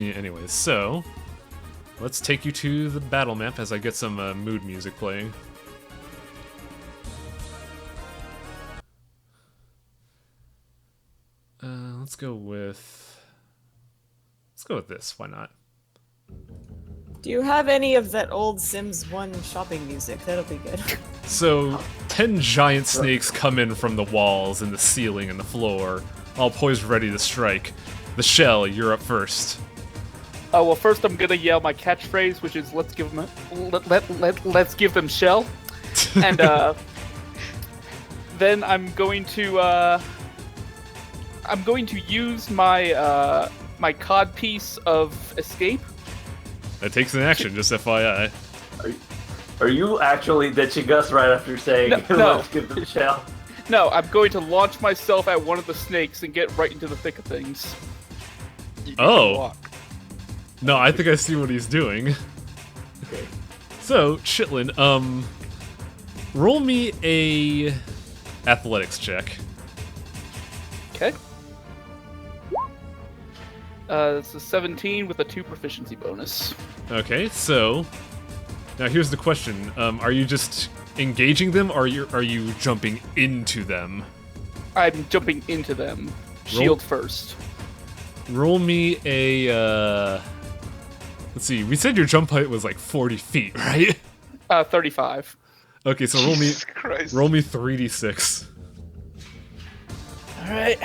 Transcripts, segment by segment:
Yeah, anyways, so let's take you to the battle map as I get some mood music playing. Let's go with this. Why not? Do you have any of that old Sims 1 shopping music? That'll be good. So 10 giant snakes come in from the walls and the ceiling and the floor, all poised ready to strike. The Shell, you're up first. Oh well, first I'm gonna yell my catchphrase, which is let's give them shell, and then I'm going to use my my cod piece of escape. That takes an action, just FYI. Are you actually ditching us right after saying No. let's give them shell? No, I'm going to launch myself at one of the snakes and get right into the thick of things. You Oh. can walk. No, I think I see what he's doing. Okay. So, Chitlin, roll me a athletics check. Okay. It's a 17 with a 2 proficiency bonus. Okay, so now here's the question: are you just engaging them, or are you jumping into them? I'm jumping into them. Shield first. Roll me a. Let's see. We said your jump height was like 40 feet, right? 35. Okay, so roll me Jesus Christ. 3d6. All right.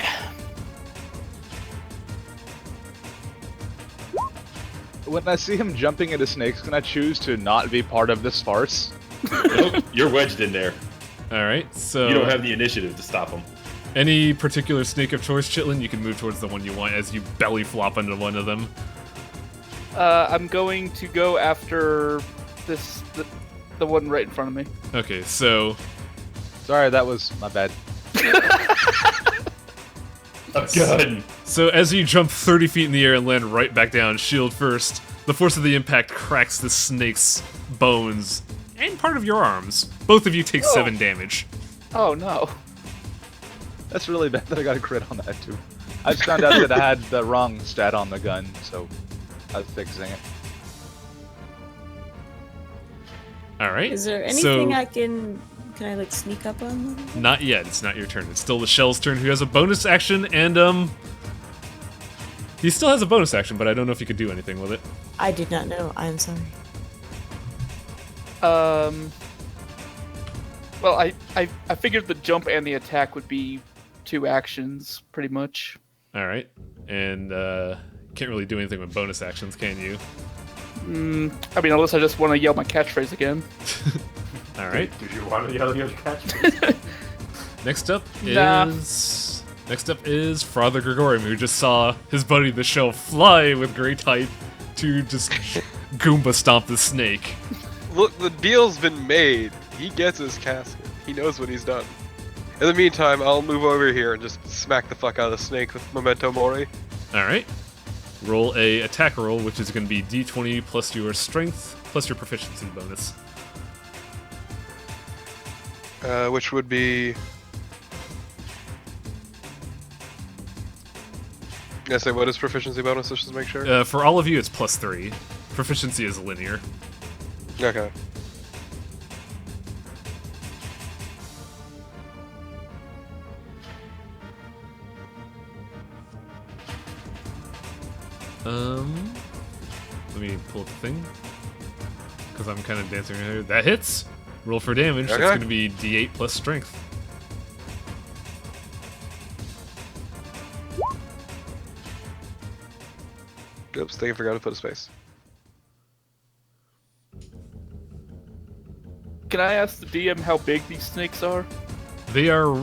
When I see him jumping into snakes, can I choose to not be part of this farce? Nope, you're wedged in there. All right, so You don't have the initiative to stop him. any particular snake of choice, Chitlin, you can move towards the one you want as you belly flop into one of them. I'm going to go after the one right in front of me. Okay, so Sorry, that was my bad. A gun! So as you jump 30 feet in the air and land right back down, shield first, the force of the impact cracks the snake's bones and part of your arms. Both of you take 7 damage. Oh no. That's really bad that I got a crit on that too. I just found out that I had the wrong stat on the gun, so I was fixing it. All right. Is there anything so, can I like sneak up on them? Not yet. It's not your turn. It's still the Shell's turn, who has a bonus action, and he still has a bonus action, but I don't know if he could do anything with it. I did not know. I'm sorry. Well, I figured the jump and the attack would be 2 actions, pretty much. All right, and can't really do anything with bonus actions, can you? I mean, unless I just want to yell my catchphrase again. All right. Do you want to yell your catchphrase? Next up Nah. is Father Gregorium, who just saw his buddy the Shell fly with great height to just Goomba stomp the snake. Look, the deal's been made. He gets his casket. He knows what he's done. In the meantime, I'll move over here and just smack the fuck out of the snake with Memento Mori. All right. Roll a attack roll, which is going to be d20 plus your strength plus your proficiency bonus. Which would be... I say, what is proficiency bonus? Let's just make sure. For all of you, it's +3. Proficiency is linear. Okay. Let me pull up the thing. Because I'm kind of dancing around here. That hits! Roll for damage. That's Okay. going to be d8 plus strength. Oops, I think I forgot to put a space. Can I ask the DM how big these snakes are? They are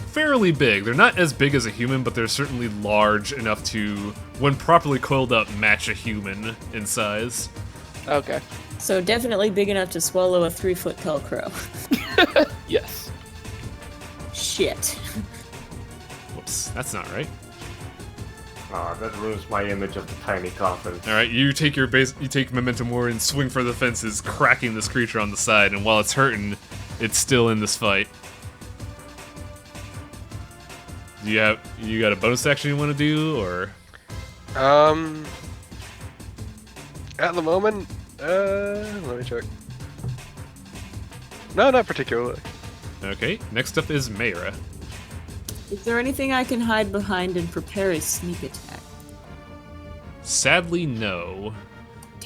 fairly big. They're not as big as a human, but they're certainly large enough to, when properly coiled up, match a human in size. Okay. So definitely big enough to swallow a 3-foot tall crow. Yes. Shit. Whoops, that's not right. Aw, that ruins my image of the tiny coffin. All right, you take your base, you take Memento Mori and swing for the fences, cracking this creature on the side. And while it's hurting, it's still in this fight. You got a bonus action you want to do, or? At the moment, let me check. No, not particularly. Okay, next up is Mayra. Is there anything I can hide behind and prepare a sneak attack? Sadly, no.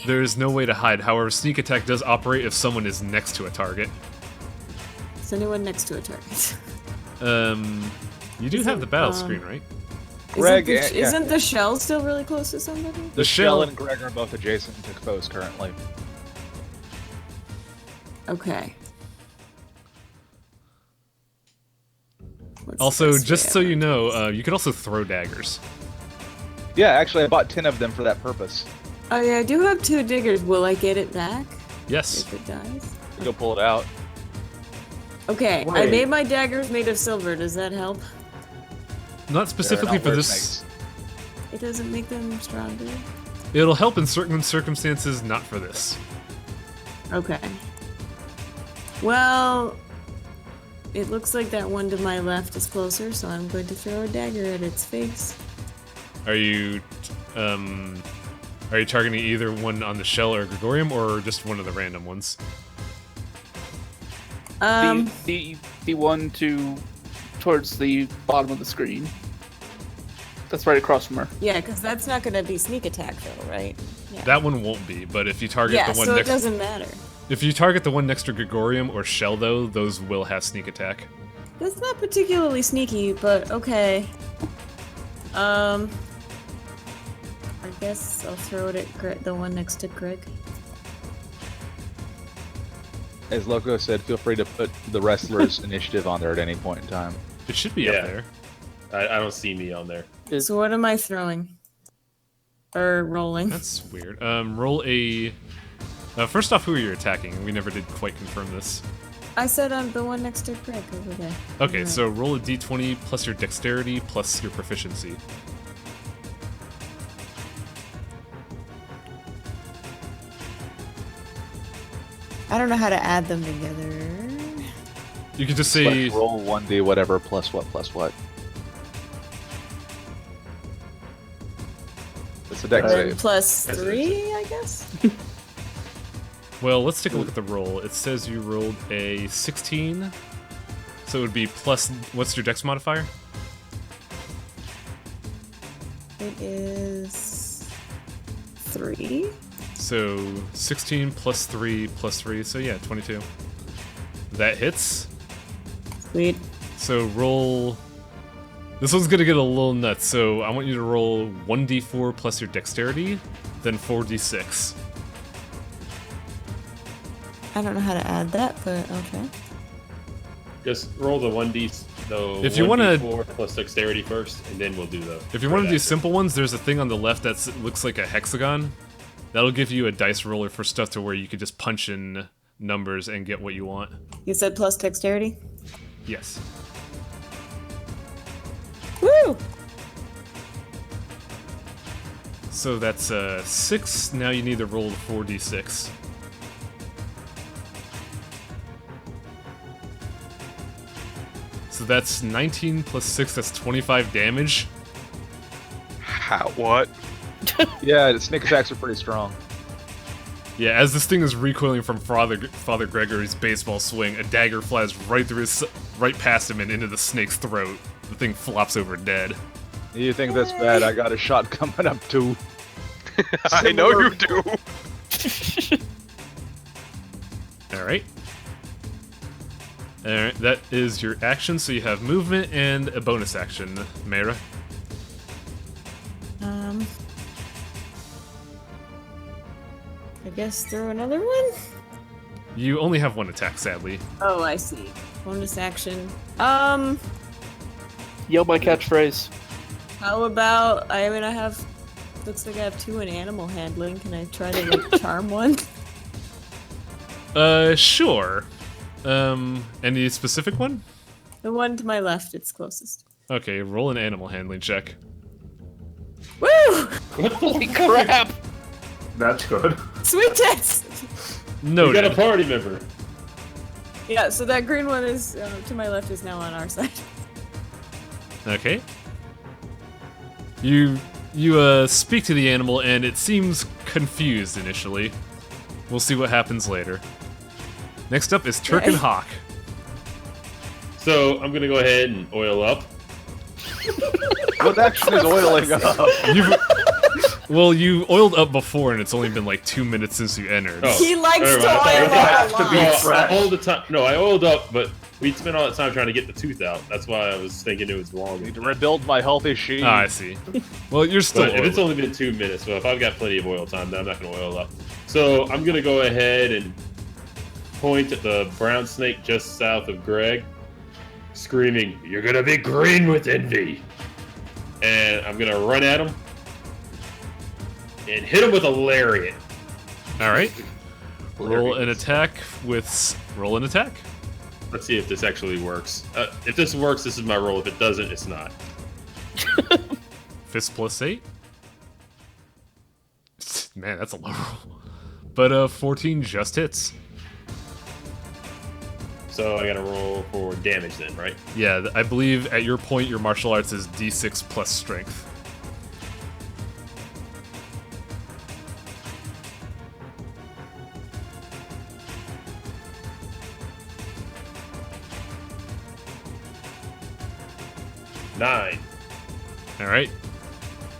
There's no way to hide. However, sneak attack does operate if someone is next to a target. Is anyone next to a target? You do have the battle screen, right? Greg, Isn't the shell still really close to somebody? The shell and Greg are both adjacent to foes currently. Okay. What's Also, this just way so I you want know, you can also throw daggers. Yeah, actually, I bought 10 of them for that purpose. Oh yeah, I do have 2 diggers. Will I get it back Yes. if it dies? Go pull it out. Okay, I Wait. made my daggers made of silver. Does that help? Not specifically They're for not this. snakes. It doesn't make them stronger. It'll help in certain circumstances, not for this. Okay. Well, it looks like that one to my left is closer, so I'm going to throw a dagger at its face. Are you targeting either one on the shell or Gregorium, or just one of the random ones? The one towards the bottom of the screen. That's right across from her. Yeah, because that's not going to be sneak attack though, right? Yeah. That one won't be, but if you target Yeah, the one so it next, doesn't matter. if you target the one next to Gregorium or shell, though, those will have sneak attack. That's not particularly sneaky, but okay. I guess I'll throw it at the one next to Greg. As Loco said, feel free to put the wrestler's initiative on there at any point in time. It should be Yeah. up there. I don't see me on there. So what am I throwing? Or rolling? That's weird. Roll a. First off, who are you attacking? We never did quite confirm this. I said I'm the one next to Greg over there. Okay, Alright. so roll a d20 plus your dexterity plus your proficiency. I don't know how to add them together. You could just Like, say roll 1d whatever plus what plus what. It's a dex And then save. plus That's 3, I guess? Well, let's take a look at the roll. It says you rolled a 16, so it would be plus. What's your dex modifier? It is 3. So 16 plus 3, so yeah, 22. That hits. Sweet. So roll. This one's gonna get a little nuts, so I want you to roll 1d4 plus your dexterity, then 4d6. I don't know how to add that, but okay. Just roll the 1d, though. If you wanna- 4 plus dexterity first, and then we'll do the. If you want to do after. simple ones, there's a thing on the left that looks like a hexagon. That'll give you a dice roller for stuff to where you could just punch in numbers and get what you want. You said plus dexterity? Yes. Woo! So that's 6. Now you need to roll 4d6. So that's 19 plus 6, that's 25 damage. How? What? Yeah, the sneak attacks are pretty strong. Yeah, as this thing is recoiling from Father Gregory's baseball swing, a dagger flies right past him and into the snake's throat. The thing flops over dead. You think that's bad? I got a shot coming up too. I know you do. Alright. Alright, that is your action, so you have movement and a bonus action, Mayra. I guess throw another one? You only have one attack, sadly. Oh, I see. Bonus action. Yell my catchphrase. How about, I have, looks like I have 2 in animal handling. Can I try to, like, charm one? Sure. Any specific one? The one to my left, it's closest. Okay, roll an animal handling check. Woo! Holy crap! That's good. Sweet tits! You got a Noted. party member. Yeah, so that green one is, to my left is now on our side. Okay. You You speak to the animal, and it seems confused initially. We'll see what happens later. Next up is Turk and Hawk. So I'm gonna go ahead and oil up. What action is oiling up? Well, you oiled up before, and it's only been like 2 minutes since you entered. Oh. He likes Never to mind. oil It up has a to lot. be Well, fresh. all the time. No, I oiled up, but we spent all that time trying to get the tooth out. That's why I was thinking it was I long. need to rebuild my healthy sheet. Ah, I see. Well, you're still But if it's oiled. only been 2 minutes, well, if I've got plenty of oil time, then I'm not going to oil up. So I'm going to go ahead and point at the brown snake just south of Greg, screaming, "You're going to be green with envy!" And I'm going to run at him and hit him with a lariat. All right. Roll an attack with... Roll an attack. Let's see if this actually works. If this works, this is my roll. If it doesn't, it's not. Fist plus 8. Man, that's a low roll. But 14 just hits. So I got to roll for damage then, right? Yeah, I believe at your point, your martial arts is d6 plus strength. Nine. All right.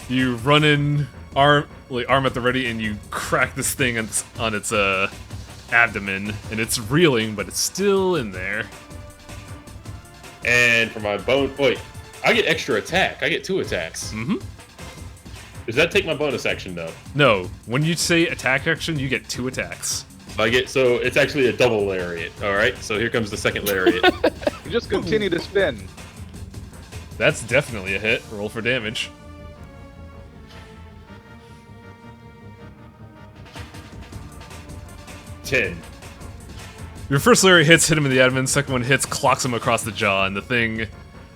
You run in, arm at the ready, and you crack this thing on its abdomen, and it's reeling, but it's still in there. And for my bone, wait, I get extra attack. I get 2 attacks. Mm-hmm. Does that take my bonus action though? No, when you say attack action, you get 2 attacks. So it's actually a double lariat. All right. So here comes the second lariat. You just continue to spin. That's definitely a hit. Roll for damage. $10. Your first lariat hit him in the abdomen, second one hits, clocks him across the jaw, and the thing,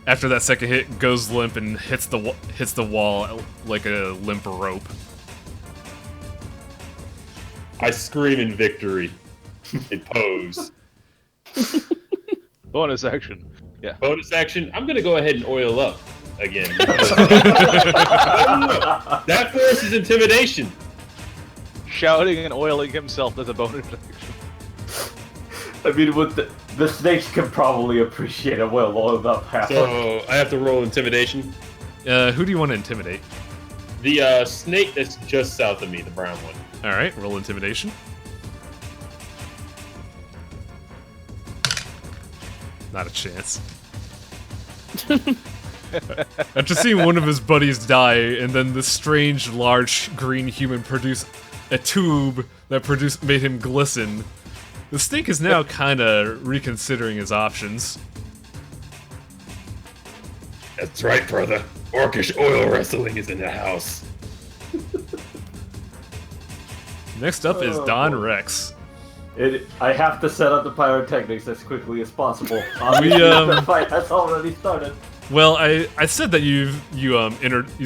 after that second hit, goes limp and hits the wall like a limp rope. I scream in victory. And pose. Bonus action. Yeah. Bonus action. I'm gonna go ahead and oil up again. That forces intimidation. Shouting and oiling himself as a bonus action. I mean, with the snakes can probably appreciate a well-oiled up half. So I have to roll intimidation. Who do you want to intimidate? The snake that's just south of me, the brown one. Alright, roll intimidation. Not a chance. After seeing one of his buddies die, and then this strange, large, green human produce a tube that made him glisten, the snake is now kinda reconsidering his options. That's right, brother. Orcish oil wrestling is in the house. Next up is Don Rex. I have to set up the pyrotechnics as quickly as possible. The fight has already started. Well, I said that you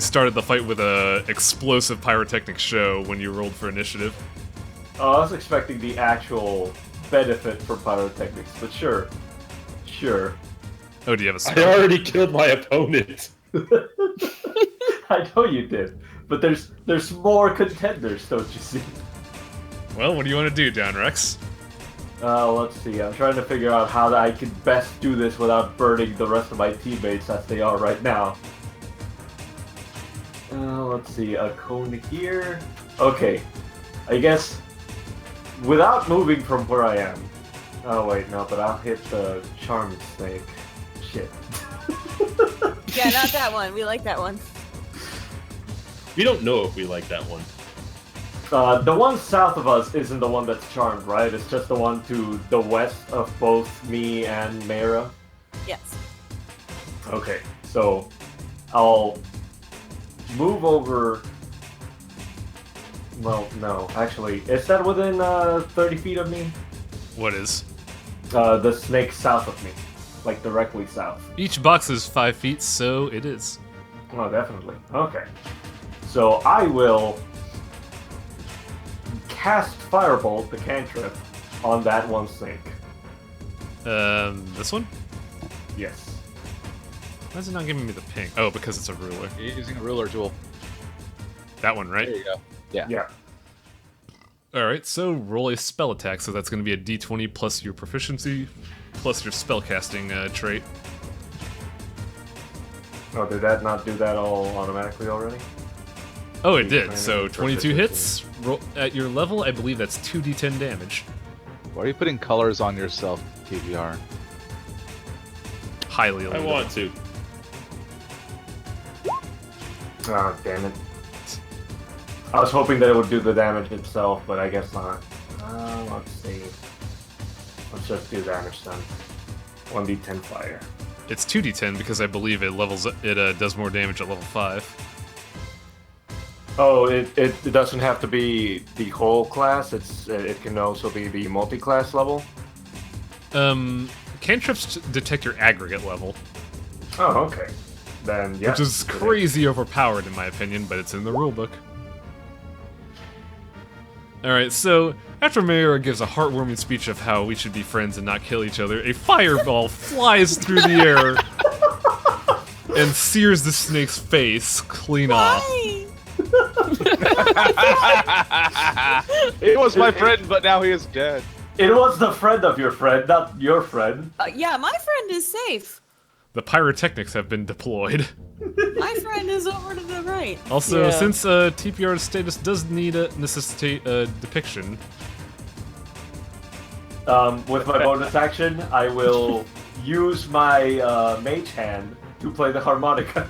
started the fight with a explosive pyrotechnic show when you rolled for initiative. I was expecting the actual benefit for pyrotechnics, but sure. Oh, do you have a I spell? already killed my opponent. I know you did, but there's more contenders, don't you see? Well, what do you want to do, Don Rex? Let's see. I'm trying to figure out how I can best do this without burning the rest of my teammates as they are right now. Let's see. A cone here. Okay. I guess without moving from where I am. Oh wait, no, but I'll hit the charmed snake. Shit. Yeah, not that one. We like that one. We don't know if we like that one. The one south of us isn't the one that's charmed, right? It's just the one to the west of both me and Mara. Yes. Okay, so I'll move over. Well, no, actually, is that within 30 feet of me? What is? The snake south of me, like directly south. Each box is 5 feet, so it is. Oh, definitely. Okay, so I will cast Firebolt, the cantrip, on that one snake. This one? Yes. Why is it not giving me the ping? Oh, because it's a ruler. Using a ruler tool. That one, right? There you go. Yeah. Yeah. Alright, so roll a spell attack, so that's going to be a d20 plus your proficiency, plus your spellcasting trait. Oh, did that not do that all automatically already? Oh, it did. D20 So 22 proficiency. hits. Roll, at your level, I believe that's 2d10 damage. Why are you putting colors on yourself, TBR? Highly I illegal. want to. Oh, damn it. I was hoping that it would do the damage itself, but I guess not. Let's see. Let's just do damage then. 1d10 fire. It's 2d10 because I believe it does more damage at level 5. Oh, it doesn't have to be the whole class. It can also be the multi-class level. Cantrips detect your aggregate level, Oh, okay. Then yeah. which is crazy overpowered in my opinion, but it's in the rulebook. Alright, so after Mayura gives a heartwarming speech of how we should be friends and not kill each other, a fireball flies through the air and sears the snake's face clean off. Why? He was my friend, but now he is dead. It was the friend of your friend, not your friend. Yeah, my friend is safe. The pyrotechnics have been deployed. My friend is over to the right. Also, Yeah. since TPR status does necessitate a depiction, With my bonus action, I will use my mage hand to play the harmonica.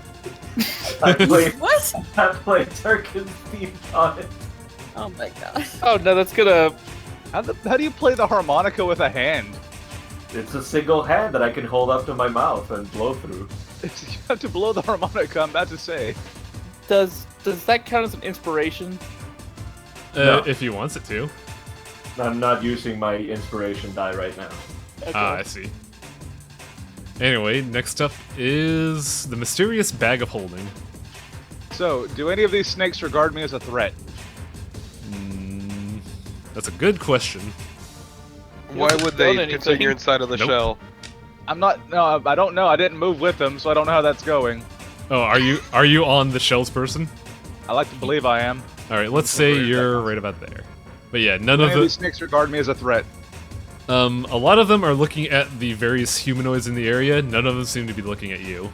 I play What? Turkin's theme on it. Oh my god. Oh no, that's gonna. How do you play the harmonica with a hand? It's a single hand that I can hold up to my mouth and blow through. You have to blow the harmonica, I'm about to say. Does that count as an inspiration? No. if he wants it to. I'm not using my inspiration die right now. Okay. I see. Anyway, next up is the mysterious bag of holding. So, do any of these snakes regard me as a threat? That's a good question. Why would done they, anything. considering you're inside of the Nope. shell? I'm not. No, I don't know. I didn't move with them, so I don't know how that's going. Oh, are you on the shells person? I like to believe I am. All right, let's say you're right about there. But yeah, none Do of any of these the snakes regard me as a threat? a lot of them are looking at the various humanoids in the area. None of them seem to be looking at you.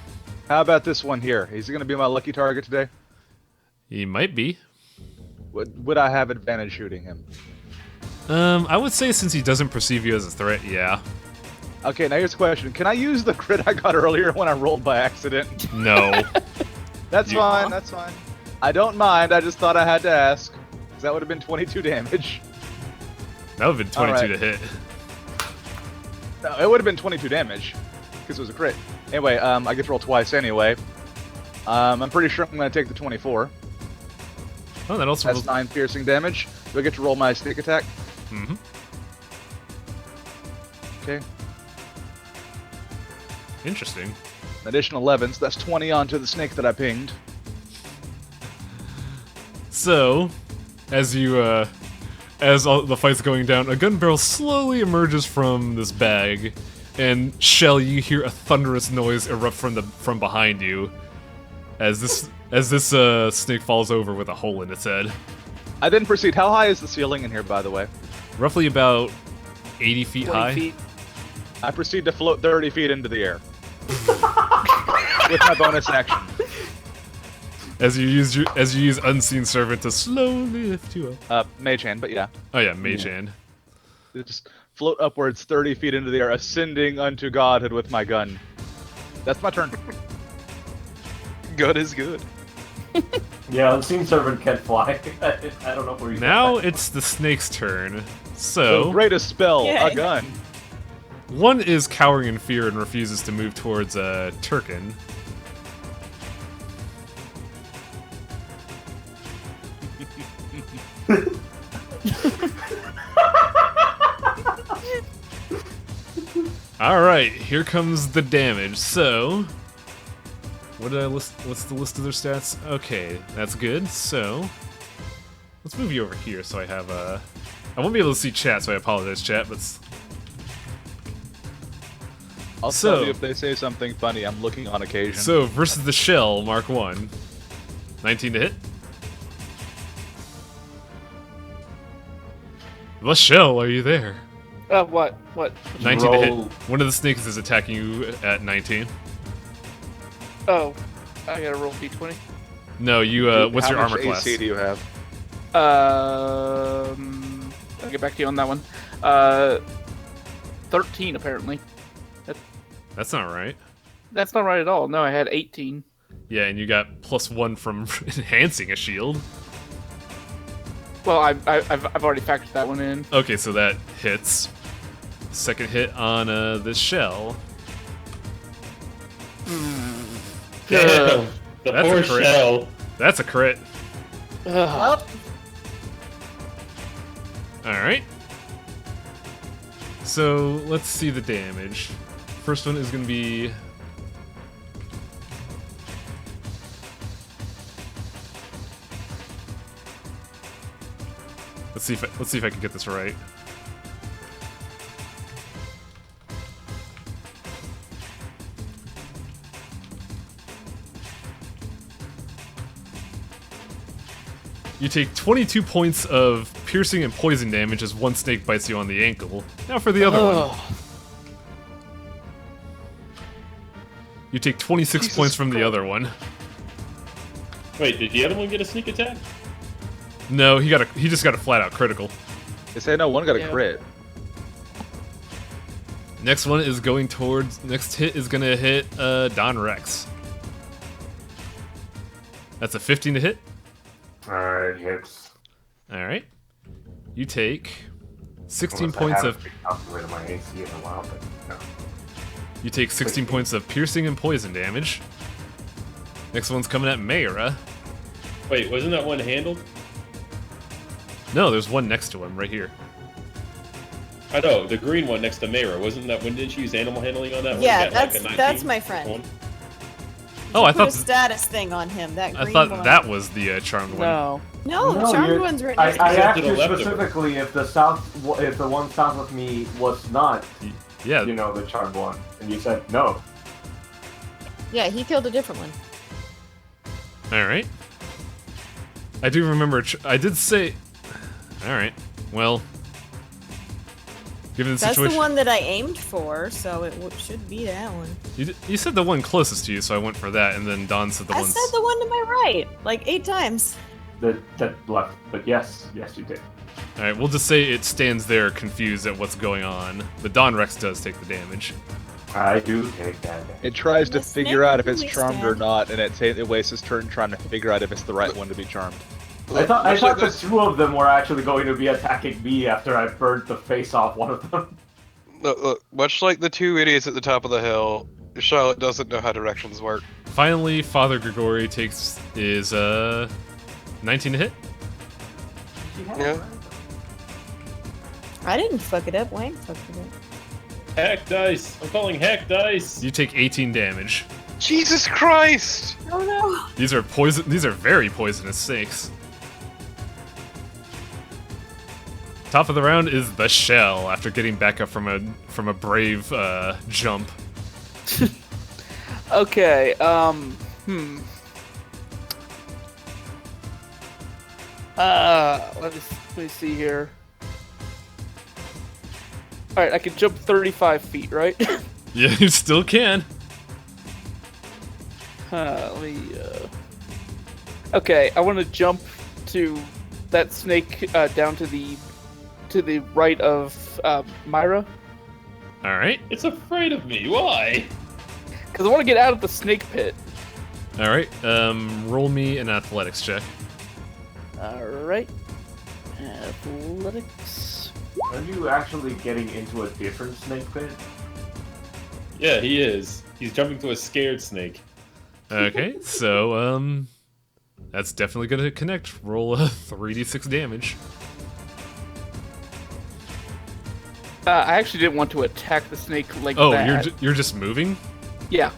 How about this one here? Is he going to be my lucky target today? He might be. Would I have advantage shooting him? I would say since he doesn't perceive you as a threat, yeah. Okay, now here's the question. Can I use the crit I got earlier when I rolled by accident? No. That's fine, that's fine. I don't mind, I just thought I had to ask. 'Cause that would have been 22 damage. That would have been 22 Alright. to hit. No, it would have been 22 damage. Because it was a crit. Anyway, I get to roll twice anyway. I'm pretty sure I'm going to take the 24. Oh, that also That's rolls. 9 piercing damage. Do I get to roll my sneak attack? Mm-hmm. Okay. Interesting. An additional 11, so that's 20 onto the snake that I pinged. So, as you, as all the fight's going down, a gun barrel slowly emerges from this bag, and Shell, you hear a thunderous noise erupt from behind you, as this snake falls over with a hole in its head. I didn't proceed. How high is the ceiling in here, by the way? Roughly about 80 feet 20 high. feet. I proceed to float 30 feet into the air. With my bonus action. As you use Unseen Servant to slowly lift you up. Mage hand, but yeah. Oh yeah, Mage Hand. Just float upwards 30 feet into the air, ascending unto godhood with my gun. That's my turn. Good is good. Yeah, Unseen Servant can't fly. I don't know where you Now got that it's the snake's turn. The So, greatest spell, Yay. a gun. one is cowering in fear and refuses to move towards Turkin. Alright, here comes the damage. So, what did I list? What's the list of their stats? Okay, that's good. So, let's move you over here so I have I won't be able to see chat, so I apologize, chat, but I'll So- tell you if they say something funny. I'm looking on occasion. so versus the shell, Mark 1. 19 to hit. Lachelle, are you there? What? 19 to hit. Roll. One of the snakes is attacking you at 19. Oh, I gotta roll d20. No, you. What's How your much armor class? AC do you have? I'll get back to you on that one. 13 apparently. That's not right. That's not right at all. No, I had 18. Yeah, and you got +1 from enhancing a shield. Well, I've already factored that one in. Okay, so that hits. Second hit on this shell. Damn, the That's a poor crit. shell. That's a crit. Ugh. Alright. So, let's see the damage. First one is going to be... Let's see if I can get this right. You take 22 points of piercing and poison damage as one snake bites you on the ankle. Now for the other one. You take 26 Jesus points from the Christ. other one. Wait, did the other one get a sneak attack? No, he just got a flat out critical. They say no one got a Yeah. crit. Next one is going towards. Next hit is gonna hit Don Rex. That's a 15 to hit. Alright, hits. All right. You take 16 Unless I points haven't of. calculated my AC in a while, but no. You take 16 points of piercing and poison damage. Next one's coming at Mayra. Wait, wasn't that one handled? No, there's one next to him right here. I know, the green one next to Mayra. Wasn't that when did she use animal handling on that one? Yeah, Got, like, a that's 19? my friend. One? Oh, I Put a thought status thing on him. That green I thought one. that was the charmed one. No. No, No, charmed you're- one's written. I next Except asked to the you left of her. specifically if the one south of me was not, Yeah, you know, the charmed one, and you said no. Yeah, he killed a different one. all right. I do remember. I did say. All right. Well, given the That's situation, the one that I aimed for, so it should be that one. you said the one closest to you, so I went for that, and then Don said the I one. said the one to my right, like 8 times. That left, but yes, you did. All right, we'll just say it stands there, confused at what's going on. The Don Rex does take the damage. I do take that. It tries to The figure snake out if it's really charmed or stand. not, and it wastes its turn trying to figure out if it's the right one to be charmed. I thought Much like the this- two of them were actually going to be attacking me after I burned the face off one of them. Look, much like the two idiots at the top of the hill, Charlotte doesn't know how directions work. Finally, Father Grigori is 19 to hit. Yeah. I didn't fuck it up. Wayne fucked it up. Heck dice! I'm calling heck dice! You take 18 damage. Jesus Christ! Oh no! These are poison. These are very poisonous snakes. Top of the round is the shell after getting back up from a brave jump. Okay. Let me see here. All right, I can jump 35 feet, right? Yeah, you still can. Let me. Okay, I want to jump to that snake down to the right of Myra, All right. It's afraid of me, why? because I want to get out of the snake pit. All right. Roll me an athletics check. All right. Athletics. Are you actually getting into a different snake pit? Yeah, he is. He's jumping to a scared snake. Okay, so that's definitely gonna connect. Roll a 3d6 damage. I actually didn't want to attack the snake like Oh, that. you're just moving. Yeah.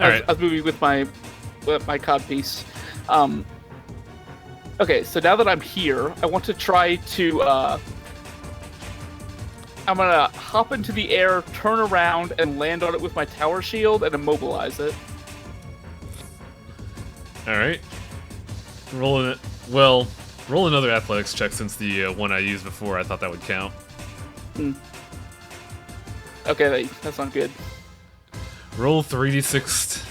All right. I was moving with my codpiece. Okay, so now that I'm here, I want to try to. I'm gonna hop into the air, turn around, and land on it with my tower shield and immobilize it. All right. Rolling it. Well, Roll another athletics check since the one I used before, I thought that would count. Okay, that's not good. Roll 3d6.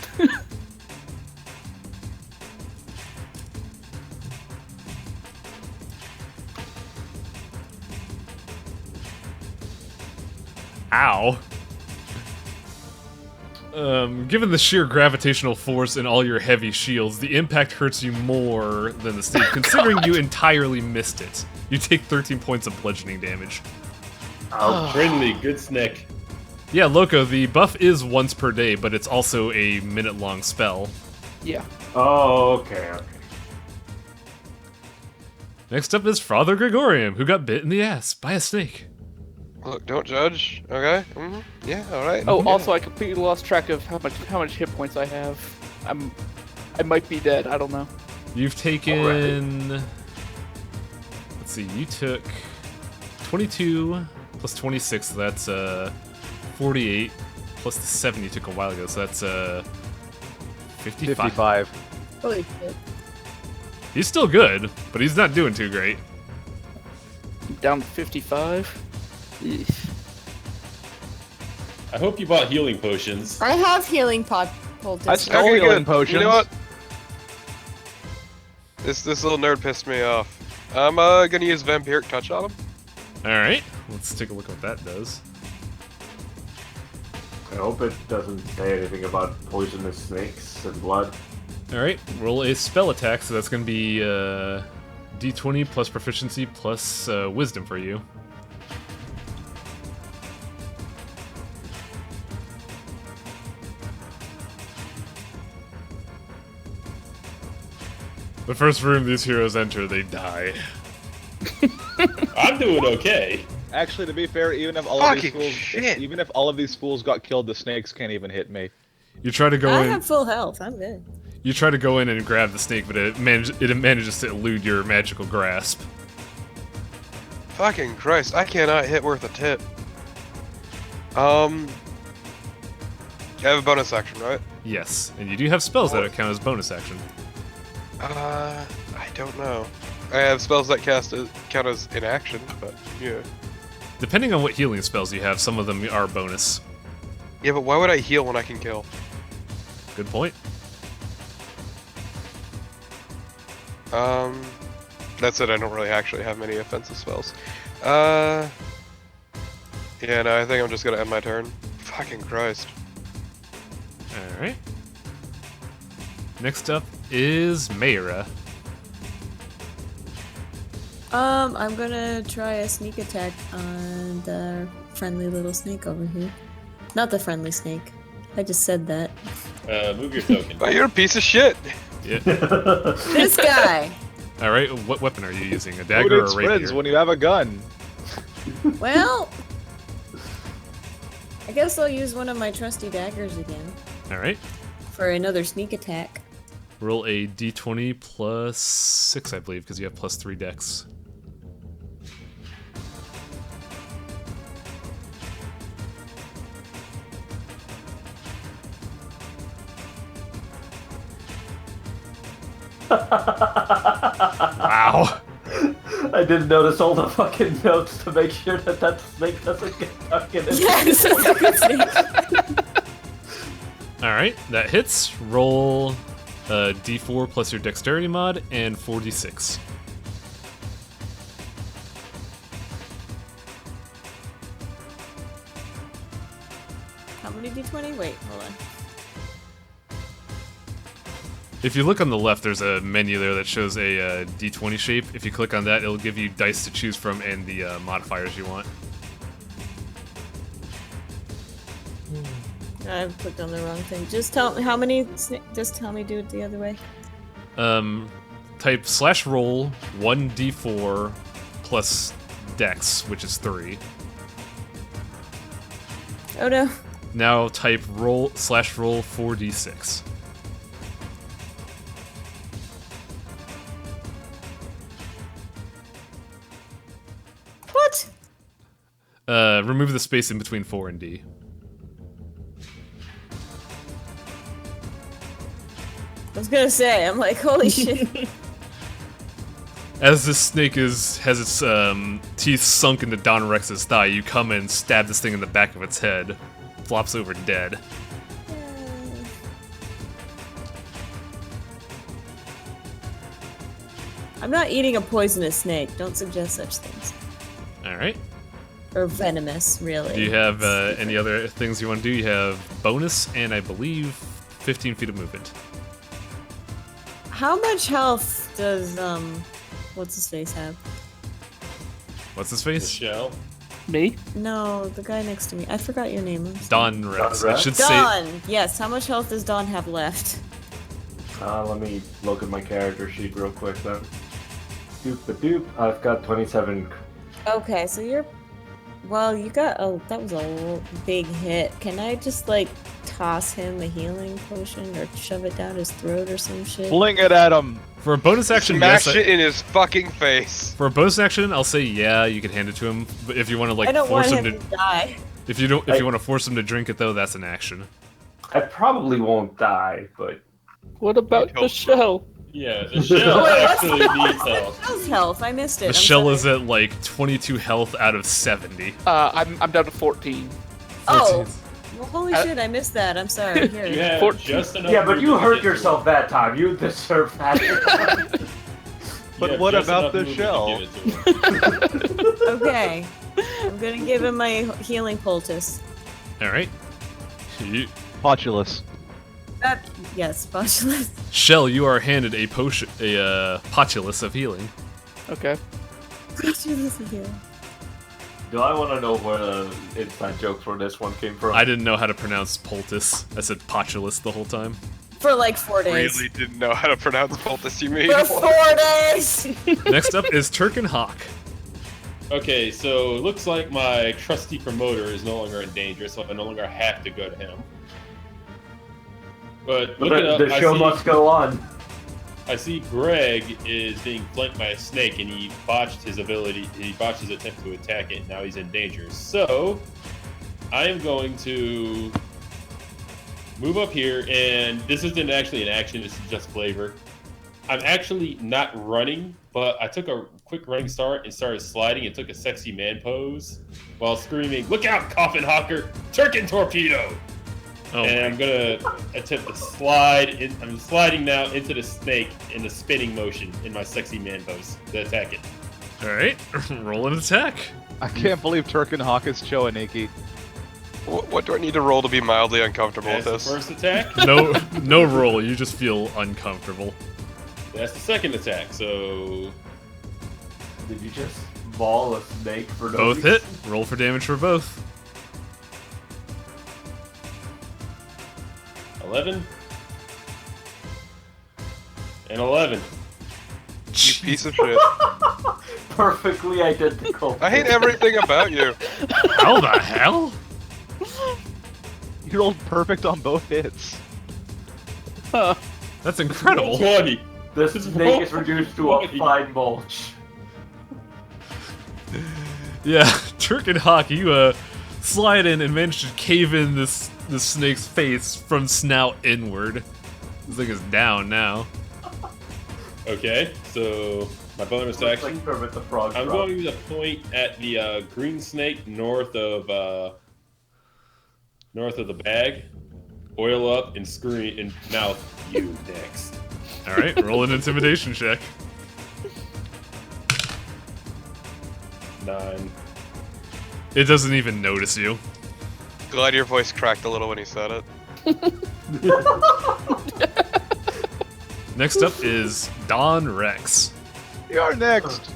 Ow. Given the sheer gravitational force and all your heavy shields, the impact hurts you more than the snake, considering you entirely missed it. You take 13 points of bludgeoning damage. Friendly, good snake. Yeah, Loco, the buff is once per day, but it's also a minute-long spell. Yeah. Oh, okay. Next up is Father Gregorium, who got bit in the ass by a snake. Look, don't judge. Okay. Yeah. All right. Oh, yeah. also, I completely lost track of how much hit points I have. I might be dead. I don't know. You've taken... Let's see, you took 22 plus 26, so that's 48, plus the 7 you took a while ago, so that's 55. 55. Holy shit. He's still good, but he's not doing too great. Down to 55. Eesh. I hope you bought healing potions. I have healing poultice. I stole Okay, healing good. potions. You know what? This little nerd pissed me off. I'm gonna use Vampiric Touch on him. Alright, let's take a look at what that does. I hope it doesn't say anything about poisonous snakes and blood. Alright, roll a spell attack, so that's going to be d20 plus proficiency plus wisdom for you. The first room these heroes enter, they die. I'm doing okay. Actually, to be fair, even if all of these Fucking fools, shit. even if all of these fools got killed, the snakes can't even hit me. You try to go I in. have full health. I'm good. You try to go in and grab the snake, but it manages to elude your magical grasp. Fucking Christ! I cannot hit worth a tip. I have a bonus action, right? Yes, and you do have spells that count as bonus action. I don't know. I have spells that count as inaction, but yeah. Depending on what healing spells you have, some of them are bonus. Yeah, but why would I heal when I can kill? Good point. That's it. I don't really actually have many offensive spells. Yeah, no, I think I'm just gonna end my turn. Fucking Christ. Alright. Next up is Mayra. I'm gonna try a sneak attack on the friendly little snake over here. Not the friendly snake. I just said that. Move your token. Oh, you're a piece of shit! Yeah. This guy! Alright, what weapon are you using? A Who dagger or a needs rapier? friends when you have a gun? Well, I guess I'll use one of my trusty daggers again Alright. for another sneak attack. Roll a d20 plus 6, I believe, because you have plus 3 dex. Wow. I didn't notice all the fucking notes to make sure that that snake doesn't get stuck in it. Yes, that's a good snake. Alright, that hits. Roll d4 plus your dexterity mod and 4d6. How many d20? Wait, hold on. If you look on the left, there's a menu there that shows a d20 shape. If you click on that, it'll give you dice to choose from and the modifiers you want. I've clicked on the wrong thing. Just tell me how many. Just tell me do it the other way. Type /roll 1d4 plus dex, which is 3. Oh no. Now type roll /roll 4d6. What? Remove the space in between 4 and D. I was gonna say, I'm like, holy shit. As this snake has its teeth sunk into Don Rex's thigh, you come and stab this thing in the back of its head. Flops over dead. I'm not eating a poisonous snake. Don't suggest such things. Alright. Or venomous, really. Do you have any other things you want to do? You have bonus and I believe 15 feet of movement. How much health does, what's his face have? What's his face? Shell. Me? No, the guy next to me. I forgot your name. Don Rex. Don It Rex? should say. Don! Yes, how much health does Don have left? Let me look at my character sheet real quick then. Doop. I've got 27. Okay, so you're... Well, you got... Oh, that was a big hit. Can I just, like, toss him a healing potion or shove it down his throat or some shit? Fling it at him. For a bonus action, Smash yes. it in his fucking face. For a bonus action, I'll say yeah, you can hand it to him. But if you want to like I don't force want him him to, to die. if you want to force him to drink it though, that's an action. I probably won't die, but What about the shell? Yeah, the shell actually needs health. How's health? I missed it. The I'm shell sorry. is at like 22 health out of 70. I'm down to 14. Oh! Well, holy shit, I missed that. I'm sorry. You Here. have 14. just enough. yeah, but you movement to hurt get to yourself that time. You deserve that. it. But You have what just about enough the movement to shell? give it to him. Okay. I'm gonna give him my healing poultice. All right. You, Populous. Yes, Basilisk. Shell, you are handed a potion, a potulus of healing. Okay. Basilisk here. Do I want to know where the inside jokes for this one came from? I didn't know how to pronounce poultice. I said potulus the whole time. For like 4 days. Really didn't know how to pronounce poultice, you mean? For 4 days! Next up is Turk and Hawk. Okay, so it looks like my trusty promoter is no longer in danger, so I no longer have to go to him. But But look it up. the show must go on. I see Greg is being flanked by a snake, and he botched his attempt to attack it. Now he's in danger. So I am going to move up here, and this isn't actually an action. This is just flavor. I'm actually not running, but I took a quick running start and started sliding and took a sexy man pose while screaming, "Look out, coffin hawker! Turkin torpedo!" Oh, And I'm gonna attempt to slide. I'm sliding now into the snake in the spinning motion in my sexy man pose to attack it. all right. Roll an attack. I can't believe Turk and Hawk is Choaniki. What do I need to roll to be mildly uncomfortable That's with the this? first attack. No roll. You just feel uncomfortable. That's the second attack. So Did you just maul a snake for no Both reason? hit. Roll for damage for both. 11 and 11. You piece of shit. Perfectly identical. I hate everything about you. How the hell? You rolled perfect on both hits. That's incredible. 20. The snake is reduced to a fine mulch. Yeah, Turk and Hawk, you slide in and manage to cave in this snake's face from snout inward. This thing is down now. Okay, so my bonus Looks action. like Kermit the Frog. I'm drop. going to point at the green snake north of the bag. Oil up and scream and mouth you next. All right, roll an intimidation check. 9. It doesn't even notice you. Glad your voice cracked a little when he said it. Next up is Don Rex. You're next.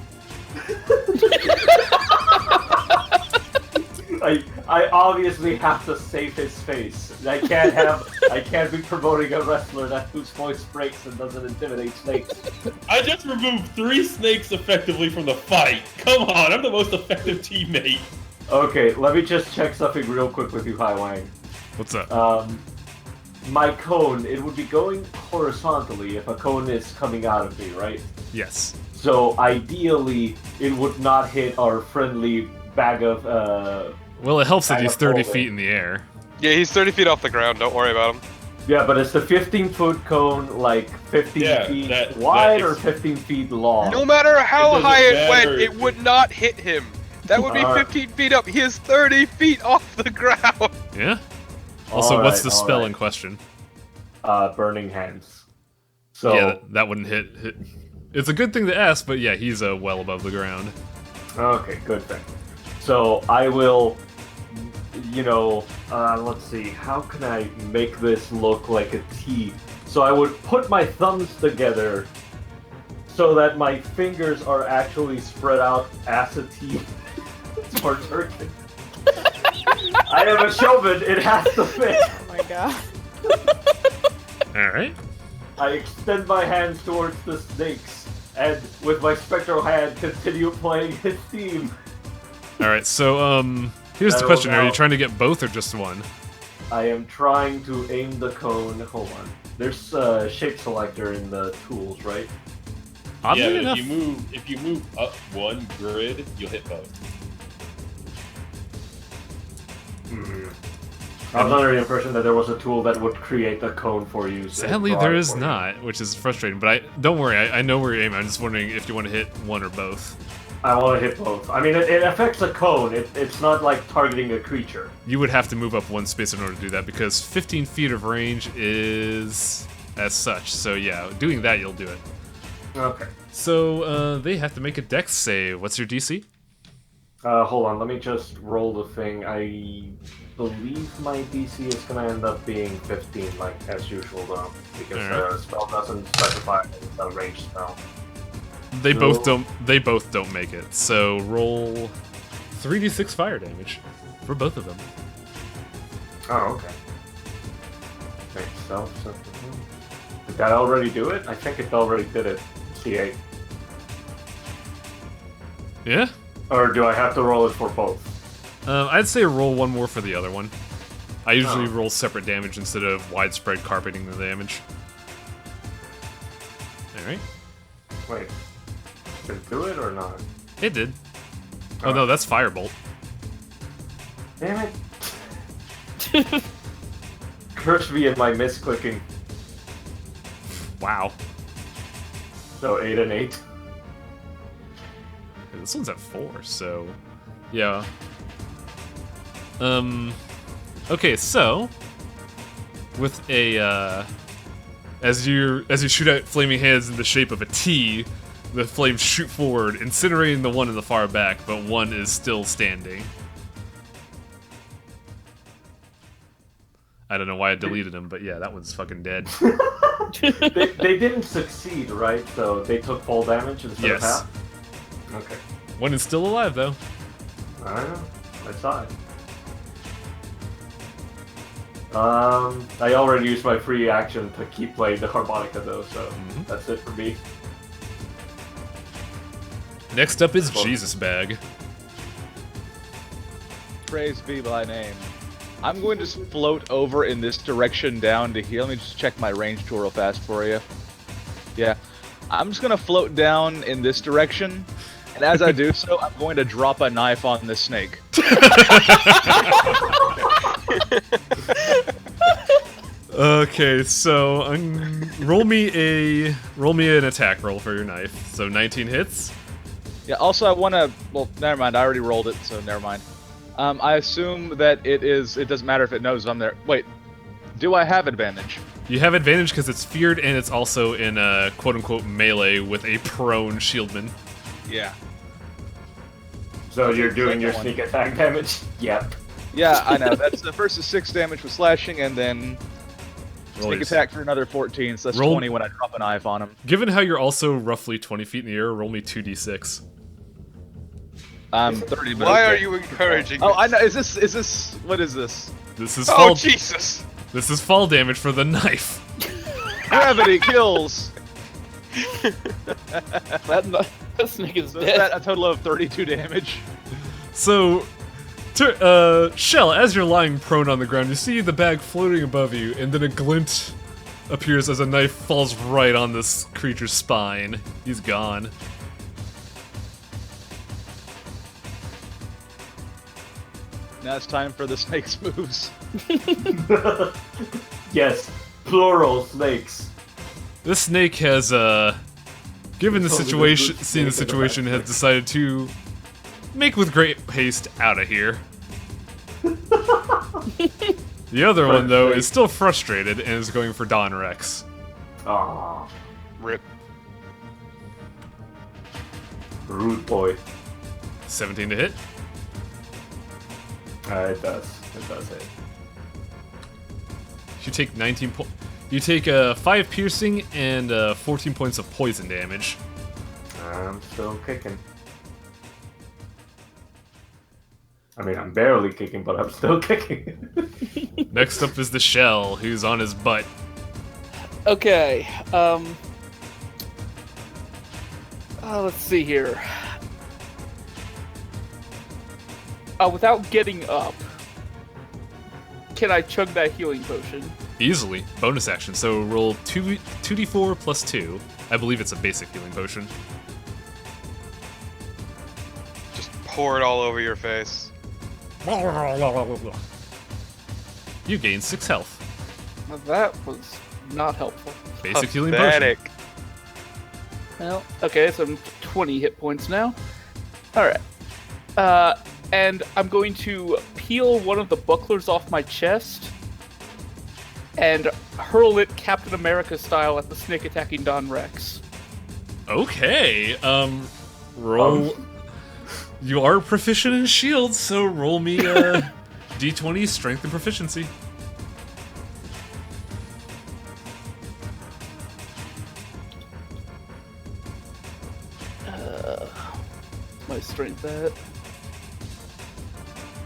I obviously have to save his face. I can't be promoting a wrestler whose voice breaks and doesn't intimidate snakes. I just removed 3 snakes effectively from the fight. Come on, I'm the most effective teammate. Okay, let me just check something real quick with you, Hai Wang. What's up? My cone, it would be going horizontally if a cone is coming out of me, right? Yes. So ideally, it would not hit our friendly bag of, Well, it helps that I he's have 30 rolled feet it. in the air. Yeah, he's 30 feet off the ground. Don't worry about him. Yeah, but is the 15-foot cone like 15 Yeah, feet that wide or is- 15 feet long? No matter how doesn't high it matter. went, it would not hit him. That would be Alright. 15 feet up. He is 30 feet off the ground. Yeah. Also, All what's right, the all spell right. in question? Burning hands. So Yeah, that wouldn't hit. It's a good thing to ask, but yeah, he's well above the ground. okay, good thing. So I will, let's see. How can I make this look like a T? So I would put my thumbs together so that my fingers are actually spread out as a T. For Turkin. I am a showman. It has to fit. Oh my god. All right. I extend my hands towards the snakes, and with my spectral hand, continue playing his theme. All right. So here's the That'll question: Are you help. trying to get both or just one? I am trying to aim the cone. Hold on. There's a shape selector in the tools, right? Oddly Yeah, but enough, if you move up one grid, you'll hit both. I was under the impression that there was a tool that would create a cone for you. so sadly draw there it is for you. not, which is frustrating. But don't worry, I know where you're aiming. I'm just wondering if you want to hit one or both. I want to hit both. I mean, it affects a cone. It's not like targeting a creature. You would have to move up one space in order to do that because 15 feet of range is as such. So yeah, doing that you'll do it. Okay. So they have to make a dex save. What's your DC? Hold on. Let me just roll the thing. I believe my DC is gonna end up being 15, like as usual, though, because Alright. the spell doesn't specify it's a ranged spell. They So- both don't. They both don't make it. So roll 3d6 fire damage for both of them. Oh, okay. Okay, did that already do it? I think it already did it. C8. Yeah. Or do I have to roll it for both? I'd say roll one more for the other one. I usually Oh. roll separate damage instead of widespread carpeting the damage. All right. Wait. Did it do it or not? It did. Oh no, that's firebolt. Damn it. Curse me in my misclicking. Wow. So 8 and 8. This one's at 4, so yeah. Okay, so with a as you shoot out flaming hands in the shape of a T, the flames shoot forward, incinerating the one in the far back, but one is still standing. I don't know why I deleted him, but yeah, that one's fucking dead. they didn't succeed, right? So they took full damage instead Yes. of half? Okay. One is still alive, though. I don't know. I saw it. I already used my free action to keep playing the harmonica though, so that's it for me. Next up is Cool. Jesus Bag. Praise be thy name. I'm going to float over in this direction down to here. Let me just check my range tool real fast for you. Yeah. I'm just going to float down in this direction, and as I do so, I'm going to drop a knife on this snake. Okay, so roll me an attack roll for your knife. So 19 hits. Yeah, also I want to... Well, never mind. I already rolled it, so never mind. I assume that it doesn't matter if it knows I'm there. Wait, do I have advantage? You have advantage because it's feared and it's also in a quote-unquote melee with a prone shieldman. Yeah. So you're doing your Second one. sneak attack damage? Yep. Yeah, I know. That's the first is 6 damage with slashing, and then Roll sneak your- attack for another 14, so that's Roll- 20 when I drop a knife on him. Given how you're also roughly 20 feet in the air, roll me 2d6. I'm 30, but Why okay. are you encouraging Oh, this? I know. Is this? What is this? This is Oh, fall. Jesus! This is fall damage for the knife. Gravity kills. That snake is So is dead. that a total of 32 damage? So, Shell, as you're lying prone on the ground, you see the bag floating above you, and then a glint appears as a knife falls right on this creature's spine. He's gone. Now it's time for the snake's moves. Yes. plural snakes. This snake has, given the It's only situation, the good seeing the snake in the situation, has back. decided to make with great haste out of here. The other one, though, is still frustrated and is going for Don Rex. Aww, Rip. rude boy. 17 to hit. It does. It does hit. You take 19 po- You take 5 piercing and 14 points of poison damage. I'm still kicking. I mean, I'm barely kicking, but I'm still kicking. Next up is the shell, who's on his butt. Okay. Let's see here. Without getting up, can I chug that healing potion? Easily. Bonus action. So roll 2d4 plus 2. I believe it's a basic healing potion. Just pour it all over your face. You gain 6 health. Now that was not helpful. Basic healing potion. Pathetic. Well, okay, so I'm 20 hit points now. Alright. And I'm going to peel one of the bucklers off my chest and hurl it Captain America style at the snake attacking Don Rex. Okay. Roll. You are proficient in shields, so roll me d20 strength and proficiency. My strength at.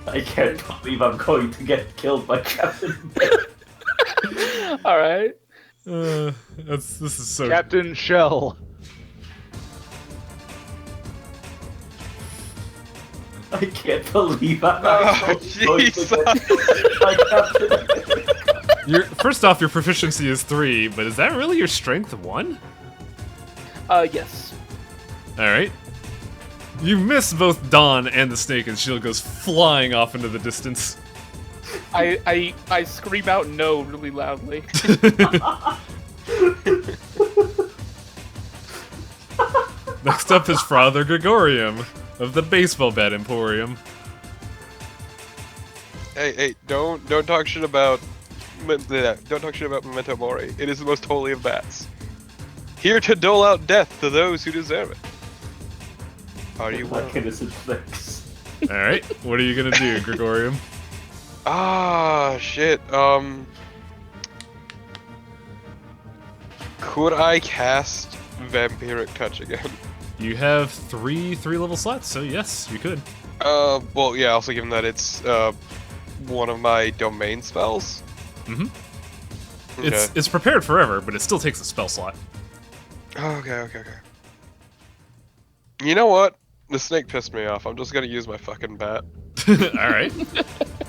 I can't believe I'm going to get killed by Captain. Alright. This is so. Captain Shell. I can't believe I'm Oh, actually going to Jesus. get by Captain. First off, your proficiency is 3, but is that really your strength 1? Yes. Alright. You miss both Dawn and the snake, and shield goes flying off into the distance. I scream out no really loudly. Next up is Father Gregorium of the Baseball Bat Emporium. Hey, don't talk shit about don't talk shit about Memento Mori. It is the most holy of bats. Here to dole out death to those who deserve it. Are you one? Like innocent snakes. Alright, what are you gonna do, Gregorium? Ah, shit. Could I cast Vampiric Touch again? You have three level slots, so yes, you could. Well, yeah, also given that it's, one of my domain spells. Mm-hmm. Okay. It's prepared forever, but it still takes a spell slot. Okay. You know what? The snake pissed me off. I'm just gonna use my fucking bat. Alright.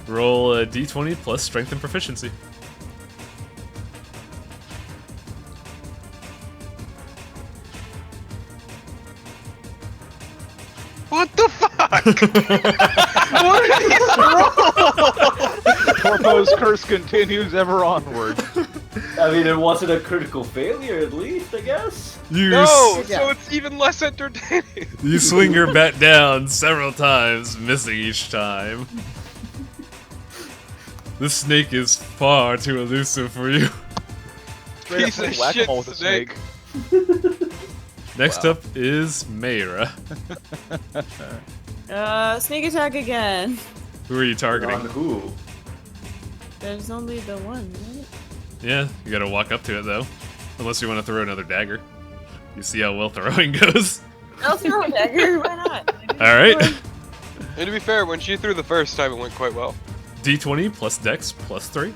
Roll a d20 plus strength and proficiency. What the fuck? What are these rolls? Torpo's curse continues ever onward. I mean, it wasn't a critical failure, at least, I guess. No, Yeah. so it's even less entertaining. You swing your bat down several times, missing each time. This snake is far too elusive for you. Straight Piece up of like whack-a-mole shit with a snake. Next up is Mayra. Sneak attack again. Who are you targeting? On who? There's only the one, right? Yeah, you gotta walk up to it though. Unless you want to throw another dagger. You see how well throwing goes. I'll throw a dagger, why not? Alright. And to be fair, when she threw the first time, it went quite well. D20 plus dex plus 3.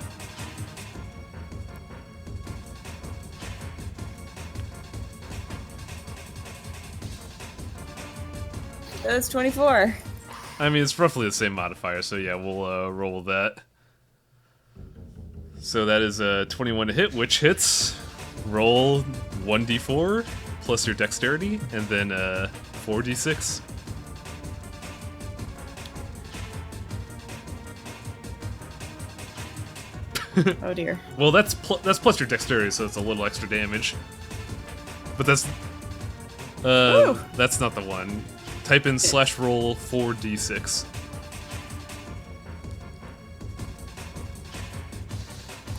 That's 24. I mean, it's roughly the same modifier, so yeah, we'll roll with that. So that is a 21 to hit, which hits. Roll 1d4 plus your dexterity, and then 4d6. Oh dear. Well, that's plus your dexterity, so it's a little extra damage. But that's not the one. Type in /roll 4d6.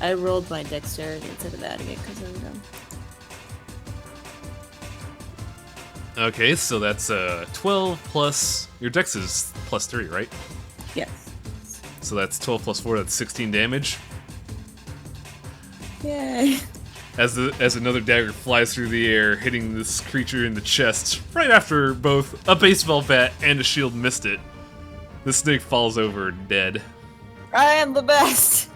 I rolled my dexterity instead of adding it because I'm dumb. Okay, so that's 12 plus your dex is +3, right? Yes. So that's 12 plus 4. That's 16 damage. Yay. As another dagger flies through the air, hitting this creature in the chest, right after both a baseball bat and a shield missed it. The snake falls over dead. I am the best.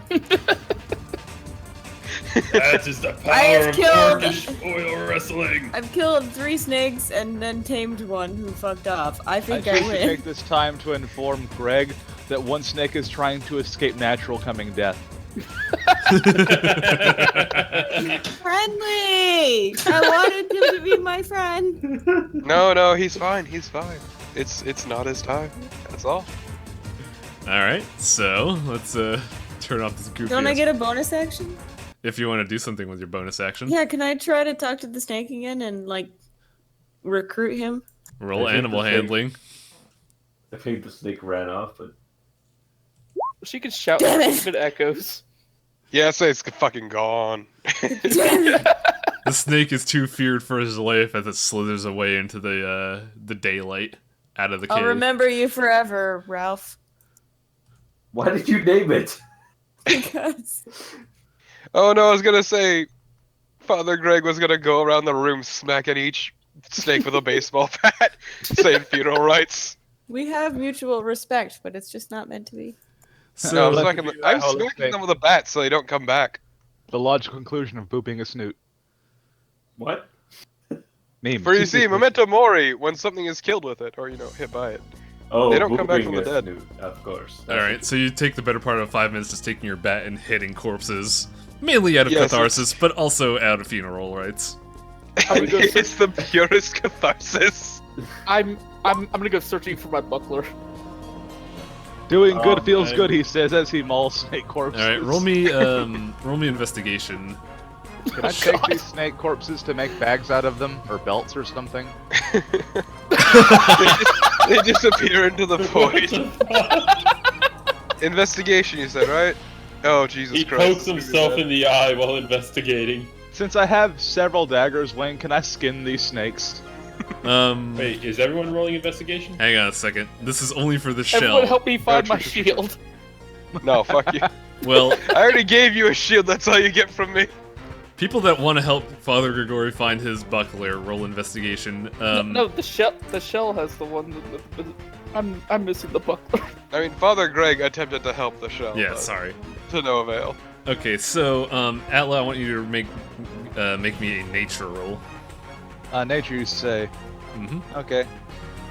That is the I power have of killed- orcish oil wrestling. I've killed 3 snakes and then tamed one who fucked off. I I think choose I to win. take this time to inform Greg that one snake is trying to escape natural coming death. Friendly! I wanted him to be my friend. No, he's fine. He's fine. It's not his time. That's all. Alright, so let's turn off this goofy Don't I ass- get a bonus action? if you want to do something with your bonus action. Yeah, can I try to talk to the snake again and, like, recruit him? Roll I think animal the snake- handling. I think the snake ran off, but She could shout Damn it. if it echoes. Yeah, say it's fucking gone. The snake is too feared for his life as it slithers away into the daylight out of the cave. I'll remember you forever, Ralph. why did you name it? Because Oh no, I was gonna say, Father Greg was gonna go around the room smacking each snake with a baseball bat, saying funeral rites. we have mutual respect, but it's just not meant to be. So, let's I'm do that whole smacking thing. them with a bat so they don't come back. The logical conclusion of booping a snoot. What? Meme. For you see, memento mori, when something is killed with it, or hit by it. Oh, They don't come back whooping from the a dead. snoot, of course. alright, so you take the better part of 5 minutes just taking your bat and hitting corpses. Mainly out of Yes, catharsis, but also out of funeral rites. It's the purest catharsis. I'm gonna go searching for my buckler. Doing good Oh, feels man. good, he says as he mauls snake corpses. Alright, roll me investigation. Can I take these snake corpses to make bags out of them, or belts or something? They disappear into the void. Investigation, you said, right? Oh, Jesus He Christ. pokes himself in the eye while investigating. Since I have several daggers, Wayne, can I skin these snakes? Wait, is everyone rolling investigation? Hang on a second. This is only for the Everyone shell. help me find my true, true, shield. No, fuck you. Well, I already gave you a shield, that's all you get from me. people that want to help Father Grigori find his buckler roll investigation. No, the shell has the one. I'm missing the buckler. I mean, Father Greg attempted to help the shell. Yeah, but sorry. To no avail. Okay, so Atla, I want you to make me a nature roll. Nature, you say. Mhm. Okay.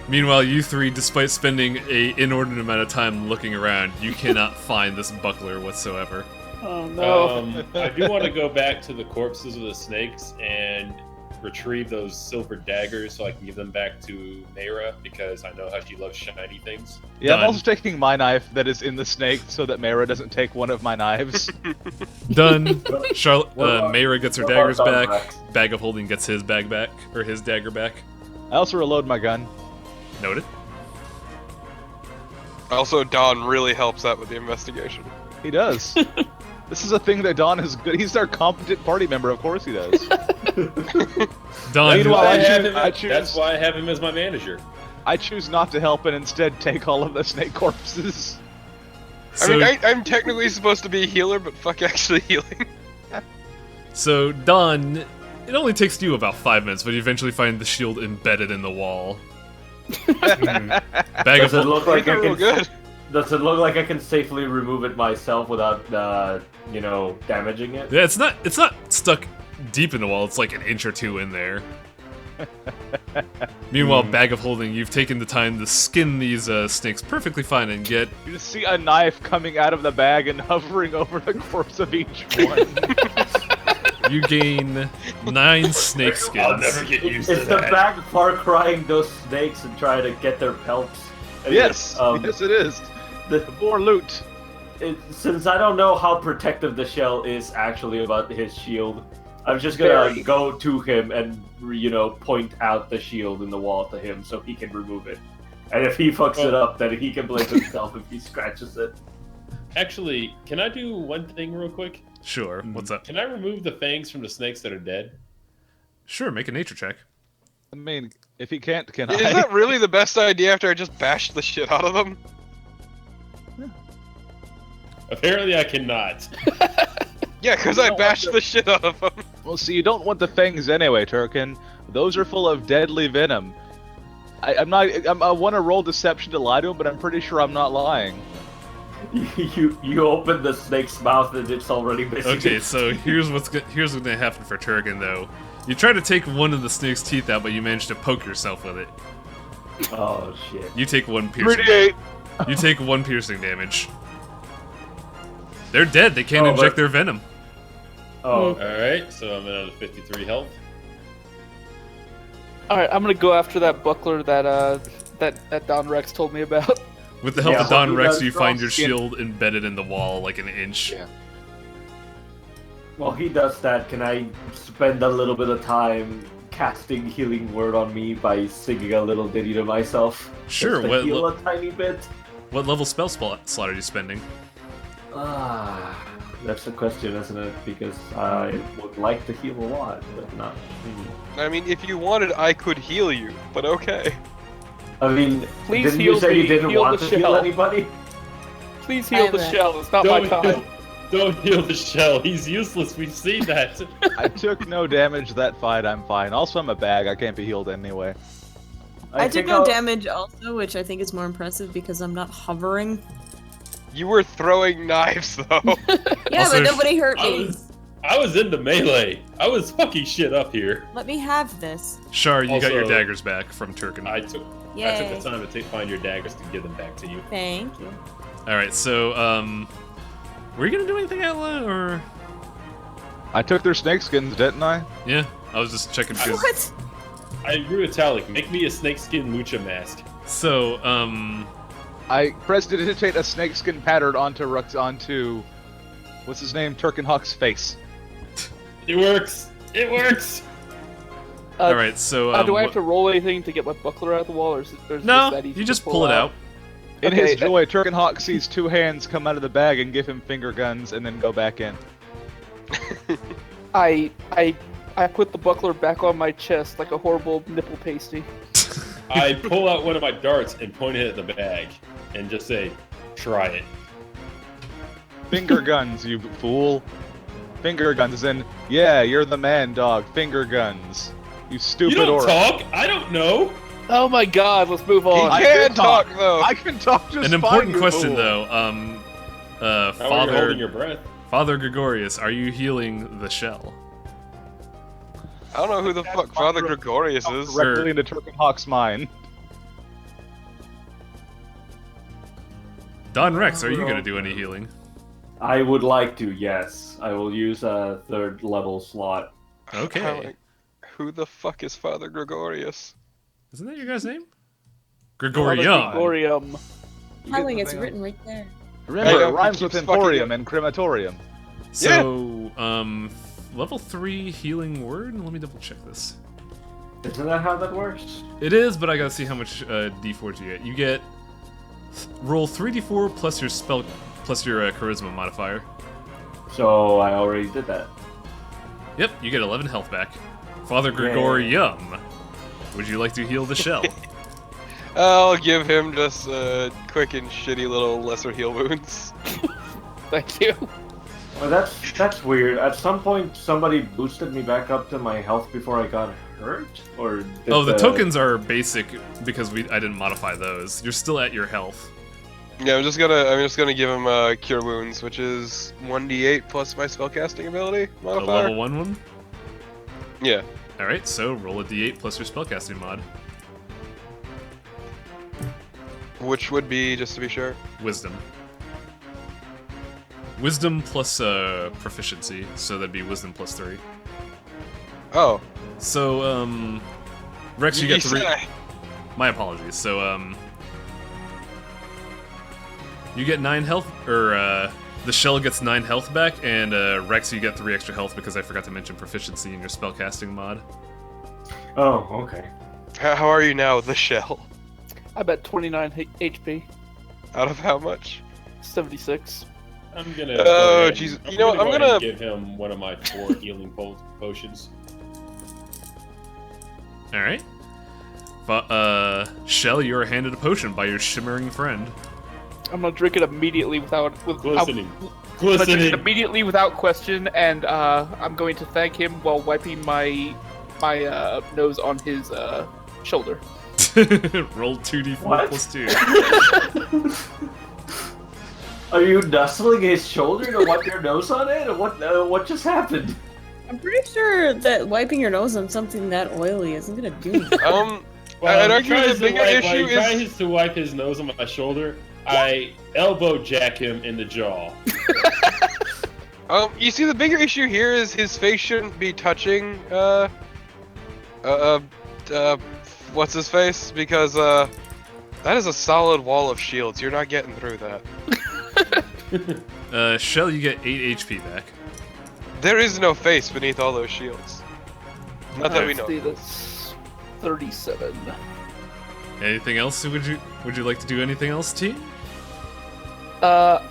Meanwhile, you three, despite spending a inordinate amount of time looking around, you cannot find this buckler whatsoever. Oh no. I do want to go back to the corpses of the snakes and retrieve those silver daggers so I can give them back to Mayra because I know how she loves shiny things. Yeah, Done. I'm also taking my knife that is in the snake so that Mayra doesn't take one of my knives. Done. Charlotte, What about- Mayra gets her what about daggers back. Rex? Bag of Holding gets his bag back, or his dagger back. I also reload my gun. Noted. Also, Don really helps out with the investigation. He does. This is a thing that Don is good. He's our competent party member, of course he does. Done. Meanwhile, That's I why I have him as my manager. I choose not to help and instead take all of the snake corpses. So, I mean, I'm technically supposed to be a healer, but fuck actually healing. so done. It only takes you about 5 minutes, but you eventually find the shield embedded in the wall. Bag of Does it Holding. look like I Real can? good. Does it look like I can safely remove it myself without, damaging it? Yeah, it's not stuck deep in the wall. It's like an inch or two in there. Meanwhile, Bag of Holding, you've taken the time to skin these snakes perfectly fine and get You just see a knife coming out of the bag and hovering over the corpse of each one. you gain 9 snake skins. I'll never get used to Is the that. bag far crying those snakes and trying to get their pelts? Yes, Um, yes it is. The more loot. since I don't know how protective the shell is actually about his shield, I'm just gonna Very. go to him and point out the shield in the wall to him so he can remove it. And if he fucks it up, then he can blame himself if he scratches it. Actually, can I do one thing real quick? Sure. What's up? Can I remove the fangs from the snakes that are dead? Sure. Make a nature check. I mean, if he can't, can Is I? that really the best idea after I just bashed the shit out of them? Apparently, I cannot. Yeah, because I bashed the shit out of them. Well, see, you don't want the fangs anyway, Turkin. Those are full of deadly venom. I want to roll deception to lie to him, but I'm pretty sure I'm not lying. You open the snake's mouth and it's already missing. Okay, so here's what's gonna happen for Turgan though. You try to take one of the snake's teeth out, but you manage to poke yourself with it. Oh shit. You take 1 piercing. You take 1 piercing damage. They're dead. They can't inject their venom. Oh. Alright, so I'm at 53 health. Alright, I'm gonna go after that buckler that Don Rex told me about. With the help of well, Don he Rex, does you find your skin. shield embedded in the wall like an inch. Yeah. While he does that, can I spend a little bit of time casting healing word on me by singing a little ditty to myself? Sure. Just to heal a tiny bit. What level spell slot are you spending? That's the question, isn't it? Because I would like to heal a lot, but not. I mean, if you wanted, I could heal you, but okay. I mean, Please didn't heal you say me, you didn't heal want the to heal shell. anybody? Please heal the I'm shell. It's not my time. Don't heal the shell. He's useless. We've seen that. I took no damage that fight, I'm fine. Also, I'm a bag, I can't be healed anyway. I took think no I'll- damage also, which I think is more impressive because I'm not hovering. You were throwing knives, though. Yeah, Also, but nobody hurt I me. I was in the melee. I was fucking shit up here. Let me have this. Shar, you got your Also- daggers back from Turkin. I took Yay. the time to find your daggers to give them back to you. Thank you. Alright, so, were you gonna do anything, Atla, or...? I took their snake skins, didn't I? Yeah, I was just checking because... What? I agree with Talik. Make me a snakeskin mucha mask. So, I prestidigitate a snakeskin pattern onto what's his name? Turkenhawk's face. It works. It works. alright, so, Do I have to roll anything to get my buckler out of the wall, or is it No, just that easy you to just pull it out. In Okay, his joy, Turkenhawk sees 2 hands come out of the bag and give him finger guns and then go back in. I put the buckler back on my chest like a horrible nipple pasty. I pull out one of my darts and point it at the bag and just say, "Try it." Finger guns, you fool. Finger guns, as in, yeah, you're the man, dog. Finger guns. You You stupid don't orc. talk. I don't know. Oh my god, let's move He on. I can can talk, talk. though. I can talk just An fine, important you question, fool. though, How are you holding your breath? Father Gregorius, are you healing the shell? I don't know who the fuck Father Gregorius is. Directly into Turkenhawk's mind. Don Rex, are you gonna do any healing? I would like to, yes. I will use a 3rd level slot. Okay. Talik, who the fuck is Father Gregorius? Isn't that your guy's name? Father Gregorium. Gregorium. Telling it's written right there. Remember, Yeah, it rhymes he with keeps emporium fucking and crematorium. So, level 3 healing word? Let me double check this. Isn't that how that works? It is, but I gotta see how much d4s you get. You get roll 3d4 plus your spell plus your charisma modifier. So I already did that. Yep, you get 11 health back. Father Gregorium, would you like to heal the shell? I'll give him just quick and shitty little lesser heal wounds. Thank you. Well, that's weird. At some point, somebody boosted me back up to my health before I got hurt, or did Oh, the tokens are basic because I didn't modify those. You're still at your health. Yeah, I'm just gonna give him cure wounds, which is 1d8 plus my spellcasting ability The modifier. level 1 one? Yeah. Alright, so roll a d8 plus your spellcasting mod. Which would be, just to be sure. Wisdom. Wisdom plus proficiency, so that'd be wisdom plus 3. Oh. So, Rex, you get 3. said My apologies. So, You get 9 health, or the shell gets 9 health back, and Rex, you get 3 extra health because I forgot to mention proficiency in your spellcasting mod. Oh, okay. How are you now, the shell? I'm at 29 HP. Out of how much? 76. I'm gonna. Oh, jeez. You know what? I'm go ahead gonna and give him one of my 4 healing potions. All right. Shell, you are handed a potion by your shimmering friend. I'm gonna drink it immediately without Glistening. I'm gonna drink it Glistening. immediately without question, and I'm going to thank him while wiping my nose on his shoulder. Roll 2d4 What? plus 2. Are you nuzzling his shoulder to wipe your nose on it? Or what just happened? I'm pretty sure that wiping your nose on something that oily isn't gonna do anything. I'd argue the bigger issue While he is... tries to wipe his nose on my shoulder, I elbow jack him in the jaw. You see, the bigger issue here is his face shouldn't be touching, what's his face? Because, that is a solid wall of shields. You're not getting through that. Shell, you get 8 HP back. There is no face beneath all those shields. Not that we know. See, that's 37. Anything else? Would you like to do anything else, team? I'm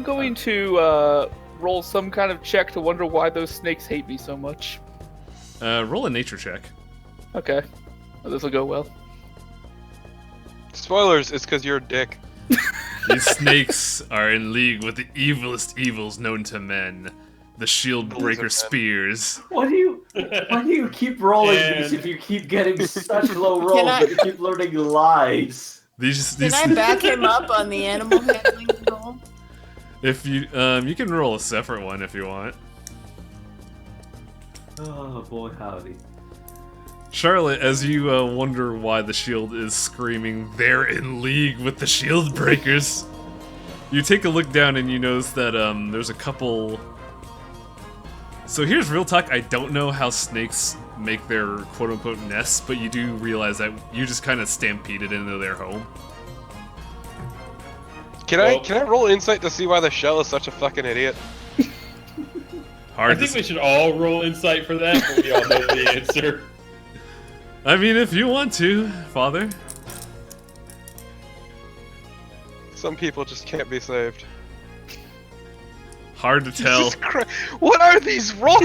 going to roll some kind of check to wonder why those snakes hate me so much. Roll a nature check. Okay, well, this will go well. Spoilers, it's because you're a dick. These snakes are in league with the evilest evils known to men. The shield breaker spears. Why do you keep rolling these if you keep getting such low rolls and you keep learning lies? Can I back him up on the animal handling roll? If you you can roll a separate one if you want. Oh boy, howdy. Charlotte, as you wonder why the shield is screaming, "They're in league with the shield breakers," you take a look down and you notice that there's a couple. So here's real talk. I don't know how snakes make their quote-unquote nests, but you do realize that you just kind of stampeded into their home. Can I roll insight to see why the shell is such a fucking idiot? I think we should all roll insight for that, but we all know the answer. I mean, if you want to, Father. Some people just can't be saved. Hard to tell. Jesus Christ. What are these rolls?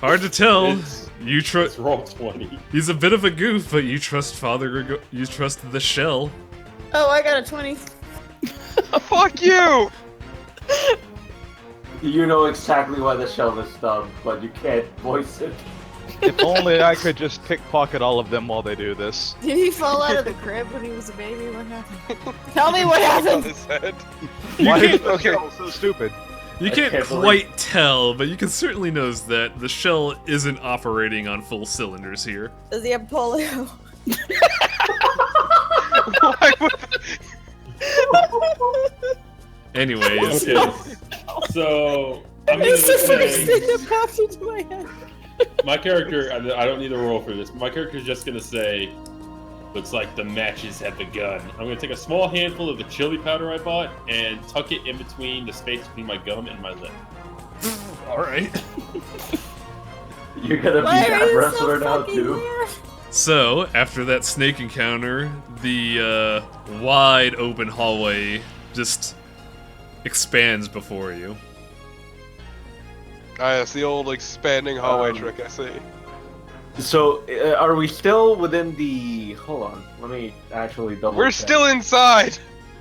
Hard to tell. You Let's trust. roll 20. He's a bit of a goof, but you trust Father. You trust the shell. Oh, I got a 20. Fuck you! You know exactly why the shell is dumb, but you can't voice it. If only I could just pickpocket all of them while they do this. Did he fall out of the crib when he was a baby? What happened? Tell me what On happened! his head. Why is the Okay. shell so stupid? You I can't can't quite tell, but you can certainly notice that the shell isn't operating on full cylinders here. Does he have polio? Why would... Anyways, Okay. So, I'm gonna It's the first say, thing that popped into my head. my character, I don't need a roll for this, but my character is just gonna say, looks like the matches have begun. I'm gonna take a small handful of the chili powder I bought and tuck it in between the space between my gum and my lip. alright. You're gonna be Why are that you wrestler so now fucking too. weird? So, after that snake encounter, the wide open hallway just expands before you. Ah, it's the old expanding hallway trick, I see. So, are we still within the... Hold on, let me actually double We're check. still inside!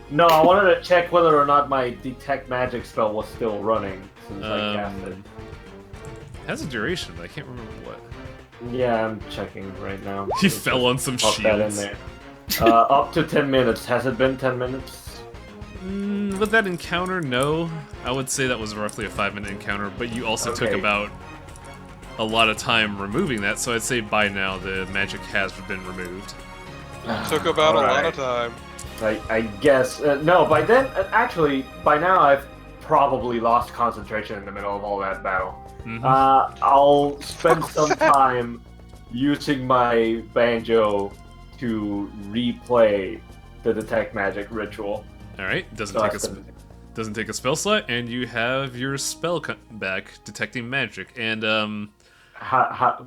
No, I wanted to check whether or not my detect magic spell was still running since I cast it. It has a duration, but I can't remember what. Yeah, I'm checking right now. He fell on some Pop that in shields. there. Up to 10 minutes. Has it been 10 minutes? With that encounter, no. I would say that was roughly a 5-minute encounter, but you also took Okay. about a lot of time removing that, so I'd say by now the magic has been removed. Took about a lot Alright. of time. I guess. No, by then, actually, by now I've probably lost concentration in the middle of all that battle. Mhm. I'll spend some time using my banjo to replay the detect magic ritual. All right, doesn't So take I a said- doesn't take a spell slot, and you have your spell back, detecting magic, and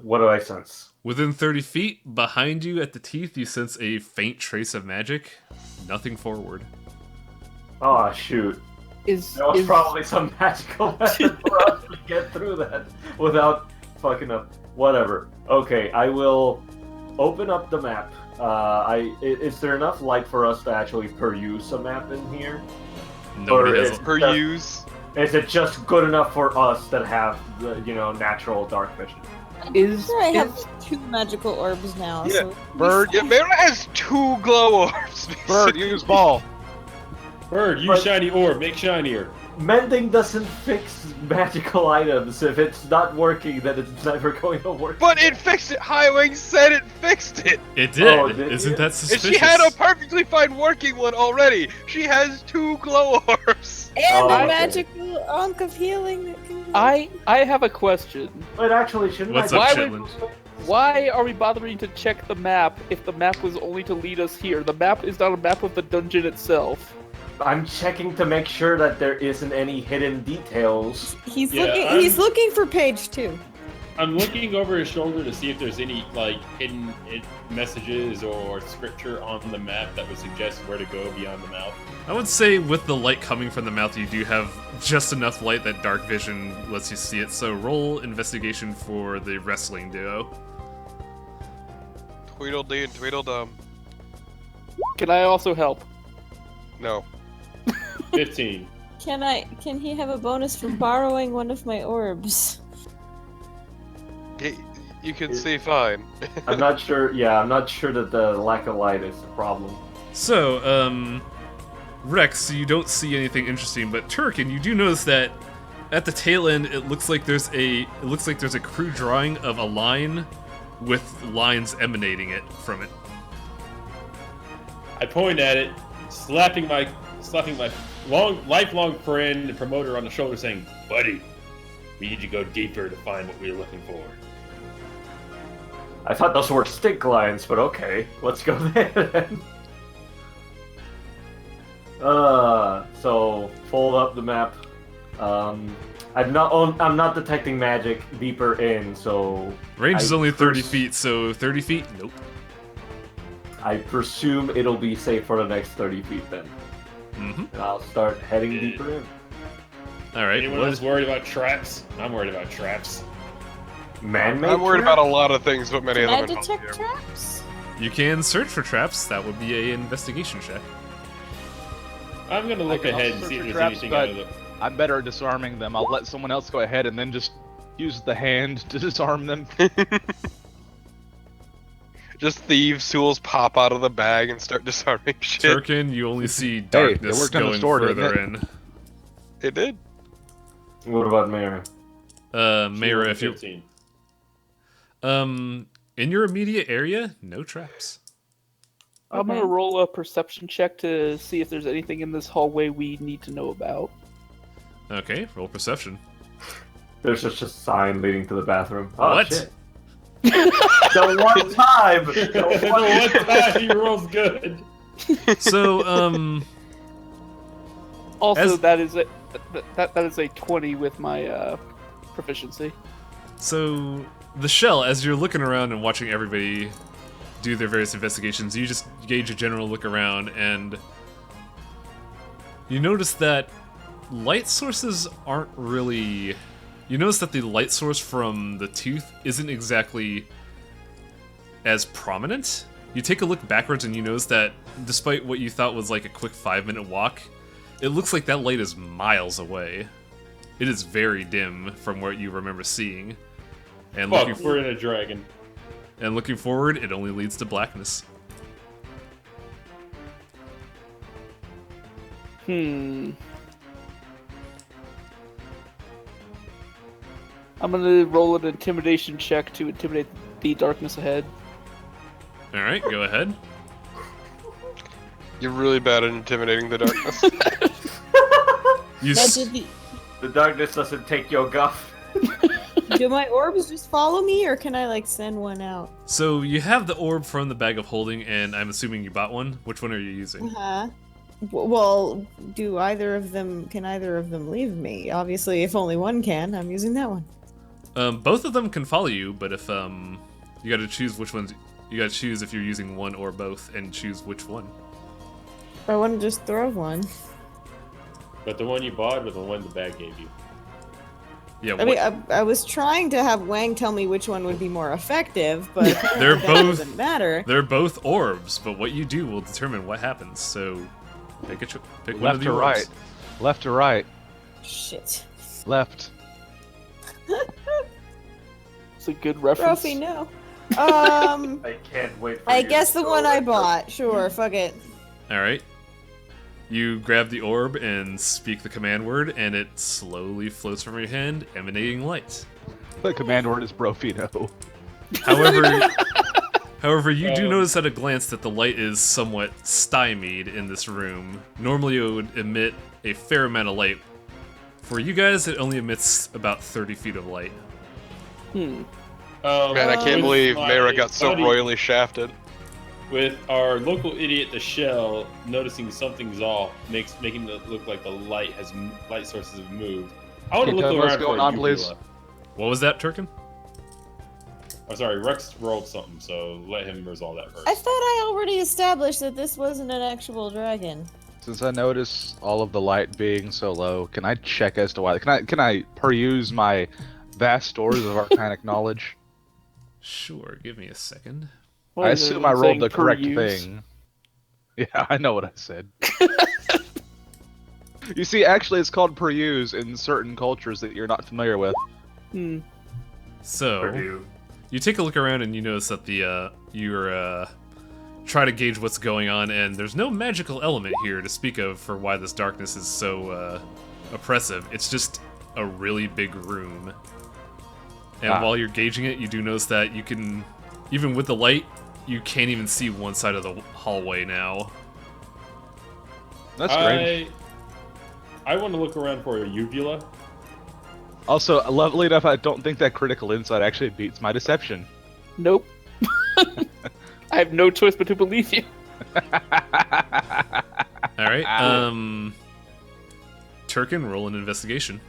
what do I sense? within 30 feet behind you at the teeth, you sense a faint trace of magic. Nothing forward. Oh shoot! Is That was probably some magical method for us to get through that without fucking up. Whatever. Okay, I will open up the map. Is there enough light for us to actually peruse a map in here? Nobody Or has. is- Per use. Is it just good enough for us that have the, natural dark vision? is Sure, I have 2 magical orbs now. Yeah, So Bird, Yeah, Mara has 2 glow orbs. Bird, use ball. Bird, use But- shiny orb, make shinier. Mending doesn't fix magical items. If it's not working, then it's never going to work. But it fixed it. Highwing said it fixed it. It did. Oh, did Isn't you? that And suspicious? she had a perfectly fine working one already. She has 2 glow orbs. and Oh, the okay. magical ankh of healing. That can I have a question. But actually, shouldn't What's I? up, Why Chitlin? Why are we bothering to check the map if the map was only to lead us here? The map is not a map of the dungeon itself. I'm checking to make sure that there isn't any hidden details. He's Yeah, looking. I'm- He's looking for page 2. I'm looking over his shoulder to see if there's any hidden messages or scripture on the map that would suggest where to go beyond the mouth. I would say with the light coming from the mouth, you do have just enough light that dark vision lets you see it. So roll investigation for the wrestling duo. Tweedledee and Tweedledum. Can I also help? No. 15. Can he have a bonus for borrowing one of my orbs? You can see fine. I'm not sure. Yeah, I'm not sure that the lack of light is the problem. So, Rex, you don't see anything interesting, but Turkin, you do notice that at the tail end, it looks like there's a crude drawing of a line with lines emanating from it. I point at it, slapping my lifelong friend and promoter on the shoulder, saying, "Buddy, we need to go deeper to find what we're looking for." I thought those were stink lines, but okay, let's go there then. So fold up the map. I'm not detecting magic deeper in, so Range is I only 30 pers- feet, so 30 feet? Nope. I presume it'll be safe for the next 30 feet then. Mm-hmm. And I'll start heading Yeah. deeper in. Alright, Anyone else worried about traps? I'm worried about traps. Man-made I'm worried trap? about a lot of things, but many Can of I them involve detect you. traps? you can search for traps. That would be an investigation check. I'm gonna look can ahead also and see if search there's for traps, anything but- out of the. I'm better at disarming them. I'll let someone else go ahead and then just use the hand to disarm them. Just thieves' tools pop out of the bag and start disarming shit. Turkin, you only see it darkness worked on the going store, didn't further it? in. It did. What about Mara? Mayra, if you 15. in your immediate area, no traps. I'm gonna roll a perception check to see if there's anything in this hallway we need to know about. Okay, roll perception. There's just a sign leading to the bathroom. Oh, What? Shit. The one time! The one time he rolls good. So, Also, As- that is a 20 with my proficiency. so the shell, as you're looking around and watching everybody do their various investigations, you just gauge a general look around, and you notice that light sources aren't really. You notice that the light source from the tooth isn't exactly as prominent. You take a look backwards and you notice that despite what you thought was like a quick 5-minute walk, it looks like that light is miles away. It is very dim from what you remember seeing. And Fuck, looking, we're in a dragon. and looking forward, it only leads to blackness. I'm gonna roll an intimidation check to intimidate the darkness ahead. Alright, go ahead. You're really bad at intimidating the darkness. You That s- did the The darkness doesn't take your guff. Do my orbs just follow me, or can I like send one out? So you have the orb from the bag of holding, and I'm assuming you bought one. Which one are you using? Well, can either of them leave me? Obviously, if only one can, I'm using that one. Both of them can follow you, but if you got to choose which ones. You got to choose if you're using one or both, and choose which one. I want to just throw one. But the one you bought or the one the bag gave you? Yeah. I mean, I was trying to have Wang tell me which one would be more effective, but They're that both. doesn't matter. They're both orbs, but what you do will determine what happens. So, pick one Left of the to orbs. right. Left to right. Shit. Left. It's a good reference. Trophy, no. I can't wait for I you guess to the go one I with bought. Sure, fuck it. All right. You grab the orb and speak the command word, and it slowly floats from your hand, emanating light. The command word is Brofino. However, you do notice at a glance that the light is somewhat stymied in this room. Normally, it would emit a fair amount of light. For you guys, it only emits about 30 feet of light. Man, I can't believe Mara got so royally shafted. With our local idiot, the Shell, noticing something's off, making it look like the light sources have moved. I want to look around for going on, please. Uvula. What was that, Turkin? I'm sorry, Rex rolled something, so let him resolve that first. I thought I already established that this wasn't an actual dragon. Since I notice all of the light being so low, can I check as to why? Can I peruse my vast stores of arcanic knowledge? Sure, give me a second. I assume I rolled the correct thing. Yeah, I know what I said. You see, actually, it's called peruse in certain cultures that you're not familiar with. So, Purdue. you take a look around and you notice that you're try to gauge what's going on, and there's no magical element here to speak of for why this darkness is so oppressive. It's just a really big room. And while you're gauging it, you do notice that you can, even with the light, you can't even see one side of the hallway now. That's strange. I want to look around for a uvula. Also, lovely enough, I don't think that critical insight actually beats my deception. Nope. I have no choice but to believe you. Alright, Turkin, roll an investigation.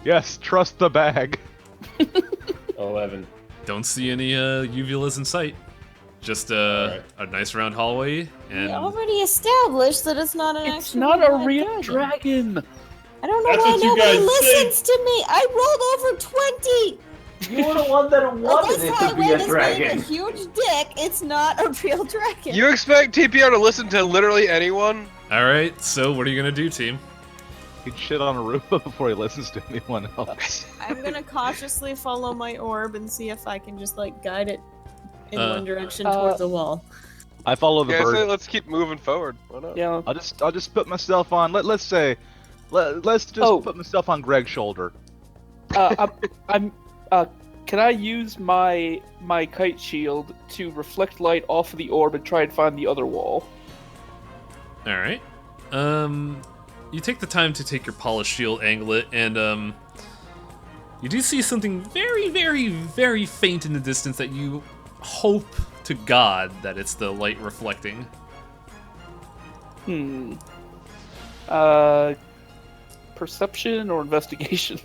Yes, trust the bag. 11. Don't see any uvulas in sight. Just a nice round hallway, and We already established that it's not an It's actual not a red real dragon. I don't know That's why what you nobody guys listens to me. I rolled over 20. You were the one that wanted it to be a This dragon. a huge dick. It's not a real dragon. You expect TPR to listen to literally anyone? alright, so what are you gonna do, team? He'd shit on Aruba before he listens to anyone else. I'm gonna cautiously follow my orb and see if I can just like guide it in one direction towards the wall. I follow the Yeah, I say bird. let's keep moving forward. Why not? Yeah. I'll just put myself on. Let's just put myself on Greg's shoulder. Can I use my kite shield to reflect light off of the orb and try and find the other wall? Alright. You take the time to take your polished shield, angle it, and you do see something very, very, very faint in the distance that you hope to God that it's the light reflecting. Perception or investigation?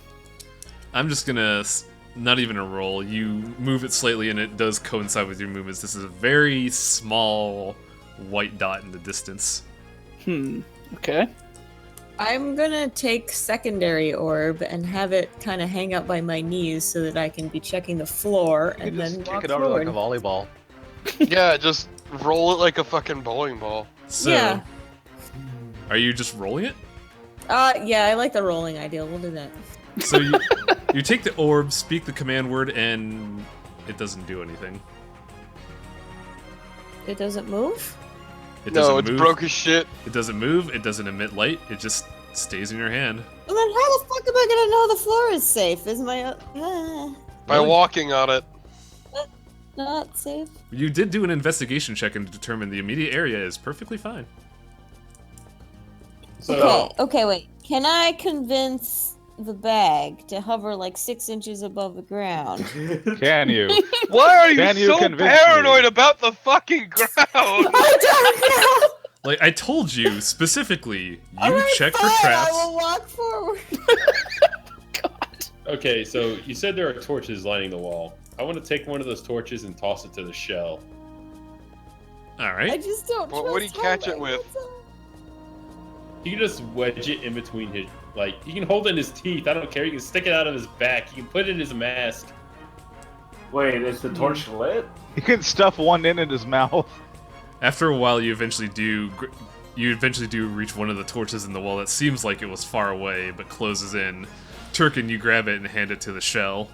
I'm just gonna, not even a roll, you move it slightly and it does coincide with your movements. This is a very small white dot in the distance. Okay. I'm gonna take secondary orb and have it kind of hang up by my knees so that I can be checking the floor and then Just walk kick it over forward. like a volleyball. Yeah, just roll it like a fucking bowling ball. So, Yeah. are you just rolling it? Yeah, I like the rolling idea. We'll do that. So you take the orb, speak the command word, and it doesn't do anything. It doesn't move? It No, doesn't it's move. broke as shit. It doesn't move, it doesn't emit light, it just stays in your hand. Well, then how the fuck am I gonna know the floor is safe? Is my By walking on it. not safe? You did do an investigation check and determine the immediate area is perfectly fine. So, Okay, wait. Can I convince the bag to hover like 6 inches above the ground. Can you? Why are you Can you so convince paranoid me? about the fucking ground? I don't know. Like, I told you specifically, you Alright, check fine, for traps. I will walk forward. Okay, so you said there are torches lining the wall. I want to take one of those torches and toss it to the shell. I Alright. just don't What trust would he catch it Hellboy, with? that's all. You can just wedge it in between his, like, you can hold it in his teeth. I don't care. You can stick it out of his back. You can put it in his mask. Wait, is the torch lit? He can stuff one in his mouth. After a while, you eventually do reach one of the torches in the wall that seems like it was far away, but closes in. Turkin, you grab it and hand it to the shell.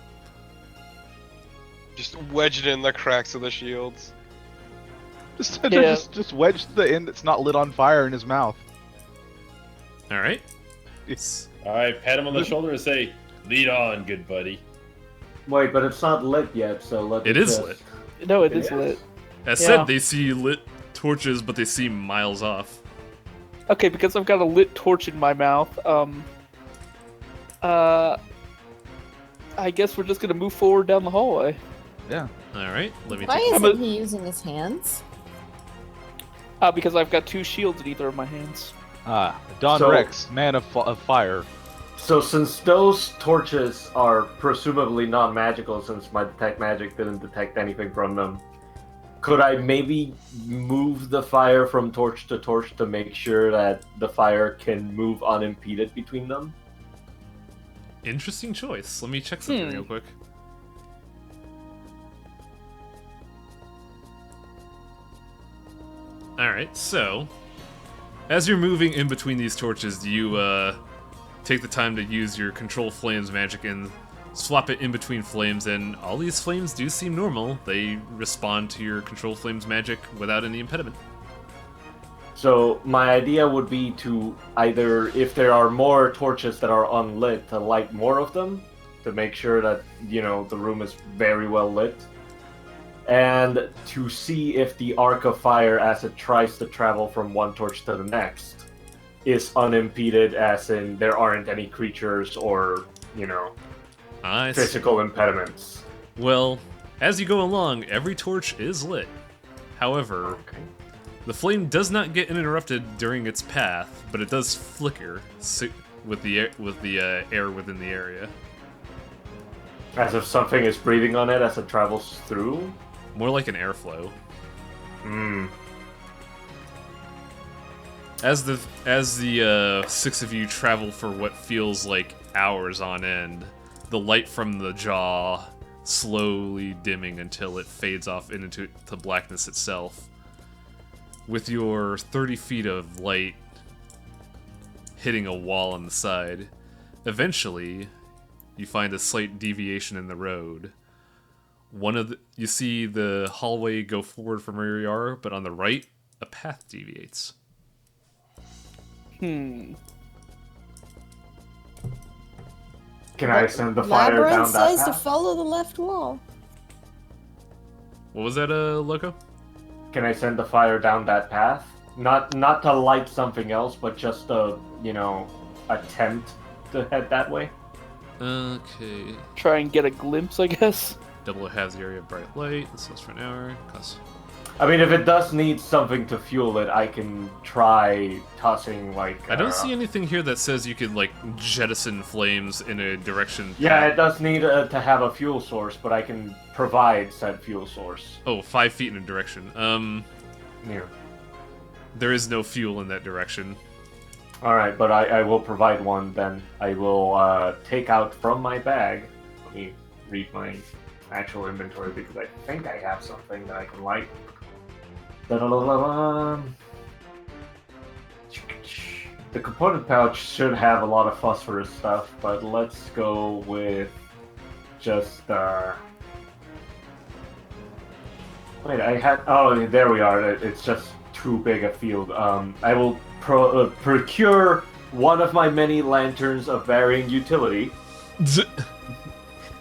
Just wedge it in the cracks of the shields. Just wedge the end that's not lit on fire in his mouth. Alright. Alright, pat him on the shoulder and say, lead on, good buddy. Wait, but it's not lit yet, so let It is lit. No, it is lit. As Yeah. said, they see lit torches, but they seem miles off. Okay, because I've got a lit torch in my mouth. I guess we're just gonna move forward down the hallway. Yeah. Alright, let me Why take isn't he using his hands? Because I've got 2 shields in either of my hands. Don So- Rex, man of fire. So since those torches are presumably non-magical, since my detect magic didn't detect anything from them, could I maybe move the fire from torch to make sure that the fire can move unimpeded between them? Interesting choice. Let me check something real quick. Alright, so as you're moving in between these torches, you take the time to use your control flames magic and swap it in between flames, and all these flames do seem normal. They respond to your control flames magic without any impediment. So my idea would be to either, if there are more torches that are unlit, to light more of them to make sure that, you know, the room is very well lit. And to see if the arc of fire, as it tries to travel from one torch to the next, is unimpeded, as in there aren't any creatures or, you know, I see. physical impediments. Well, as you go along, every torch is lit. However, the flame does not get interrupted during its path, but it does flicker with the air within the area. As if something is breathing on it as it travels through? More like an airflow. Hmm. As the 6 of you travel for what feels like hours on end, the light from the jaw slowly dimming until it fades off into the blackness itself. With your 30 feet of light hitting a wall on the side, eventually you find a slight deviation in the road. You see the hallway go forward from where you are, but on the right, a path deviates. Can I send the fire Labyrinth down that says to path? follow the left wall. What was that, Loco? Can I send the fire down that path? Not to light something else, but just to, you know, attempt to head that way? Okay. Try and get a glimpse, I guess. Double has the area of bright light. This lasts for an hour. Costs. I mean, if it does need something to fuel it, I can try tossing, like... I don't see anything here that says you could, like, jettison flames in a direction. Yeah, it does need to have a fuel source, but I can provide said fuel source. Oh, 5 feet in a direction. Yeah. There is no fuel in that direction. Alright, but I will provide one then. I will take out from my bag. Let me read my actual inventory because I think I have something that I can light. Da-da-da-da-da. The component pouch should have a lot of phosphorus stuff, but let's go with just wait, I had... Oh, there we are. It's just too big a field. I will procure one of my many lanterns of varying utility,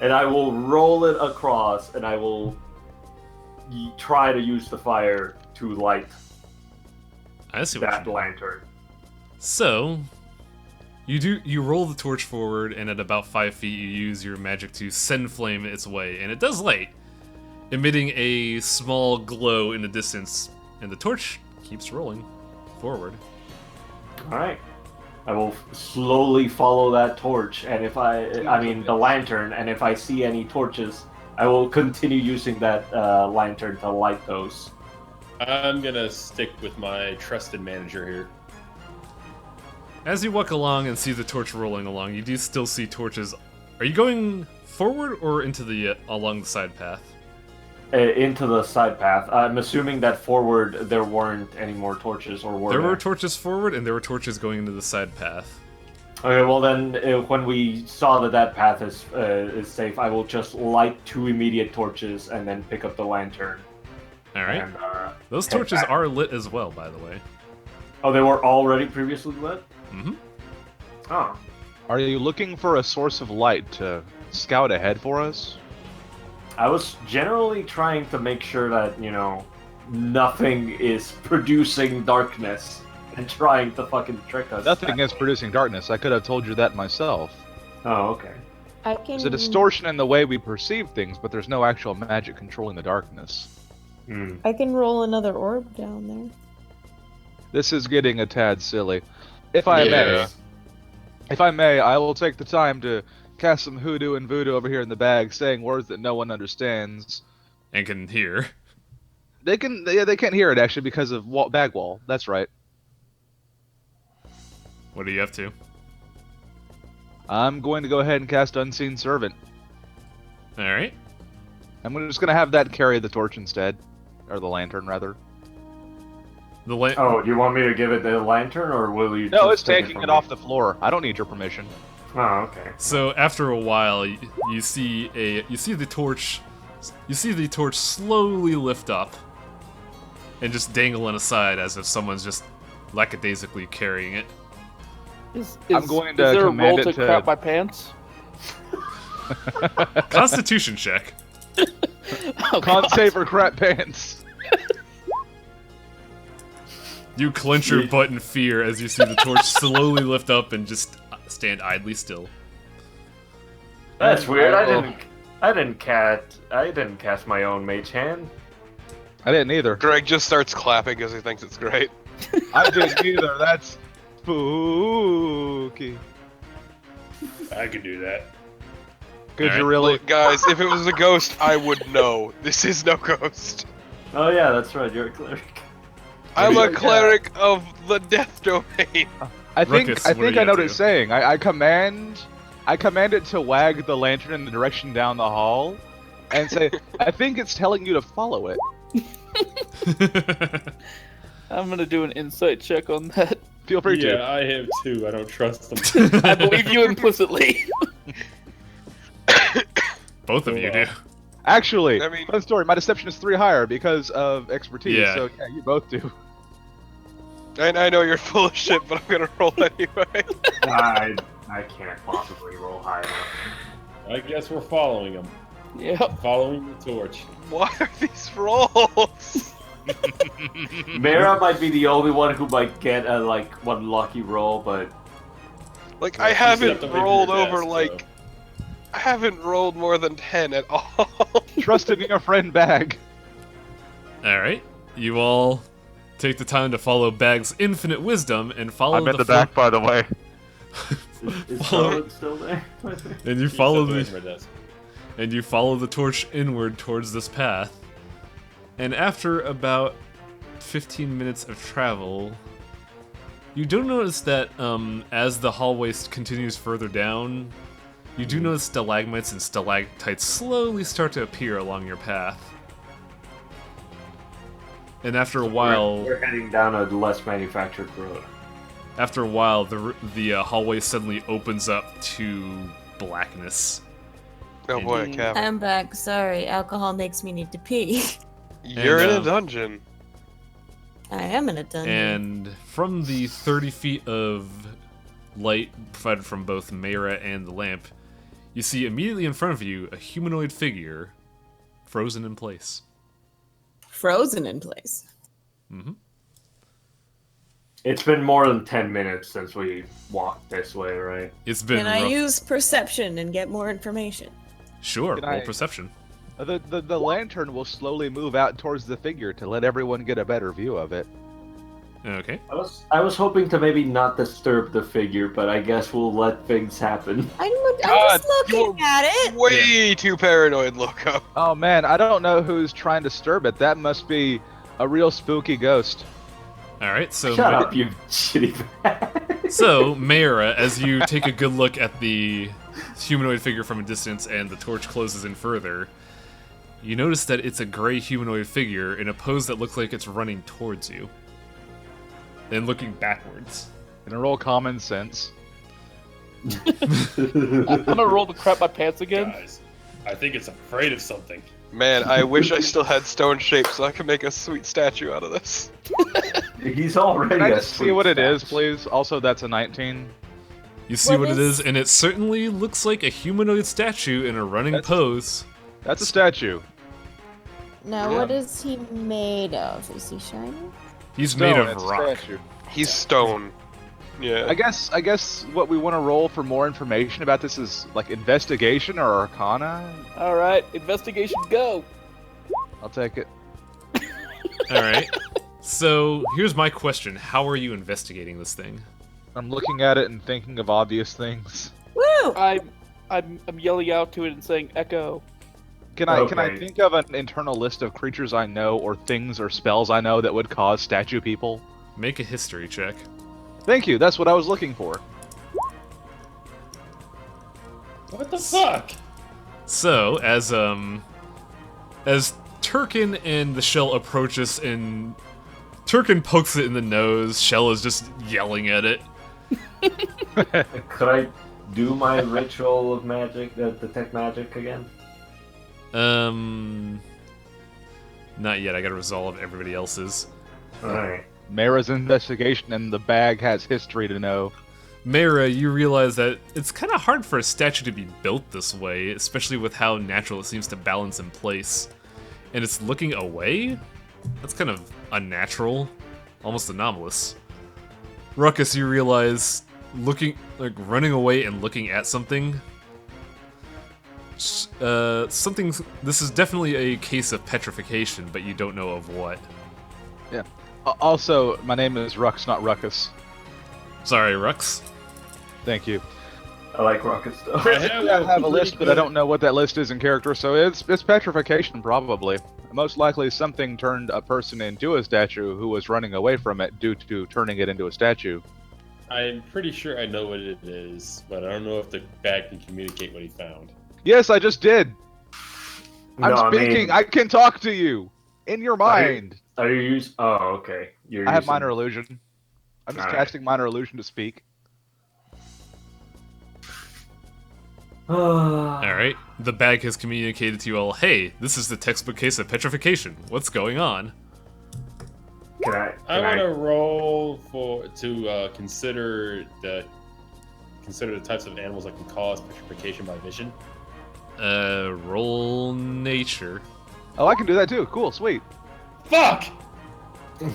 and I will roll it across, and I will try to use the fire to light I see what that you mean. lantern. So, You roll the torch forward, and at about 5 feet, you use your magic to send flame its way, and it does light, emitting a small glow in the distance, and the torch keeps rolling forward. Alright. I will slowly follow that torch, and if I mean the lantern, and if I see any torches, I will continue using that lantern to light those. I'm gonna stick with my trusted manager here. As you walk along and see the torch rolling along, you do still see torches. Are you going forward or into the along the side path? Into the side path. I'm assuming that forward there weren't any more torches, or were There were torches forward, and there were torches going into the side path. Okay, well then, when we saw that path is safe, I will just light 2 immediate torches and then pick up the lantern. All right. And, Those head torches back. are lit as well, by the way. Oh, they were already previously lit? Mm-hmm. Oh. Are you looking for a source of light to scout ahead for us? I was generally trying to make sure that, nothing is producing darkness and trying to fucking trick us. Nothing is producing darkness. I could have told you that myself. Oh, okay. I can. There's a distortion in the way we perceive things, but there's no actual magic controlling the darkness. I can roll another orb down there. This is getting a tad silly. If I may, I will take the time to cast some hoodoo and voodoo over here in the bag, saying words that no one understands. And can hear. They can't hear it actually because of bag wall. That's right. What are you up to? I'm going to go ahead and cast Unseen Servant. All right. I'm just going to have that carry the torch instead, or the lantern rather. Oh, do you want me to give it the lantern, or will you? No, just it's take taking from it me? off the floor. I don't need your permission. Oh, okay. So after a while, you see the torch slowly lift up and just dangle on a side as if someone's just lackadaisically carrying it. I'm going to is there a command roll it to to- crap my pants? Constitution check. Oh, Con God. save or crap pants. You clench your butt in fear as you see the torch slowly lift up and just stand idly still. That's weird. I didn't cast my own mage hand. I didn't either. Greg just starts clapping because he thinks it's great. I didn't either. That's spooky. I could do that. Could Alright. you really? Look, guys, if it was a ghost, I would know. This is no ghost. Oh yeah, that's right. You're a cleric. I'm do a you- cleric of the death domain. I think Ruckus, I what are think you I know up what to? it's saying. I command it to wag the lantern in the direction down the hall, and say, I think it's telling you to follow it. I'm gonna do an insight check on that. Feel free Yeah, to. I have too. I don't trust them. I believe you implicitly. Both of you do. Actually, I mean- fun story. My deception is 3 higher because of expertise. Yeah. So yeah, you both do. I know you're full of shit, but I'm gonna roll anyway. I can't possibly roll high enough. I guess we're following them. Yep. Following the torch. What are these rolls? Mara might be the only one who might get a one lucky roll, but Like, Yeah, I she's haven't got the way rolled to your over, desk, like... I haven't rolled more than 10 at all. Trust in your friend Bag. All right. You all take the time to follow Bag's infinite wisdom and follow I'm in the flow- back, by the way. is Follow- Charlotte still there? and you She's follow at the the right desk. and you follow the torch inward towards this path. And after about 15 minutes of travel, you do notice that as the hallway continues further down, you do notice stalagmites and stalactites slowly start to appear along your path. And after a while, We're heading down a less manufactured road. after a while, the hallway suddenly opens up to blackness. Oh boy, a cabin. I'm back. Sorry, alcohol makes me need to pee. You're And, in a dungeon. I am in a dungeon. And from the 30 feet of light provided from both Mayra and the lamp, you see immediately in front of you a humanoid figure frozen in place. Frozen in place. Mm-hmm. It's been more than 10 minutes since we walked this way, right? It's been Can I rough. use perception and get more information? Sure, Can roll I- perception. The lantern will slowly move out towards the figure to let everyone get a better view of it. Okay. I was hoping to maybe not disturb the figure, but I guess we'll let things happen. I'm God, just looking at it. Way too paranoid, Loco. Oh man, I don't know who's trying to disturb it. That must be a real spooky ghost. All right. So Shut up, you shitty bag. So, Mayra, as you take a good look at the humanoid figure from a distance and the torch closes in further, you notice that it's a gray humanoid figure in a pose that looks like it's running towards you. And looking backwards. Gonna roll common sense. I'm gonna roll the crap my pants again. Guys, I think it's afraid of something. Man, I wish I still had stone shape so I could make a sweet statue out of this. He's already Can I a just see sweet what it is, statue. please? Also, that's a 19. You see what What it is- is, and it certainly looks like a humanoid statue in a running That's- pose. That's a statue. Now, Yeah. what is he made of? Is he shiny? He's Stone, made of it's a rock. statue. He's stone. Yeah. I guess what we want to roll for more information about this is like investigation or arcana. All right, investigation, go. I'll take it. Alright. So, here's my question. How are you investigating this thing? I'm looking at it and thinking of obvious things. Woo! I'm yelling out to it and saying echo. Can I Okay. think of an internal list of creatures I know or things or spells I know that would cause statue people? Make a history check. Thank you. That's what I was looking for. What the fuck? So, as Turkin and the shell approach us and Turkin pokes it in the nose, Shell is just yelling at it. Could I do my ritual of magic, detect magic again? Not yet. I gotta resolve everybody else's. Alright. Mara's investigation and the bag has history to know. Mayra, you realize that it's kind of hard for a statue to be built this way, especially with how natural it seems to balance in place. And it's looking away? That's kind of unnatural, almost anomalous. Ruckus, you realize running away and looking at something. This is definitely a case of petrification, but you don't know of what. Yeah. Also, my name is Rux, not Ruckus. Sorry, Rux. Thank you. I like rocket stuff. I I have a list, but I don't know what that list is in character, so it's petrification probably. Most likely something turned a person into a statue who was running away from it due to turning it into a statue. I'm pretty sure I know what it is, but I don't know if the bag can communicate what he found. Yes, I just did. I'm No, I speaking. mean- I can talk to you in your mind. Are you using... Oh, okay. You're I have using- minor illusion. I'm just Alright. casting minor illusion to speak. Alright, the bag has communicated to you all, hey, this is the textbook case of petrification. What's going on? I want to roll to consider the types of animals that can cause petrification by vision. Roll nature. Oh, I can do that too. Cool, sweet. Fuck!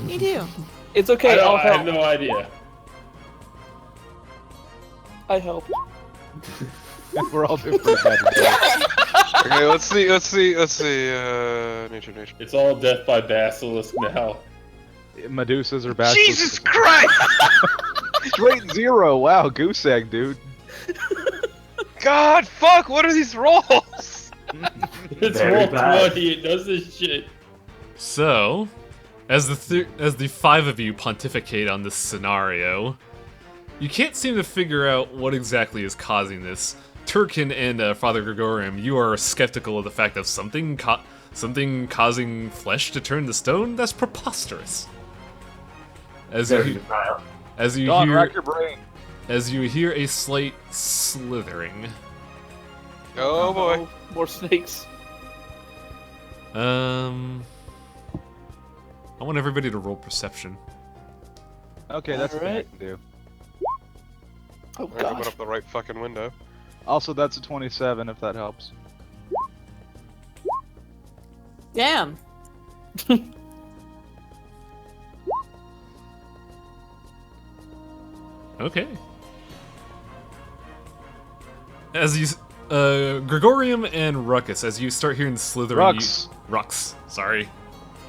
You do. It's okay. I'll I help. had no idea. I help. We're all doing pretty bad. Okay, let's see. Nature. It's all death by Basilisk now. Medusas are basilisks. Jesus Christ! Straight 0. Wow, goose egg, dude. God, fuck! What are these rolls? It's Very roll bad. 20. It does this shit. So, as the five of you pontificate on this scenario, you can't seem to figure out what exactly is causing this. Turkin and Father Gregorium, you are skeptical of the fact of something causing flesh to turn to stone? That's preposterous. As you Don, hear rack your brain. a slight slithering. Oh boy. Oh, more snakes. I want everybody to roll perception. Okay, that's what I Alright. can do. Oh I opened god. up the right fucking window. Also, that's a 27 if that helps. Damn. Okay. As you, Gregorium and Ruckus, as you start hearing the slithering. Rux. Sorry,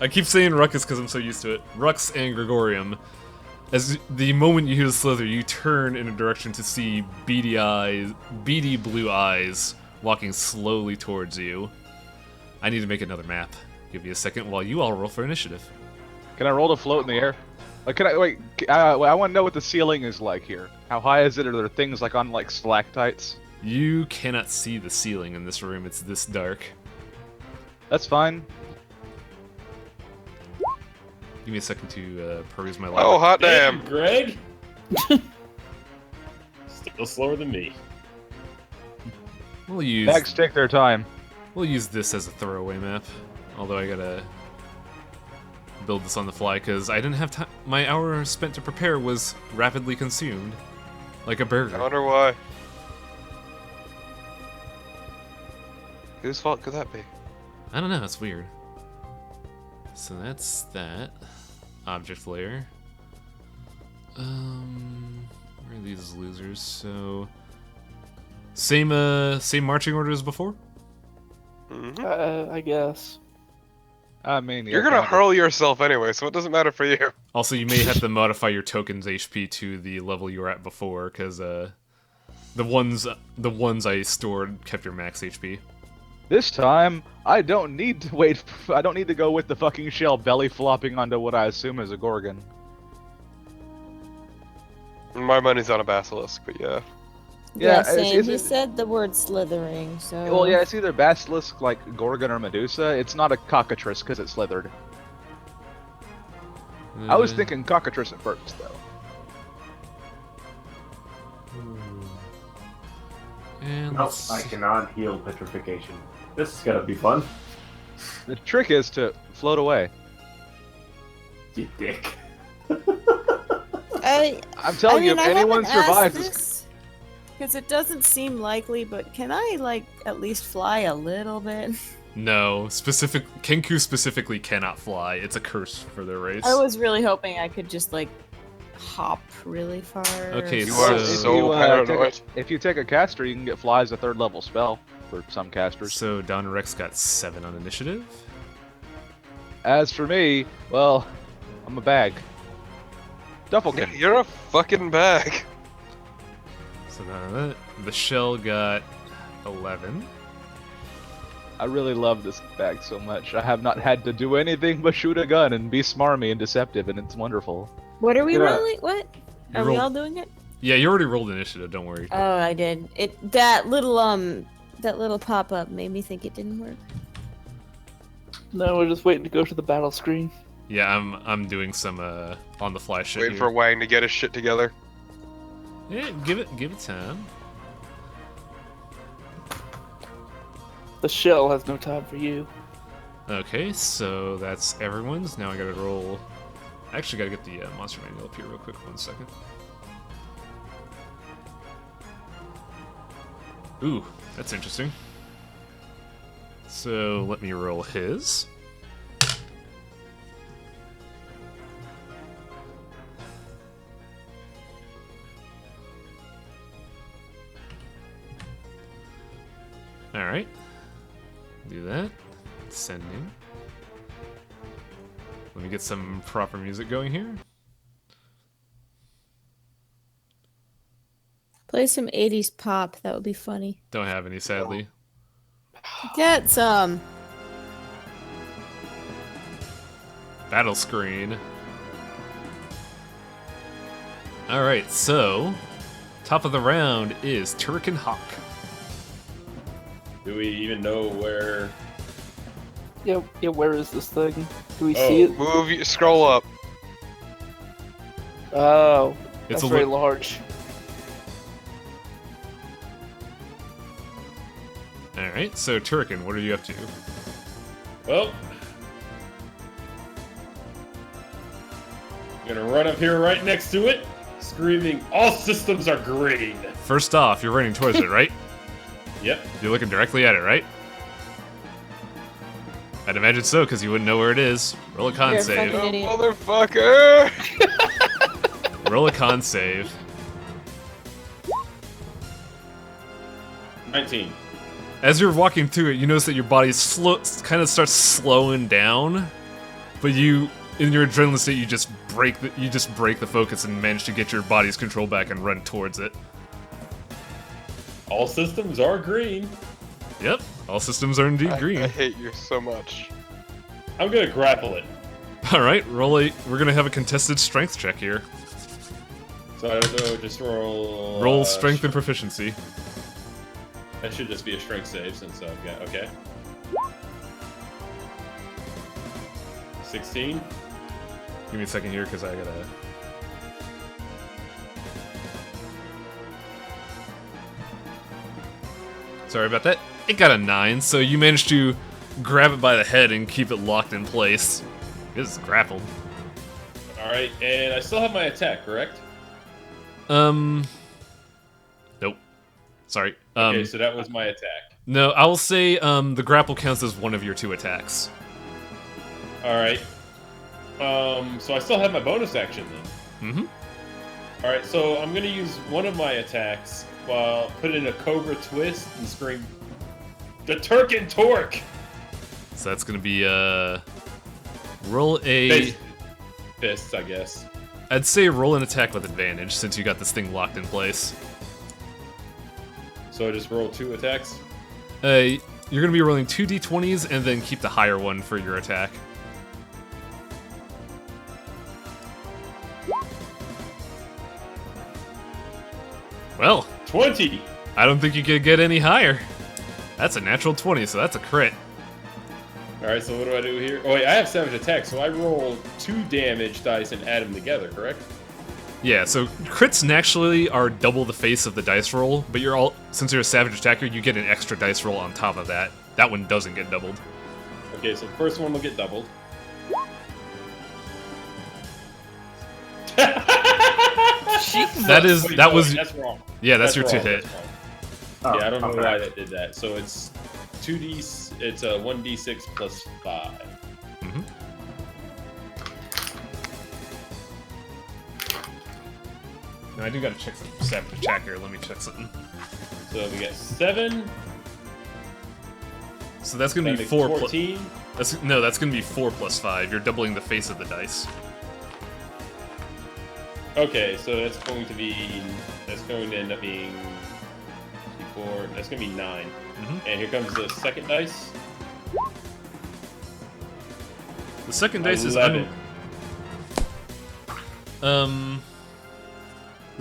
I keep saying Ruckus because I'm so used to it. Rux and Gregorium. As the moment you hear the slither, you turn in a direction to see beady blue eyes walking slowly towards you. I need to make another map. Give you a second while you all roll for initiative. Can I roll to float in the air? Like, can I wait? I want to know what the ceiling is like here. How high is it? Are there things like on like stalactites? You cannot see the ceiling in this room. It's this dark. That's fine. Give me a second to peruse my Oh, library. hot damn! Greg! Still slower than me. We'll use Bags take their time. We'll use this as a throwaway map. Although I gotta build this on the fly because I didn't have time. My hour spent to prepare was rapidly consumed, like a burger. I wonder why. Whose fault could that be? I don't know. It's weird. So that's that. Object layer. Where are these losers? So same marching order as before. I guess. I mean, You're gonna hurl yourself anyway, so it doesn't matter for you. Also, you may have to modify your token's HP to the level you were at before, because the ones I stored kept your max HP. This time, I don't need to wait. I don't need to go with the fucking shell belly flopping onto what I assume is a Gorgon. My money's on a Basilisk, but yeah. Yeah, it's- same. it's- He said the word slithering, so... Well, yeah, it's either Basilisk, like Gorgon or Medusa. It's not a cockatrice because it slithered. I was thinking cockatrice at first, though. And Nope, let's I see. cannot heal petrification. This is gonna be fun. The trick is to float away. You dick. I'm telling you, if anyone survives, it's... because it doesn't seem likely, but can I, like, at least fly a little bit? No, Kenku specifically cannot fly. It's a curse for their race. I was really hoping I could just, like, hop really far. Okay, You so- are so paranoid. If you take a caster, you can get fly as a 3rd level spell for some casters. So Don Rex got 7 on initiative. As for me, well, I'm a bag. Duffelkin. You're a fucking bag. So none of that. The shell got 11. I really love this bag so much. I have not had to do anything but shoot a gun and be smarmy and deceptive, and it's wonderful. What are we Yeah. rolling? What? You Are we rolled- all doing it? Yeah, you already rolled initiative. Don't worry. Oh, I did. That little pop-up made me think it didn't work. No, we're just waiting to go to the battle screen. Yeah, I'm doing some on the fly shit. Waiting here. for Wang to get his shit together. Yeah, give it time. The shell has no time for you. Okay, so that's everyone's. Now I gotta roll. I actually gotta get the monster manual up here real quick. 1 second. Ooh, that's interesting. So let me roll his. Alright. Do that. Sending. Let me get some proper music going here. Play some 80s pop. That would be funny. Don't have any, sadly. Get some. Battle screen. Alright, so top of the round is Turrican Hawk. Do we even know where? Yeah, where is this thing? Do we see it? Scroll up. Oh, It's that's a very li- large. Alright, so Turrican, what are you up to? Well, gonna run up here right next to it, screaming, "All systems are green!" First off, you're running towards it, right? Yep. You're looking directly at it, right? I'd imagine so, because you wouldn't know where it is. Roll a con You're save. fucking Oh, idiot. motherfucker! Roll a con save. 19. As you're walking through it, you notice that your body kind of starts slowing down, but you, in your adrenaline state, you just break the focus and manage to get your body's control back and run towards it. All systems are green. Yep, all systems are indeed green. I hate you so much. I'm gonna grapple it. All right, we're gonna have a contested strength check here. So I don't know, just roll. Roll strength and proficiency. That should just be a strength save since I've got. Okay. 16. Give me a second here, because I gotta. Sorry about that. It got a 9, so you managed to grab it by the head and keep it locked in place. It is grappled. Alright, and I still have my attack, correct? Nope. Sorry. Okay, so that was my attack. No, I will say the grapple counts as one of your 2 attacks. Alright. So I still have my bonus action then. Mm-hmm. Alright, so I'm gonna use one of my attacks while put in a Cobra Twist and scream, "The Turk and Torque!" So that's gonna be roll a. Fists, I guess. I'd say roll an attack with advantage since you got this thing locked in place. So I just roll 2 attacks? You're gonna be rolling 2 d20s and then keep the higher one for your attack. Well, 20! I don't think you could get any higher. That's a natural 20, so that's a crit. Alright, so what do I do here? Oh wait, I have Savage Attack, so I roll 2 damage dice and add them together, correct? Yeah, so crits naturally are double the face of the dice roll, but since you're a Savage Attacker, you get an extra dice roll on top of that. That one doesn't get doubled. Okay, so the first one will get doubled. That's wrong. Yeah, that's your wrong, 2 hit. that's wrong. Oh, Yeah, I don't know okay. why that did that. So it's 2d. It's a 1d6 plus 5. Mm-hmm. Now I do gotta check some Savage Attacker. Let me check something. So we get 7. So that's gonna That be makes 4 14. that's gonna be 4 plus 5. You're doubling the face of the dice. Okay, so that's going to end up being 4. That's going to be 9. Mhm. And here comes the second dice. The second dice is 11. The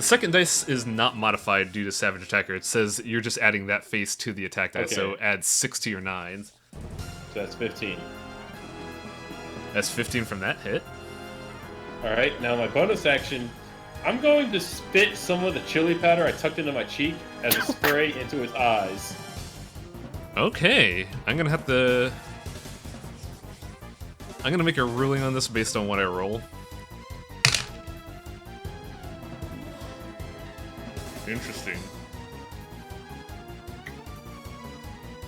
second dice is not modified due to Savage Attacker. It says you're just adding that face to the attack dice, Okay. so add 6 to your 9. So that's 15. That's 15 from that hit. Alright, now my bonus action, I'm going to spit some of the chili powder I tucked into my cheek as a spray into his eyes. Okay, I'm gonna make a ruling on this based on what I roll. Interesting.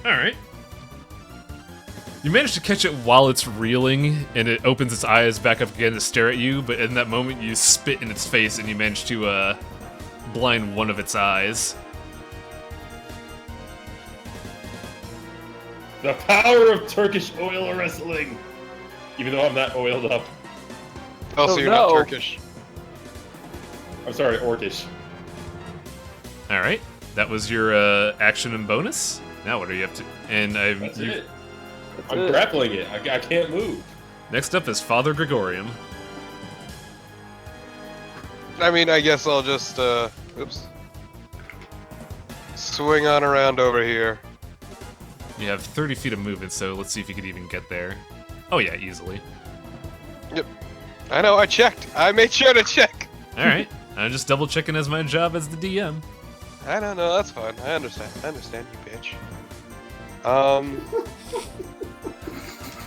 Alright. You manage to catch it while it's reeling, and it opens its eyes back up again to stare at you, but in that moment you spit in its face and you manage to blind one of its eyes. The power of Turkish oil wrestling! Even though I'm not oiled up. Also, Oh, you're no. not Turkish. I'm sorry, Orcish. Alright, that was your action and bonus. Now what are you up to? And That's you, it. I'm grappling it. I can't move. next up is Father Gregorium. I mean, I guess I'll just, oops. Swing on around over here. You have 30 feet of movement, so let's see if you could even get there. Oh yeah, easily. I know, I checked. I made sure to check. Alright, I'm just double checking as my job as the DM. I don't know, that's fine. I understand, you bitch.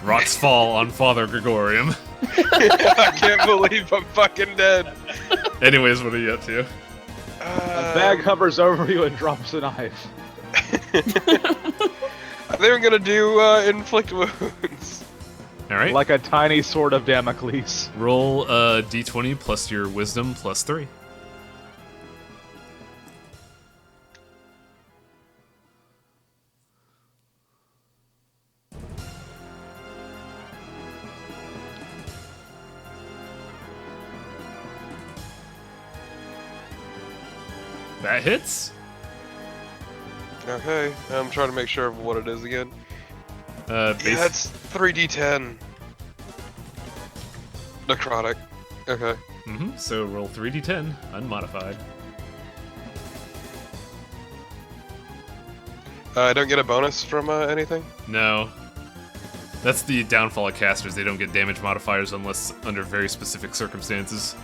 Rocks fall on Father Gregorium. I can't believe I'm fucking dead. Anyways, what are you up to? A bag hovers over you and drops a knife. I think I'm gonna do inflict wounds. Alright, Like a tiny sword of Damocles. roll a d20 plus your wisdom plus 3. That hits. Okay, I'm trying to make sure of what it is again. Yeah, it's 3d10. Necrotic. Okay. So roll 3d10, unmodified. I don't get a bonus from anything? No. That's the downfall of casters. They don't get damage modifiers unless under very specific circumstances.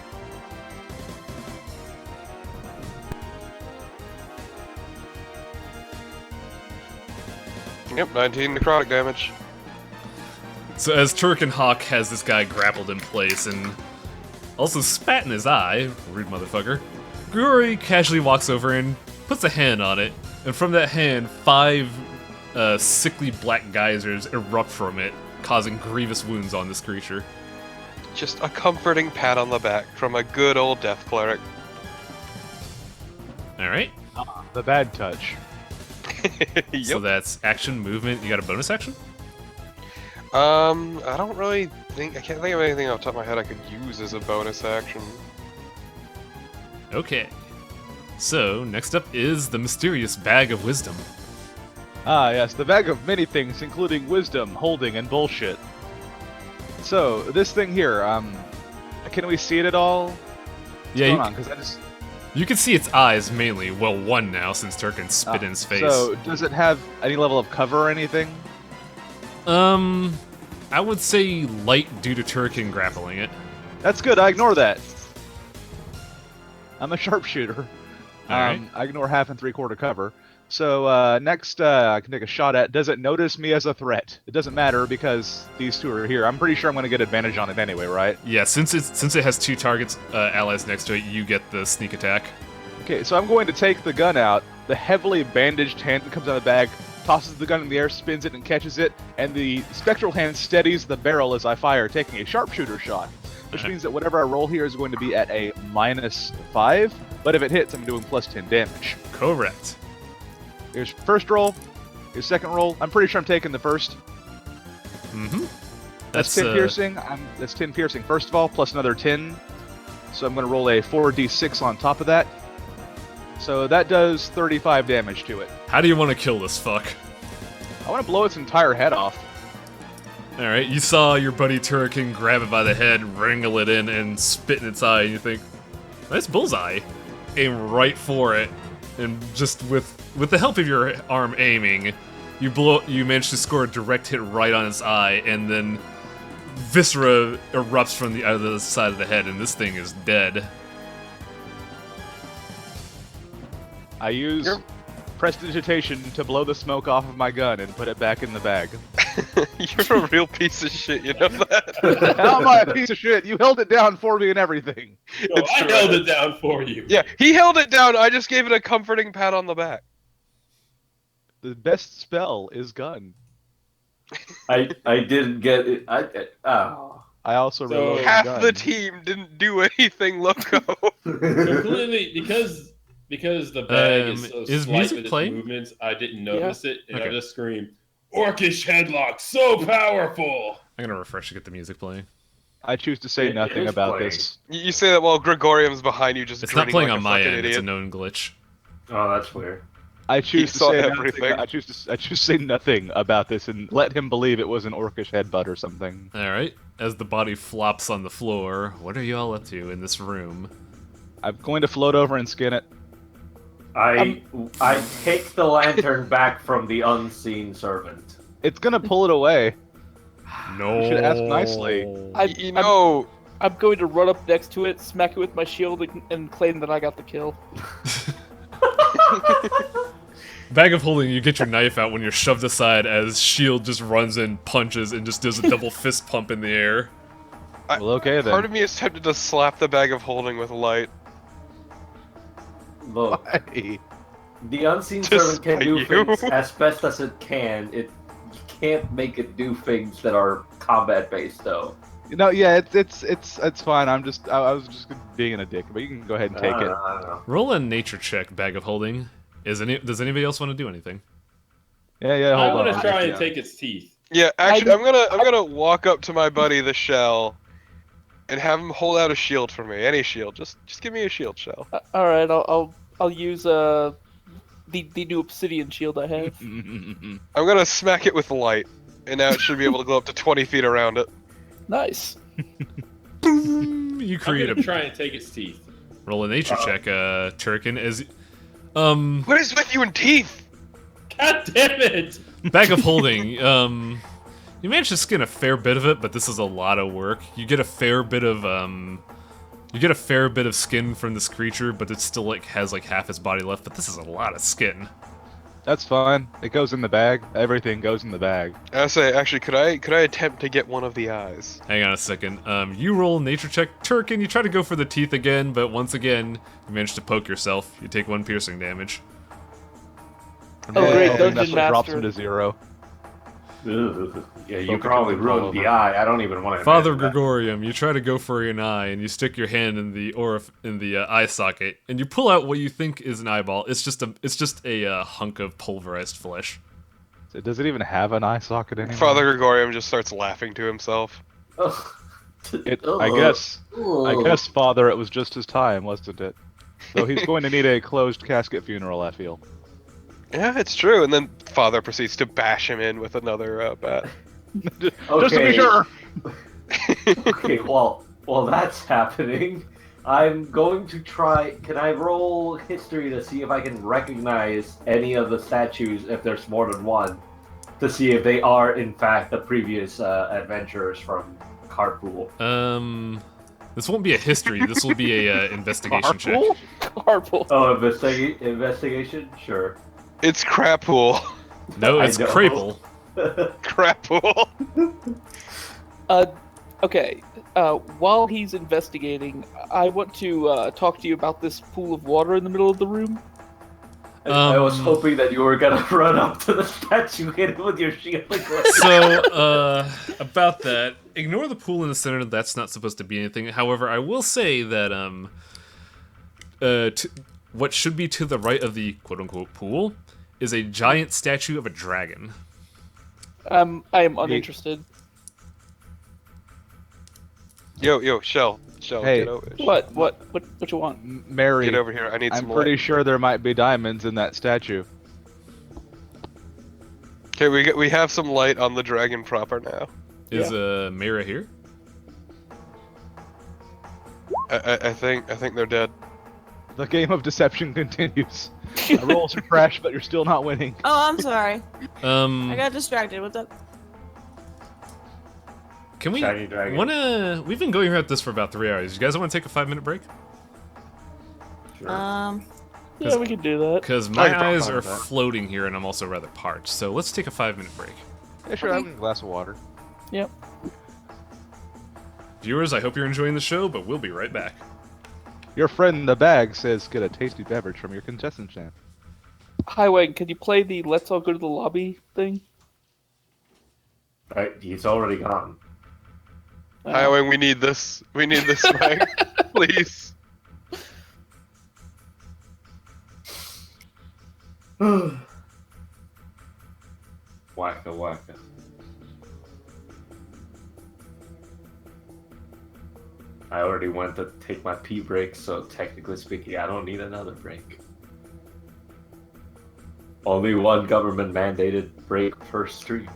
Yep, 19 necrotic damage. So as Turk and Hawk has this guy grappled in place and also spat in his eye, rude motherfucker, Grigori casually walks over and puts a hand on it, and from that hand, 5 sickly black geysers erupt from it, causing grievous wounds on this creature. Just a comforting pat on the back from a good old death cleric. Alright, The bad touch. Yep. so that's action, movement. You got a bonus action? I don't really think... I can't think of anything off the top of my head I could use as a bonus action. Okay. So, next up is the mysterious Bag of Wisdom. Ah, yes, the bag of many things, including wisdom, holding, and bullshit. So, this thing here, can we see it at all? What's Yeah, going you, on? 'Cause I just... you can see its eyes mainly. Well, one now, since Turkin spit in his face. So, does it have any level of cover or anything? I would say light due to Turkin grappling it. That's good, I ignore that. I'm a sharpshooter. Alright. I ignore 1/2 and 3/4 cover. So, next, I can take a shot at, does it notice me as a threat? It doesn't matter because these two are here. I'm pretty sure I'm going to get advantage on it anyway, right? Yeah, since it has 2 targets, allies next to it, you get the sneak attack. Okay, so I'm going to take the gun out. The heavily bandaged hand comes out of the bag, tosses the gun in the air, spins it, and catches it, and the spectral hand steadies the barrel as I fire, taking a sharpshooter shot. Which means that whatever I roll here is going to be at a -5, but if it hits, I'm doing +10 damage. Correct. Here's first roll, here's second roll. I'm pretty sure I'm taking the first. Mm-hmm. That's 10 piercing. That's 10 piercing, first of all, plus another 10. So I'm going to roll a 4d6 on top of that. So that does 35 damage to it. How do you want to kill this fuck? I want to blow its entire head off. Alright, you saw your buddy Turkin grab it by the head, wrangle it in, and spit in its eye, and you think, nice bullseye. Aim right for it, and just with the help of your arm aiming, you manage to score a direct hit right on its eye, and then viscera erupts from the other side of the head, and this thing is dead. I use prestidigitation to blow the smoke off of my gun and put it back in the bag. You're a real piece of shit, you know that? How am I a piece of shit? You held it down for me and everything. No, I held it down for you. Yeah, he held it down. I just gave it a comforting pat on the back. The best spell is gun. I didn't get it. I also So- reloaded Half gun. the team didn't do anything, Loco. Completely because the bag is so is slight music with its playing? movements, I didn't notice it, and Okay. I just screamed, "Orcish headlock, so powerful!" I'm gonna refresh to get the music playing. I choose to say It nothing is about playing. this. You say that while Gregorium's behind you, just It's not grinning playing like on a my fucking end, it's a idiot. known glitch. Oh, that's weird. I choose to saw say everything. nothing. I choose to say nothing about this and let him believe it was an orcish headbutt or something. Alright, as the body flops on the floor, what are you all up to in this room? I'm going to float over and skin it. I take the lantern back from the unseen servant. It's gonna pull it away. No. You should ask nicely. You know, I'm going to run up next to it, smack it with my shield, and claim that I got the kill. Bag of holding, you get your knife out when you're shoved aside as Shield just runs in, punches, and just does a double fist pump in the air. Well, okay then. part of me is tempted to slap the bag of holding with light. Look, Why? the unseen Just servant can by do you. things as best as it can. You can't make it do things that are combat based, though. No, yeah, it's fine. I was just being a dick, but you can go ahead and take I it. don't know. Roll a nature check, Bag of holding. Does anybody else want to do anything? Yeah, I hold want on. to try and take its teeth. Yeah, actually, I'm gonna walk up to my buddy, the Shell, and have him hold out a shield for me. Any shield, just give me a shield, Shell. All right, I'll I'll use the new obsidian shield I have. I'm gonna smack it with light, and now it should be able to go up to 20 feet around it. Nice. Boom! You I'm create gonna a try and take its teeth. roll a nature check, Turkin. As What is with you and teeth? God damn it! bag of holding. You managed to skin a fair bit of it, but this is a lot of work. You get a fair bit of skin from this creature, but it still has half its body left. But this is a lot of skin. That's fine. It goes in the bag. Everything goes in the bag. I say, actually, could I attempt to get one of the eyes? Hang on a second. You roll a nature check, Turkin. You try to go for the teeth again, but once again, you manage to poke yourself. You take 1 piercing damage. Oh, great, I think Dungeon that's what drops Master. him to 0. Ugh. Yeah, you Focus probably on the ruined the polymer. eye. I don't even want to. Father Gregorium, you try to go for an eye, and you stick your hand in the eye socket, and you pull out what you think is an eyeball. It's just a hunk of pulverized flesh. So does it even have an eye socket anymore? Father Gregorium just starts laughing to himself. I guess, Father, it was just his time, wasn't it? Though he's going to need a closed casket funeral, I feel. Yeah, it's true. And then Father proceeds to bash him in with another bat. Just to be sure! Okay, well, that's happening. I'm going to try. Can I roll history to see if I can recognize any of the statues, if there's more than one, to see if they are in fact the previous adventurers from Carpool? This won't be a history. This will be a investigation check. Carpool? Carpool. Oh, investigation? Sure. It's Crapool. No, it's I know. Crapel. Crapool. Okay. While he's investigating, I want to talk to you about this pool of water in the middle of the room. I was hoping that you were gonna run up to the statue, hit it with your shield. So, about that, ignore the pool in the center. That's not supposed to be anything. However, I will say that what should be to the right of the quote-unquote pool is a giant statue of a dragon. I am uninterested. Yo, Shell, Hey. get over. What you want? Mary, Get over here. I need I'm some pretty light. sure there might be diamonds in that statue. Okay, we have some light on the dragon proper now. Is Mira here? I think they're dead. The game of deception continues. My rolls are trash, but you're still not winning. Oh, I'm sorry. I I got distracted. What's up? Can we Shiny dragon. We've been going about this for about 3 hours. You guys want to take a 5-minute break? Sure. Yeah, we can do that. Because I my can eyes follow are that. floating here, and I'm also rather parched. So let's take a 5-minute break. Yeah, sure, Okay. I'm a glass of water. Yep. Viewers, I hope you're enjoying the show, but we'll be right back. Your friend in the bag says get a tasty beverage from your contestant champ. Hi, Wayne, can you play the Let's All Go to the Lobby thing? He's already gone. Highwing, we need this. We need this, Mike. Please. Wacka. I already went to take my pee break, so technically speaking, I don't need another break. Only one government mandated break per stream.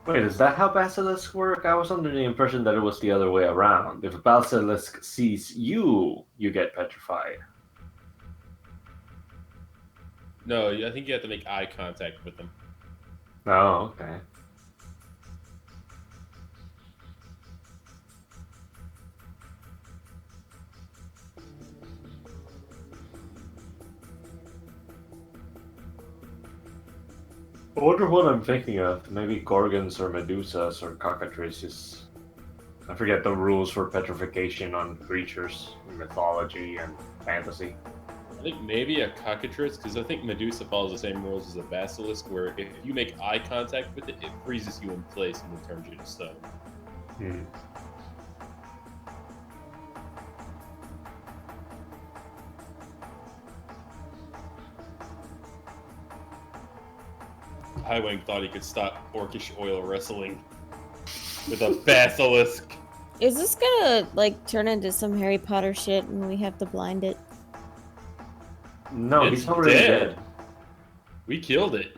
Wait, is that how Basilisk work? I was under the impression that it was the other way around. If a Basilisk sees you, you get petrified. No, I think you have to make eye contact with them. Oh, okay. I wonder what I'm thinking of. Maybe Gorgons or Medusas or cockatrices. I forget the rules for petrification on creatures in mythology and fantasy. I think maybe a cockatrice, because I think Medusa follows the same rules as a basilisk, where if you make eye contact with it, it freezes you in place and then turns you to stone. Hmm. Highwing thought he could stop orcish oil wrestling with a basilisk. Is this gonna like turn into some Harry Potter shit and we have to blind it? No, It's he's already dead. dead. We killed it.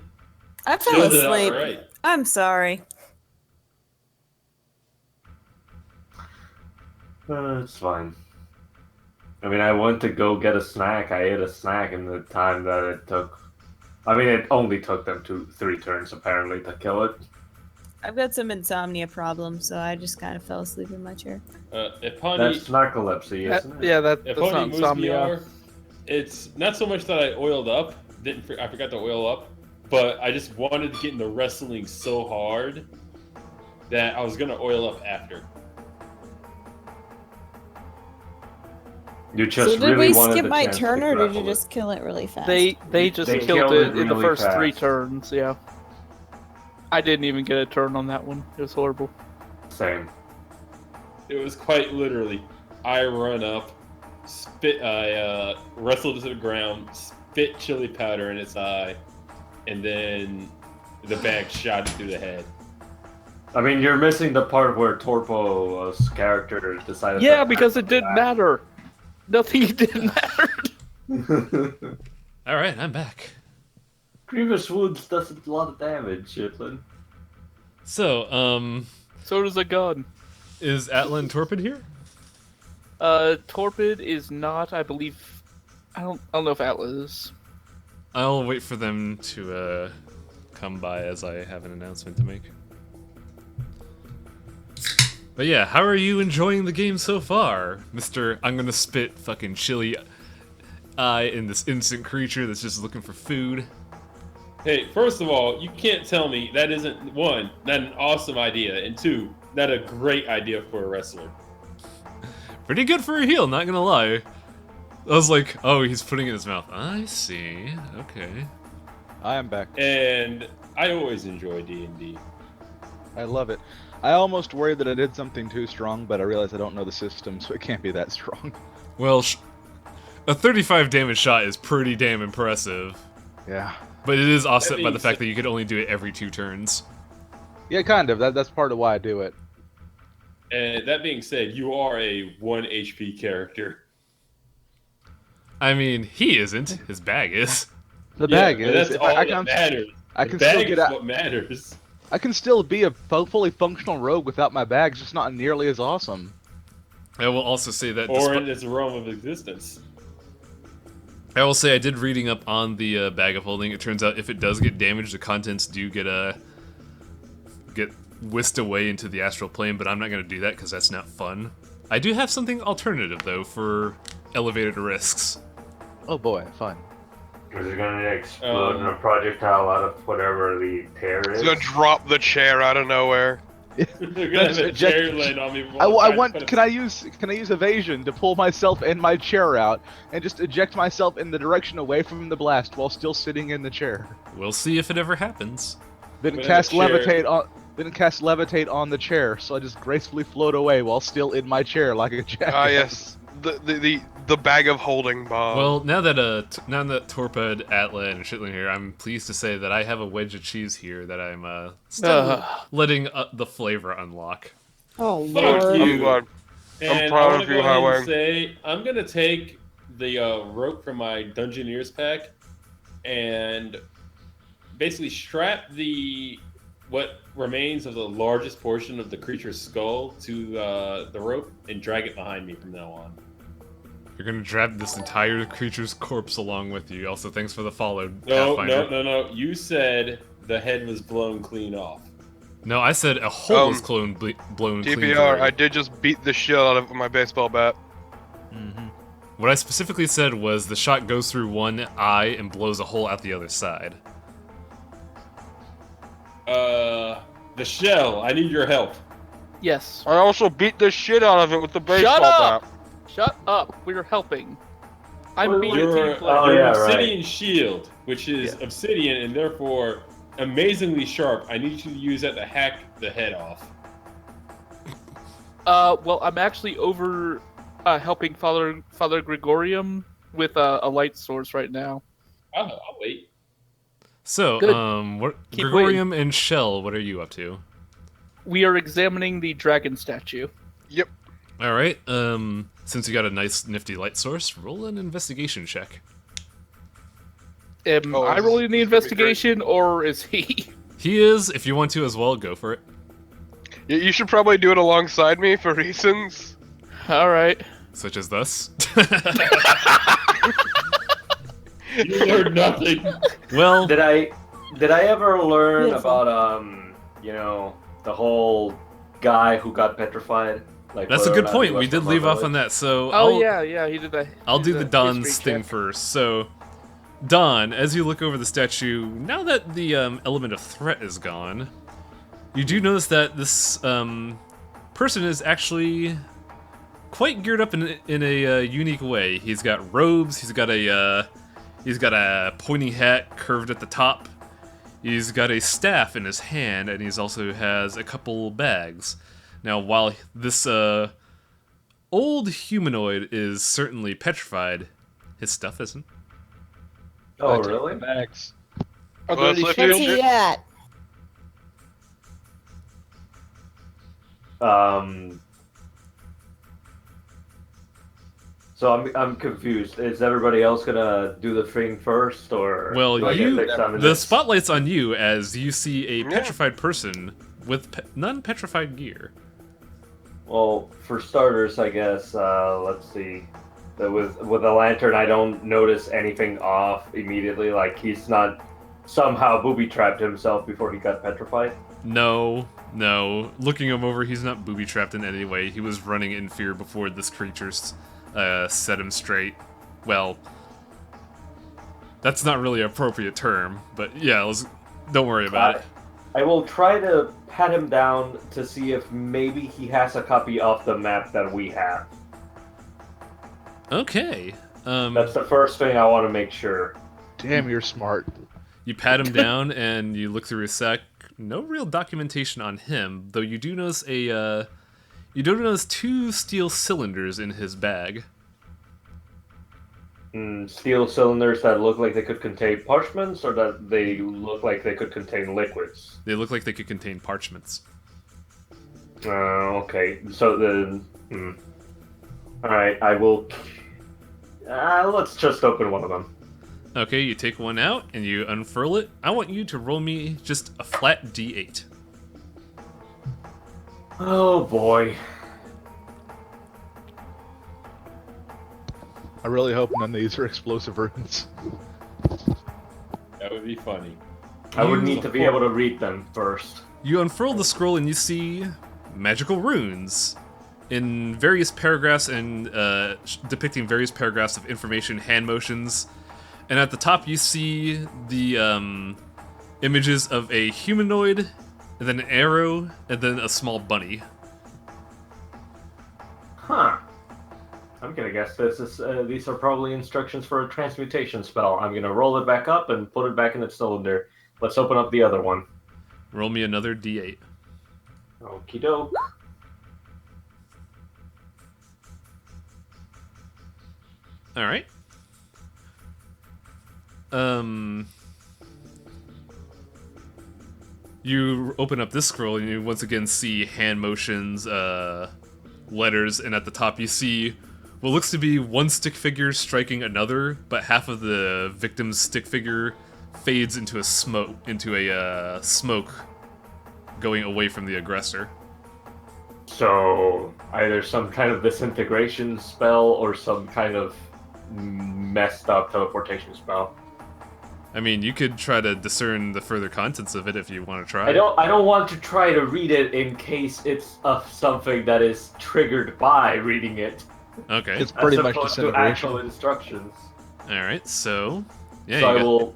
I fell Killed it asleep. outright. I'm sorry. It's fine. I mean, I went to go get a snack. I ate a snack in the time that it took. I mean, it only took them 2-3 turns apparently to kill it. I've got some insomnia problems, so I just kind of fell asleep in my chair. Epony, That's narcolepsy, isn't it? Yeah, that's Epony not insomnia. Musbiar, it's not so much that I oiled up. I forgot to oil up, but I just wanted to get into wrestling so hard that I was gonna oil up after. You just So did really we wanted skip the my chance to turn, or did you grapple it. just kill it really fast? They just They killed killed it it in the really first 3 fast. turns. Yeah. I didn't even get a turn on that one. It was horrible. Same. It was quite literally, I run up, I wrestled it to the ground, spit chili powder in its eye, and then the bag shot it through the head. I mean, you're missing the part where Torpo's character decided. Yeah, to because it didn't matter. Nothing did matter. matter. All right, I'm back. Grievous Wounds does a lot of damage, Shitlin. So, So does a gun. is Atlan Torpid here? Torpid is not, I believe. I don't know if Atlas is. I'll wait for them to come by as I have an announcement to make. But yeah, how are you enjoying the game so far, Mr. I'm gonna spit fucking chili eye in this innocent creature that's just looking for food? Hey, first of all, you can't tell me that isn't, one, not an awesome idea, and two, not a great idea for a wrestler. Pretty good for a heal, not gonna lie. I was like, oh, he's putting it in his mouth. I see. Okay. I am back. And I always enjoy D&D. I love it. I almost worried that I did something too strong, but I realized I don't know the system, so it can't be that strong. Well, a 35 damage shot is pretty damn impressive. Yeah. But it is offset by being the fact said- that you could only do it every 2 turns. Yeah, kind of. That's part of why I do it. And that being said, you are a 1 HP character. I mean, he isn't. His bag is. The bag but is. that's If all I that can, matters. I The can still bag get is out. what matters. I can still be a fully functional rogue without my bag, just not nearly as awesome. I will also say that. Or in its realm of existence. I will say I did reading up on the bag of holding. It turns out if it does get damaged, the contents do get whisked away into the astral plane. But I'm not going to do that because that's not fun. I do have something alternative though for elevated risks. Oh boy, fun. Is it gonna explode in a projectile out of whatever the tear is? It's gonna drop the chair out of nowhere. They're gonna have a chair land on me. I want. Can I use evasion to pull myself and my chair out and just eject myself in the direction away from the blast while still sitting in the chair? We'll see if it ever happens. Then But in cast the chair- levitate on. Then cast levitate on the chair, so I just gracefully float away while still in my chair like a jackass. Ah, yes. The bag of holding bomb. Well, now that Torpid, Atlan, and Shitlin here, I'm pleased to say that I have a wedge of cheese here that I'm still letting the flavor unlock. Oh Fuck lord. you. I'm glad. And proud I wanna of you, go ahead and Highway. say, I'm gonna take the rope from my Dungeoneers pack and basically strap what remains of the largest portion of the creature's skull to the rope and drag it behind me from now on. You're gonna drag this entire creature's corpse along with you. Also, thanks for the follow, No, Pathfinder. no. You said the head was blown clean off. No, I said a hole was blown clean. TPR, through. I did just beat the shit out of it with my baseball bat. What I specifically said was the shot goes through one eye and blows a hole out the other side. The shell. I need your help. Yes. I also beat the shit out of it with the baseball Shut up! bat. Shut up. We're helping. I'm Well, being a You're, team player. Oh, you're yeah, obsidian shield, which is Yeah. obsidian and therefore amazingly sharp. I need you to use that to hack the head off. Well, I'm actually over helping Father Gregorium with a light source right now. I'll wait. So, Good. what Keep Gregorium and Shell, what are you up to? We are examining the dragon statue. Yep. All right. Since you got a nice nifty light source, roll an investigation check. Am Oh, I this rolling the is gonna be great. investigation, or is he? He is. If you want to as well, go for it. You should probably do it alongside me for reasons. All right. Such as thus. You learned nothing. Well, Did I ever learn Yes. about the whole guy who got petrified? Like that's a whether or good not point. he was We did from leave our off on village? that. So Oh yeah, he did that. I'll he do did the that Don's history thing check. first. So, Don, as you look over the statue, now that the element of threat is gone, you do notice that this person is actually quite geared up in a unique way. He's got robes. He's got a pointy hat curved at the top. He's got a staff in his hand, and he's also has a couple bags. Now, while this old humanoid is certainly petrified, his stuff isn't. Oh, I take really? the bags. Are Well, there any let's What's Shield. he at? So I'm confused. Is everybody else gonna do the thing first, or Well, do I get you six on the this? spotlight's on you as you see a Yeah. petrified person with non-petrified gear. Well, for starters, I guess let's see. With a lantern, I don't notice anything off immediately. Like he's not somehow booby-trapped himself before he got petrified. No. Looking him over, he's not booby-trapped in any way. He was running in fear before this creature set him straight. Well, that's not really an appropriate term, but yeah, don't worry about it. I will try to pat him down to see if maybe he has a copy of the map that we have. Okay. That's the first thing I want to make sure. Damn, you're smart. You pat him down and you look through his sack. No real documentation on him, though you do notice two steel cylinders in his bag. Steel cylinders that look like they could contain parchments, or that they look like they could contain liquids. They look like they could contain parchments. Okay. So then, all right. I will. Let's just open one of them. Okay, you take one out and you unfurl it. I want you to roll me just a flat D8. Oh boy. I really hope none of these are explosive runes. That would be funny. I would need to be able to read them first. You unfurl the scroll and you see magical runes in various paragraphs and depicting various paragraphs of information, hand motions. And at the top you see the images of a humanoid, and then an arrow, and then a small bunny. Huh. I'm gonna guess these are probably instructions for a transmutation spell. I'm gonna roll it back up and put it back in its cylinder. Let's open up the other one. Roll me another D8. Okie doke. Alright. You open up this scroll and you once again see hand motions, letters, and at the top you see what looks to be one stick figure striking another, but half of the victim's stick figure fades into a smoke, going away from the aggressor. So either some kind of disintegration spell or some kind of messed up teleportation spell. I mean, you could try to discern the further contents of it if you want to try. I don't want to try to read it in case it's something that is triggered by reading it. Okay. It's pretty as much opposed to disintegration. actual instructions. All right. So, yeah. So you I will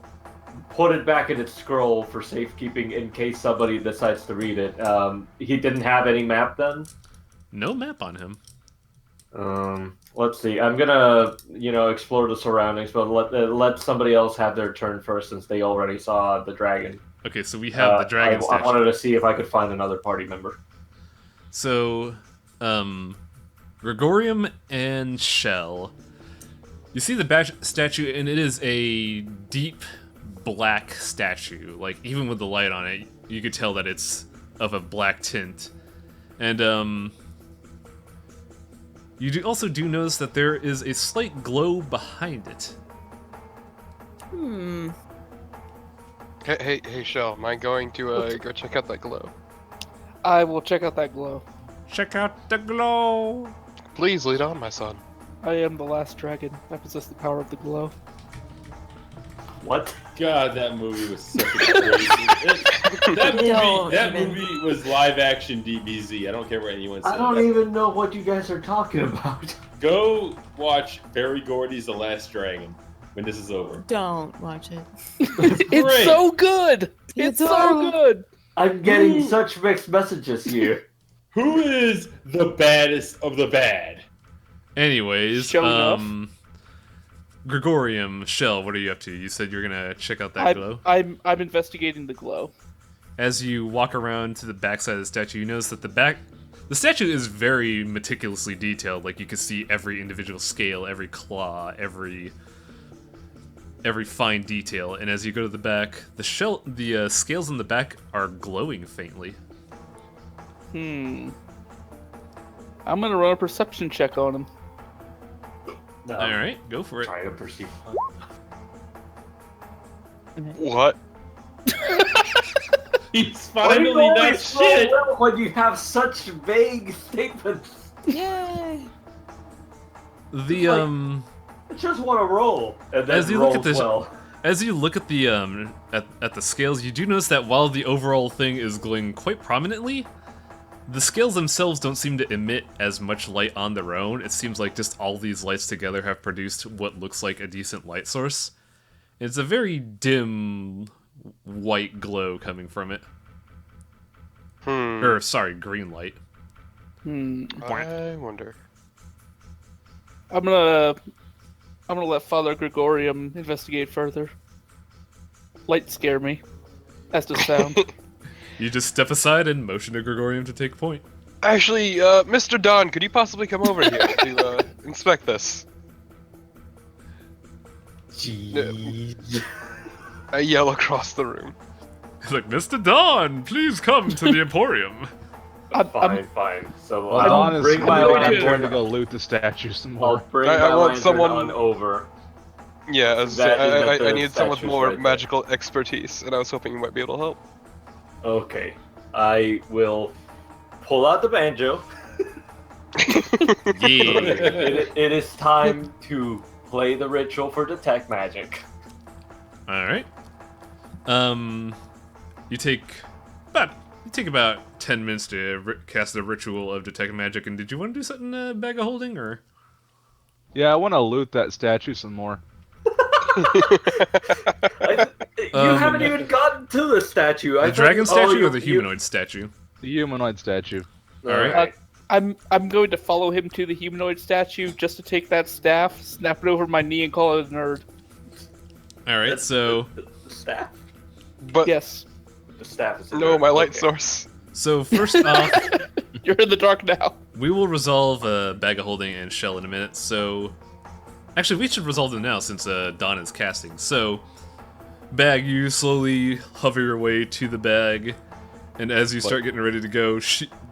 put it back in its scroll for safekeeping in case somebody decides to read it. He didn't have any map then? No map on him. Let's see. I'm gonna, explore the surroundings, but let somebody else have their turn first since they already saw the dragon. Okay, so we have the dragon statue. I wanted to see if I could find another party member. So, Gregorium and Shell. You see the statue, and it is a deep black statue. Like, even with the light on it, you could tell that it's of a black tint. And, you also do notice that there is a slight glow behind it. Hey, Shell, am I going to go check out that glow? I will check out that glow. Check out the glow! Please lead on, my son. I am the last dragon. I possess the power of the glow. What? God, that movie was such a crazy. That movie was live action DBZ. I don't care what anyone says. I don't even know what you guys are talking about. Go watch Barry Gordy's The Last Dragon when this is over. Don't watch it. It's so good! It's so good! I'm getting such mixed messages here. Who is the baddest of the bad? Anyways, Show enough. Gregorium, Shell, what are you up to? You said you're gonna check out that glow? I'm investigating the glow. As you walk around to the backside of the statue, you notice that the statue is very meticulously detailed. Like, you can see every individual scale, every claw, every fine detail. And as you go to the back, the scales in the back are glowing faintly. I'm gonna run a perception check on him. Alright, go for it. Try to perceive. What? He's finally not shit! When you have such vague statements. Yay! I just want to roll. And then As you look at rolls this, well. as you look at the at the scales, you do notice that while the overall thing is glowing quite prominently, the scales themselves don't seem to emit as much light on their own. It seems like just all these lights together have produced what looks like a decent light source. It's a very dim white glow coming from it. Or, sorry, green light. I wonder. I'm gonna let Father Gregorium investigate further. Light scare me. As does sound. You just step aside and motion to Gregorium to take point. Actually, Mr. Don, could you possibly come over here to inspect this? Jeez. I yell across the room. He's like, Mr. Don, please come to the Emporium. Fine. So Well, I'll Dawn is bring my I'm lantern. going to go loot the statue some I'll more. bring I my want lantern someone- on over. Yeah, That I need someone with statue's more right there. magical expertise, and I was hoping you might be able to help. Okay, I will pull out the banjo. Yeah. It is time to play the ritual for detect magic. Alright. You take about 10 minutes to cast the ritual of detect magic, and did you want to do something in a bag of holding, or? Yeah, I want to loot that statue some more. You haven't even gotten to the statue. The dragon statue or the humanoid statue? The humanoid statue. Alright. I'm going to follow him to the humanoid statue just to take that staff, snap it over my knee, and call it a nerd. Alright, so... The staff? But Yes. The staff is no, my light source. So first off, You're in the dark now. we will resolve bag of holding and shell in a minute, so... Actually, we should resolve them now since Dawn is casting. So, bag, you slowly hover your way to the bag, and as you start getting ready to go,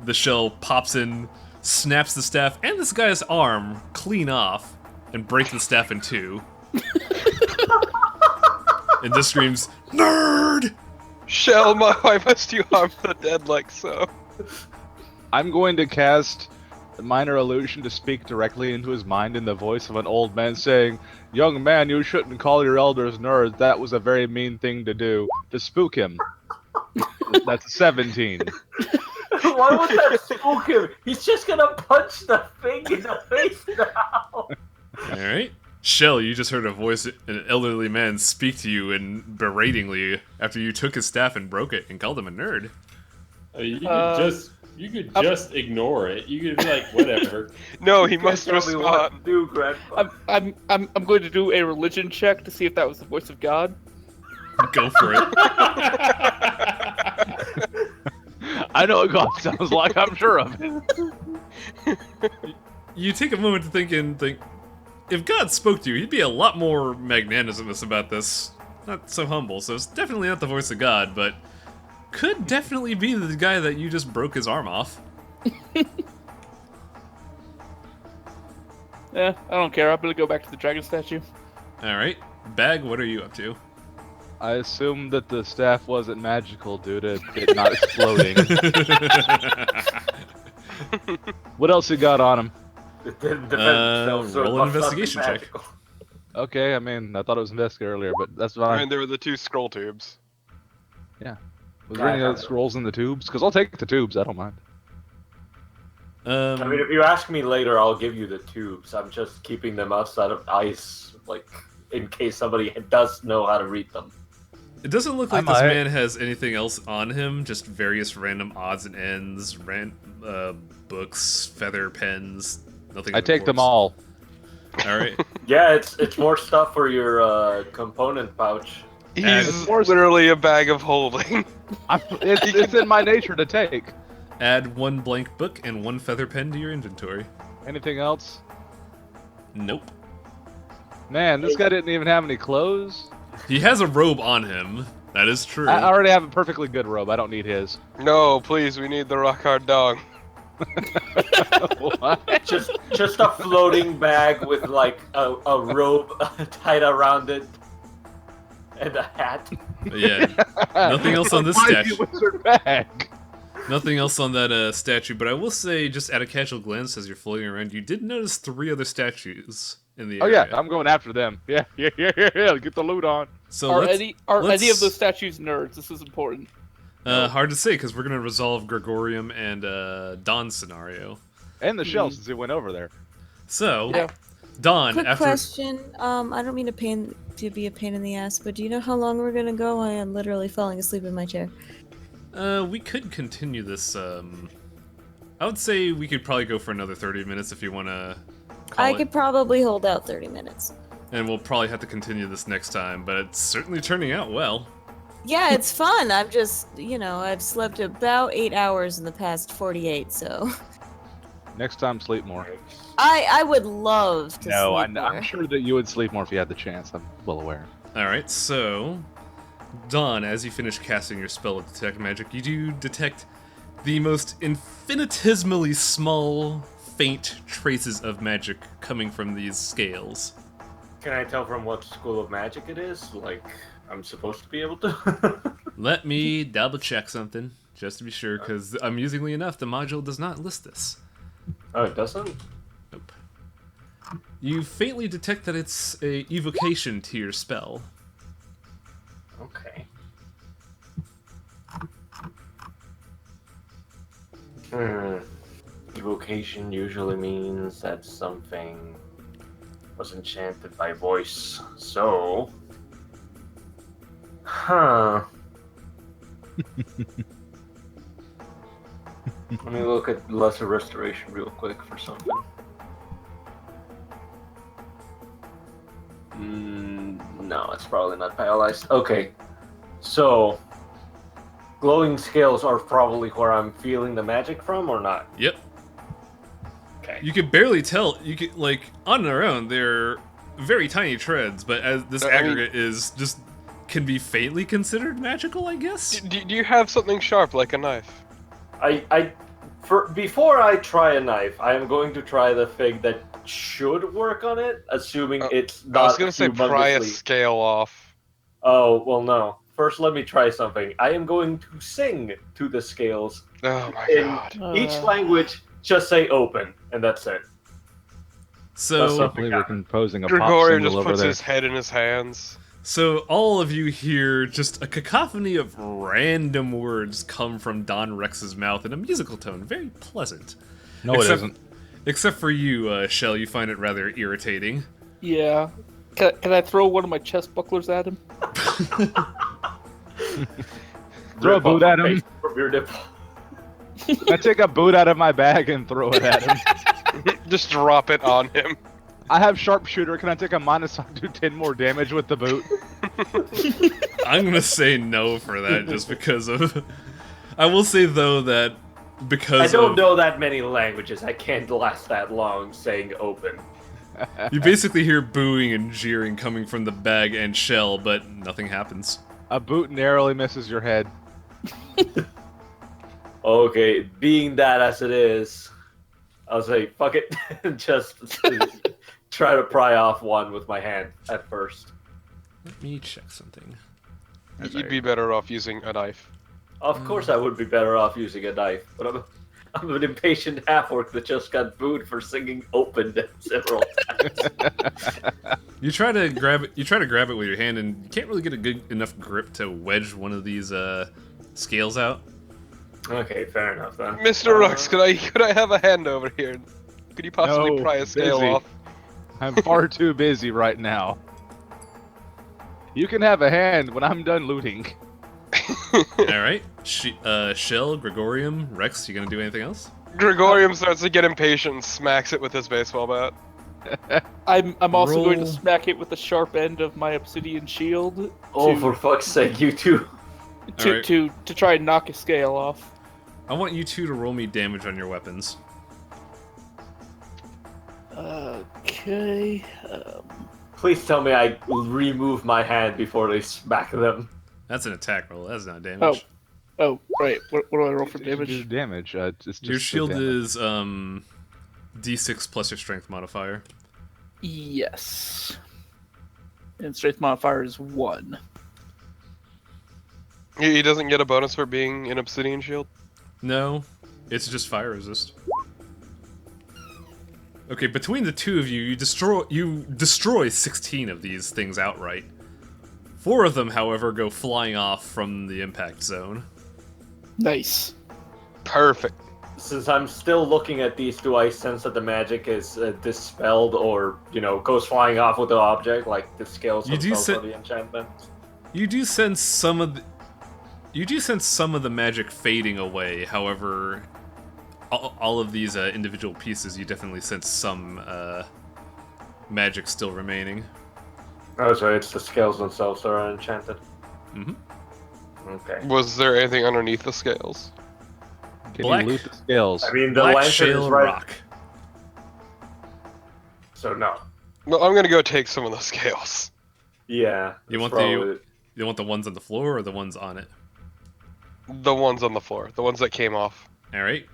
the shell pops in, snaps the staff and this guy's arm clean off, and breaks the staff in two. And just screams, "Nerd!" Shell, why must you harm the dead like so? I'm going to cast a minor illusion to speak directly into his mind in the voice of an old man saying, "Young man, you shouldn't call your elders nerds. That was a very mean thing to do." To spook him. That's a 17. Why would that spook him? He's just gonna punch the thing in the face now. Alright. Shell, you just heard a voice, an elderly man, speak to you and beratingly after you took his staff and broke it and called him a nerd. You could just ignore it. You could be like, whatever. No, he must respond. Do, Grandpa. I'm going to do a religion check to see if that was the voice of God. Go for it. I know what God sounds like. I'm sure of it. You take a moment to think, if God spoke to you, he'd be a lot more magnanimous about this. Not so humble, so it's definitely not the voice of God, but could definitely be the guy that you just broke his arm off. Yeah, I don't care. I'm gonna go back to the dragon statue. Alright. Bag, what are you up to? I assume that the staff wasn't magical due to it not exploding. What else you got on him? It didn't defend itself, so it roll an must not be investigation check. magical. Okay, I mean, I thought it was invested earlier, but that's I fine. mean, there were the 2 scroll tubes. Was there any other scrolls in the tubes? Because I'll take the tubes, I don't mind. I mean, if you ask me later, I'll give you the tubes. I'm just keeping them outside of ice, like, in case somebody does know how to read them. It doesn't look like I this might. man has anything else on him, just various random odds and ends, books, feather pens, nothing. I take them all. Alright. Yeah, it's more stuff for your component pouch. He's literally a bag of holding. It's in my nature to take. Add 1 blank book and 1 feather pen to your inventory. Anything else? Nope. Man, this guy didn't even have any clothes. He has a robe on him. That is true. I already have a perfectly good robe. I don't need his. No, please, we need the rock hard dog. What? Just a floating bag with like a robe tied around it and a hat. Yeah. Nothing else on this Mighty statue. wizard bag. Nothing else on that statue, but I will say, just at a casual glance as you're floating around, you did notice 3 other statues in the Oh area. yeah, I'm going after them. Yeah. Get the loot on. So Are let's, any let's- of those statues nerds? This is important. hard to say, because we're going to resolve Gregorium and Dawn's scenario. And the shell since it went over there. So, Yeah. Dawn, Quick after... question. I don't mean to be a pain in the ass, but do you know how long we're gonna go? I am literally falling asleep in my chair. we could continue this, I would say we could probably go for another 30 minutes if you want to call I it. could probably hold out 30 minutes. And we'll probably have to continue this next time, but it's certainly turning out well. Yeah, it's fun. I'm just, I've slept about 8 hours in the past 48, so Next time, sleep more. I would love to No, sleep more. I'm sure that you would sleep more if you had the chance. I'm well aware. Alright, so... Dawn, as you finish casting your spell of Detect Magic, you do detect the most infinitesimally small, faint traces of magic coming from these scales. Can I tell from what school of magic it is? Like, I'm supposed to be able to? Let me double check something, just to be sure, because amusingly enough, the module does not list this. Oh, it doesn't? Nope. You faintly detect that it's a evocation to your spell. Okay. Evocation usually means that something was enchanted by voice. So... Huh. Let me look at Lesser Restoration real quick for something. No, it's probably not paralyzed. Okay, so glowing scales are probably where I'm feeling the magic from, or not? Yep. Okay. You could barely tell. You could, like, on their own, they're very tiny treads, but as this I mean- aggregate is just can be faintly considered magical, I guess. Do you have something sharp like a knife? Before I try a knife, I am going to try the thing that should work on it, assuming it's not. I was gonna say pry a humongously- scale off. Oh, well, no. First, let me try something. I am going to sing to the scales. Oh my In god. each language, just say open, and that's it. So, I believe we're composing a pop Gregorian single just over puts there. his head in his hands. so all of you hear just a cacophony of random words come from Don Rex's mouth in a musical tone, very pleasant. No, it Except- isn't. Except for you, Shell, you find it rather irritating. Yeah. Can I throw one of my chest bucklers at him? Throw a boot at him. From your nipple. I take a boot out of my bag and throw it at him. Just drop it on him. I have sharpshooter. Can I take a minus do 10 more damage with the boot? I'm gonna say no for that just because of. I will say though that because I don't of, know that many languages. I can't last that long saying open. You basically hear booing and jeering coming from the bag and shell, but nothing happens. A boot narrowly misses your head. Okay, being that as it is, I'll say fuck it. Just try to pry off one with my hand at first. Let me check something. You'd be better off using a knife. Of course, I would be better off using a knife, but I'm an impatient half-orc that just got booed for singing "open" several times. You try to grab it. You try to grab it with your hand, and you can't really get a good enough grip to wedge one of these scales out. Okay, fair enough then. Mr. Rux, could I have a hand over here? Could you possibly No, pry a scale busy. off? I'm far too busy right now. You can have a hand when I'm done looting. All right, Shell, Gregorium, Rex. You gonna do anything else? Gregorium starts to get impatient and smacks it with his baseball bat. I'm also going to Roll. smack it with the sharp end of my obsidian shield. Oh, to, for fuck's sake, you two! Alright. to try and knock a scale off. I want you two to roll me damage on your weapons. Okay. Please tell me I remove my hand before they smack them. That's an attack roll. That's not damage. Oh, right. What do I roll for Do damage? damage. It's just Your the shield damage. is D6 plus your strength modifier. Yes. And strength modifier is 1. He doesn't get a bonus for being an obsidian shield? No, it's just fire resist. Okay, between the two of you, you destroy 16 of these things outright. 4 of them, however, go flying off from the impact zone. Nice. Perfect. Since I'm still looking at these, do I sense that the magic is dispelled or, goes flying off with the object, like the scales You do themselves sen- or the enchantment? You do sense some of the magic fading away. However, all of these individual pieces, you definitely sense some magic still remaining. Oh, so it's the scales themselves that are enchanted. Mm-hmm. Okay. Was there anything underneath the scales? Can Black. you loot the scales? I mean, the Black lantern is shale right. rock. So no. Well, I'm gonna go take some of those scales. Yeah. You it's want probably- You want the ones on the floor or the ones on it? The ones on the floor. The ones that came off. All right.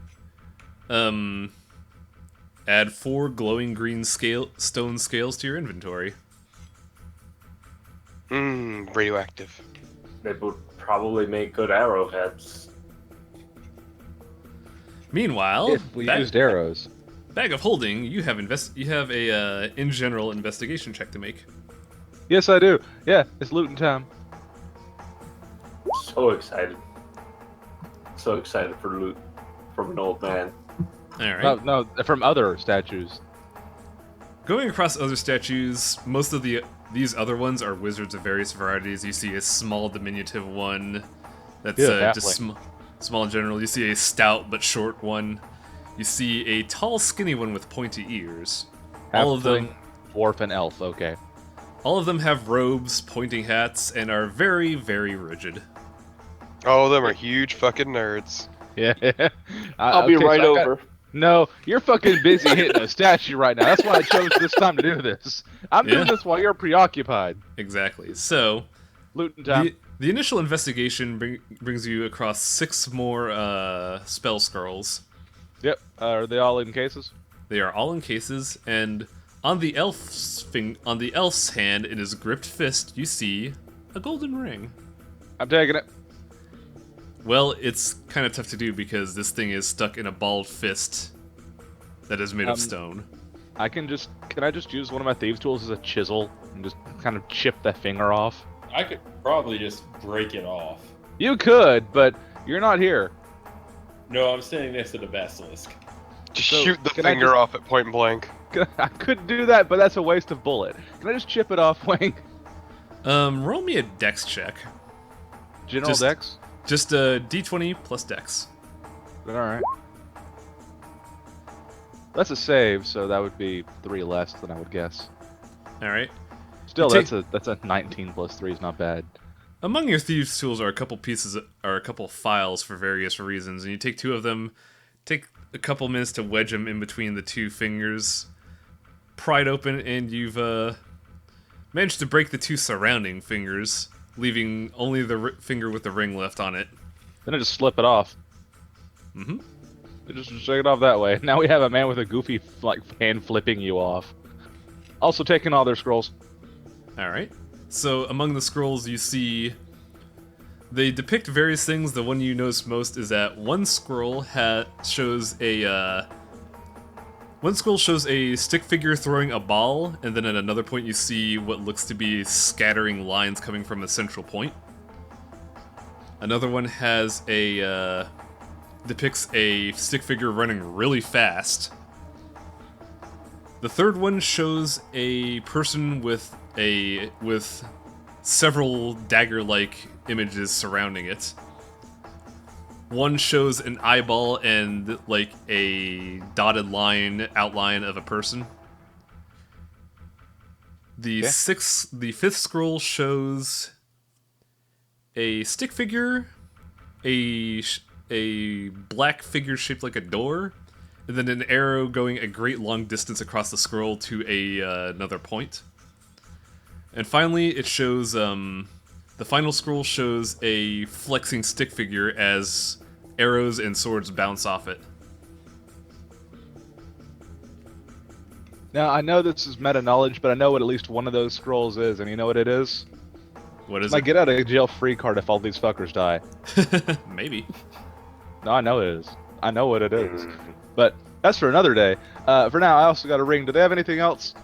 Add 4 glowing green stone scales to your inventory. Radioactive. They would probably make good arrowheads. Meanwhile, If we used arrows. bag of holding, you have a in general investigation check to make. Yes, I do. Yeah, it's looting time. So excited. So excited for loot from an old man. All right. No, from other statues. Going across other statues, most of these other ones are wizards of various varieties. You see a small diminutive one that's Yeah, just small in general. You see a stout but short one. You see a tall, skinny one with pointy ears. All of them, Dwarf and elf. Okay. all of them have robes, pointing hats, and are very, very rigid. All of them are huge fucking nerds. Yeah. I'll be okay, so right I got- over. No, you're fucking busy hitting a statue right now. That's why I chose this time to do this. I'm doing Yeah. this while you're preoccupied. Exactly. So, Looting time. the initial investigation brings you across 6 more spell scrolls. Yep. Are they all in cases? They are all in cases, and on the elf's hand, in his gripped fist, you see a golden ring. I'm taking it. Well, it's kind of tough to do because this thing is stuck in a balled fist that is made of stone. Can I just use one of my thieves' tools as a chisel and just kind of chip that finger off? I could probably just break it off. You could, but you're not here. No, I'm standing next to the basilisk. Just So, shoot the can I finger just- off at point blank. I could do that, but that's a waste of bullet. Can I just chip it off, Wang? Roll me a dex check. General Dex? Just a d20 plus dex. Alright. That's a save, so that would be 3 less than I would guess. Alright. Still, that's a 19 plus 3 is not bad. Among your thieves' tools are a couple files for various reasons, and you take 2 of them, take a couple minutes to wedge them in between the 2 fingers, pry it open, and you've managed to break the 2 surrounding fingers, leaving only the finger with the ring left on it. Then I just slip it off. Mm-hmm. Just shake it off that way. Now we have a man with a goofy hand flipping you off. Also taking all their scrolls. Alright. So, among the scrolls you see... They depict various things. The one you notice most is that one scroll shows a stick figure throwing a ball, and then at another point you see what looks to be scattering lines coming from a central point. Another one has depicts a stick figure running really fast. The third one shows a person with several dagger-like images surrounding it. One shows an eyeball and like a dotted line outline of a person. The fifth scroll shows a stick figure, a black figure shaped like a door, and then an arrow going a great long distance across the scroll to another point. And finally, it shows the final scroll shows a flexing stick figure as arrows and swords bounce off it. Now, I know this is meta knowledge, but I know what at least one of those scrolls is, and you know what it is? What is my it? Get out of jail free card if all these fuckers die. Maybe. No, I know it is. I know what it is. But that's for another day. For now, I also got a ring. Do they have anything else?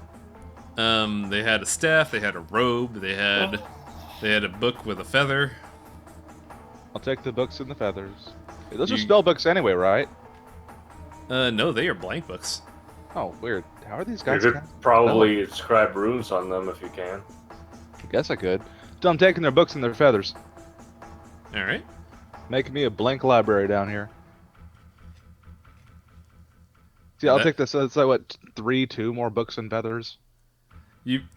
They had a staff, they had a robe, they had a book with a feather. I'll take the books and the feathers. Those are spell books anyway, right? No, they are blank books. Oh, weird. How are these You guys? could probably inscribe runes on them if you can. I guess I could. So I'm taking their books and their feathers. Alright. Making me a blank library down here. See, I'll take this. So it's like, what, 2 more books and feathers?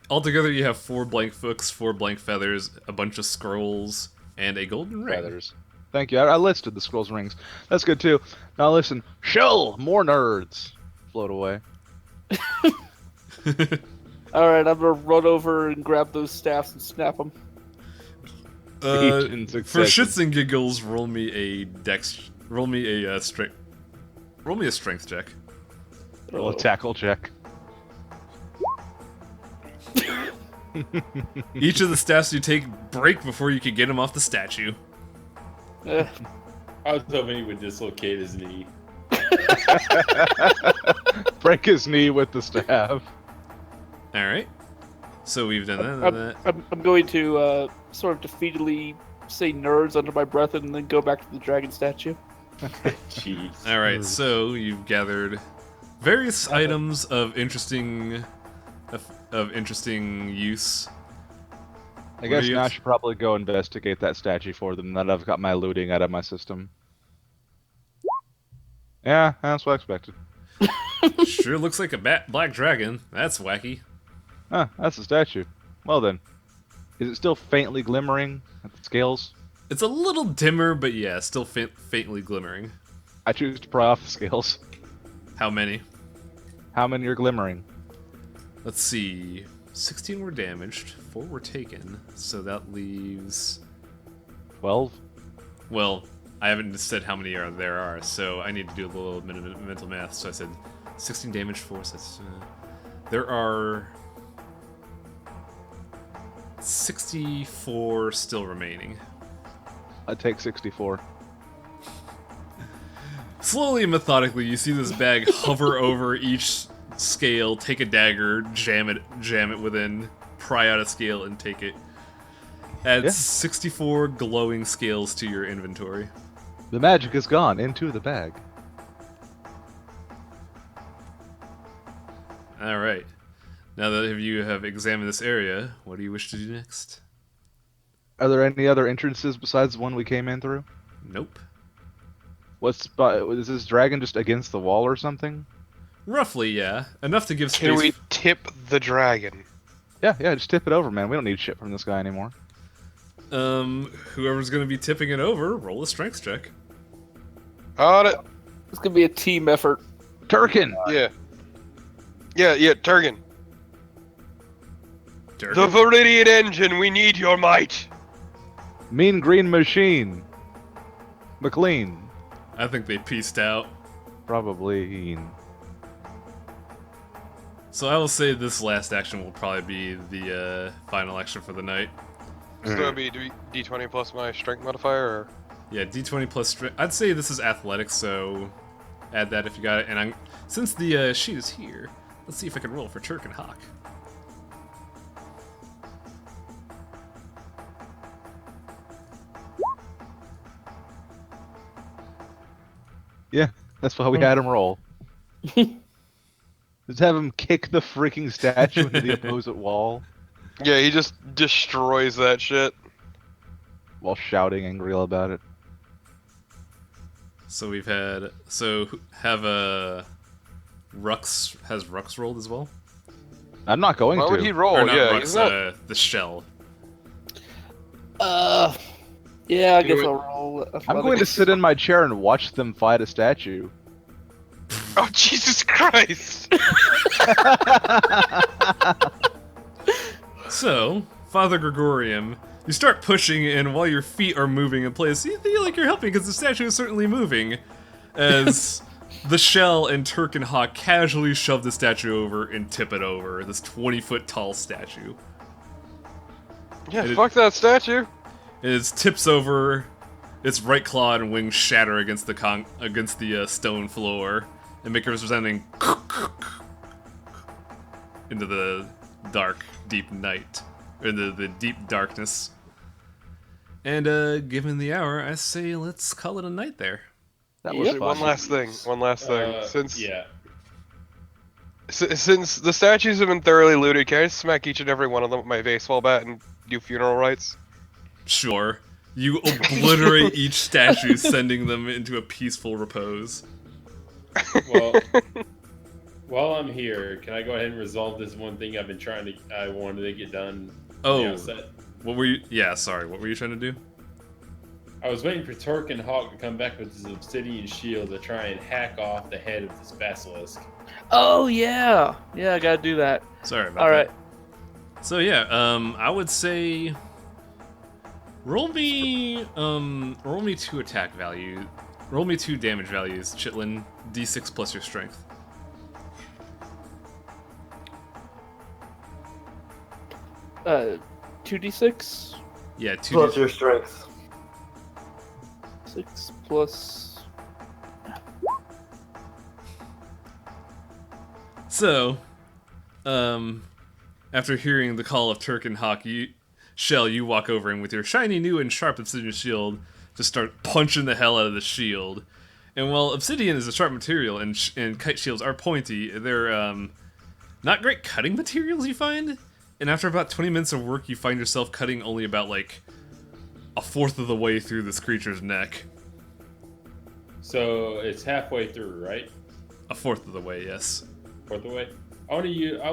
Altogether, you have 4 blank books, 4 blank feathers, a bunch of scrolls, and a golden ring. Feathers. Thank you. I listed the scrolls and rings. That's good too. Now listen. Shell! More nerds! Float away. Alright, I'm gonna run over and grab those staffs and snap them. For shits and giggles, roll me a strength check. Roll a tackle check. Each of the staffs you take break before you can get him off the statue. I was hoping he would dislocate his knee. Break his knee with the staff. Alright. So we've done that. I'm going to sort of defeatedly say nerds under my breath and then go back to the dragon statue. Jeez. Alright, so you've gathered various items of interesting use. I guess now I should probably go investigate that statue for them, now that I've got my looting out of my system. Yeah, that's what I expected. Sure looks like a black dragon. That's wacky. Huh, that's a statue. Well then. Is it still faintly glimmering at the scales? It's a little dimmer, but yeah, still faintly glimmering. I choose to pry off the scales. How many? How many are glimmering? Let's see. 16 were damaged, 4 were taken, so that leaves... 12? Well, I haven't said how many there are, so I need to do a little mental math. So I said 16 damage, 4, so that's, there are 64 still remaining. I take 64. Slowly and methodically, you see this bag hover over each scale, take a dagger, jam it within, pry out a scale, and take it. Add 64 glowing scales to your inventory. The magic is gone into the bag. All right. Now that you have examined this area, what do you wish to do next? Are there any other entrances besides the one we came in through? Nope. Is this dragon just against the wall or something? Roughly, yeah. Enough to give space. Can we tip the dragon? Yeah, just tip it over, man. We don't need shit from this guy anymore. Whoever's gonna be tipping it over, roll a strength check. On it. It's gonna be a team effort. Turkin! Yeah. Yeah, Turgan. Dirk? The Viridian engine, we need your might. Mean Green Machine. McLean. I think they pieced out. Probably. So I will say this last action will probably be the final action for the night. So that'd be D20 plus my strength modifier, or? Yeah, D20 plus strength. I'd say this is athletics, so add that if you got it. And since the sheet is here, let's see if I can roll for Turk and Hawk. Yeah, that's why we had him roll. Just have him kick the freaking statue into the opposite wall Yeah, he just destroys that shit. while shouting angrily about it. So we've had have Rux has Rux rolled as well. I'm not going Why to. would he roll? Or not Yeah, Rux, he's not. the shell. Yeah, I guess Do it. I'll roll. I'm athletics. going to sit in my chair and watch them fight a statue. Oh, Jesus Christ! So, Father Gregorium, you start pushing, and while your feet are moving in place, you feel like you're helping because the statue is certainly moving. As the shell and Turk and Hawk casually shove the statue over and tip it over. This 20-foot tall statue. Yeah, It- fuck that statue. It tips over, its right claw and wings shatter against the stone floor, and make a resounding into the dark, deep night, or the deep darkness. And given the hour, I say let's call it a night there. That was One fun. last thing. Since Yeah. since the statues have been thoroughly looted, can I just smack each and every one of them with my baseball bat and do funeral rites? Sure. You obliterate each statue, sending them into a peaceful repose. Well, while I'm here, can I go ahead and resolve this one thing I wanted to get done? Oh. on the outset? What were you? Yeah, sorry. What were you trying to do? I was waiting for Torque and Hawk to come back with his obsidian shield to try and hack off the head of this basilisk. Oh yeah, I gotta do that. Sorry about All that. right. So yeah, I would say roll me two attack value. Roll me 2 damage values, Chitlin. D6 plus your strength. Uh, 2d6. Yeah, 2 Plus your strength. 6 plus. So, after hearing the call of Turk and Hawk, Shell, you walk over and with your shiny new and sharp obsidian shield, just start punching the hell out of the shield. And while obsidian is a sharp material and kite shields are pointy, they're not great cutting materials, you find. And after about 20 minutes of work, you find yourself cutting only about like a fourth of the way through this creature's neck. So it's halfway through, right? A fourth of the way, yes. Fourth of the way. I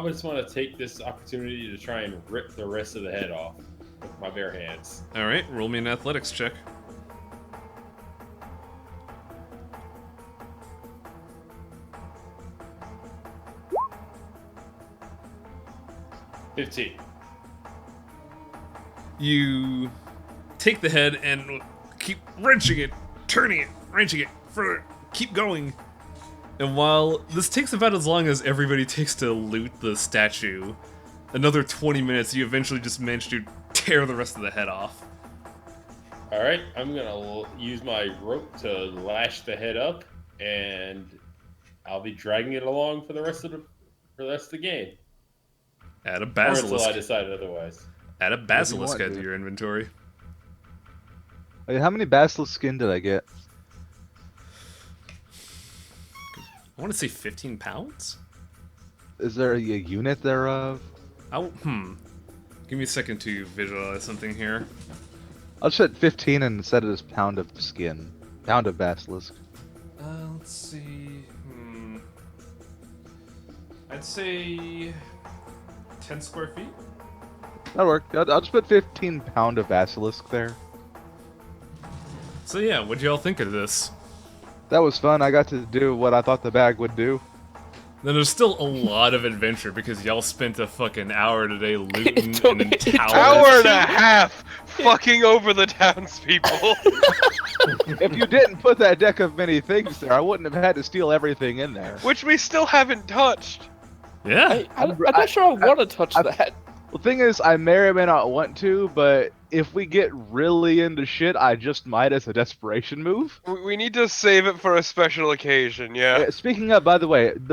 just want to take this opportunity to try and rip the rest of the head off with my bare hands. All right, roll me an athletics check. $15. You take the head and keep wrenching it, turning it, wrenching it, further, keep going. And while this takes about as long as everybody takes to loot the statue, another 20 minutes, you eventually just manage to tear the rest of the head off. Alright, I'm gonna use my rope to lash the head up, and I'll be dragging it along for the rest of the game. Add a Or until basilisk. I decide otherwise. Add a basilisk want, to dude. your inventory. Wait, how many basilisk skin did I get? I want to say 15 pounds? Is there a unit thereof? Give me a second to visualize something here. I'll just hit 15 and set it as pound of skin. Pound of basilisk. Let's see. I'd say 10 square feet. That'll work. I'll just put 15 pound of basilisk there. So yeah, what'd y'all think of this? That was fun. I got to do what I thought the bag would do. Then there's still a lot of adventure because y'all spent a fucking hour today looting took an an entire Hour and a half fucking over the townspeople. If you didn't put that deck of many things there, I wouldn't have had to steal everything in there. Which we still haven't touched. Yeah. I'm not sure I want to touch that. The thing is, I may or may not want to, but if we get really into shit, I just might as a desperation move. We need to save it for a special occasion, yeah. Speaking of, by the way,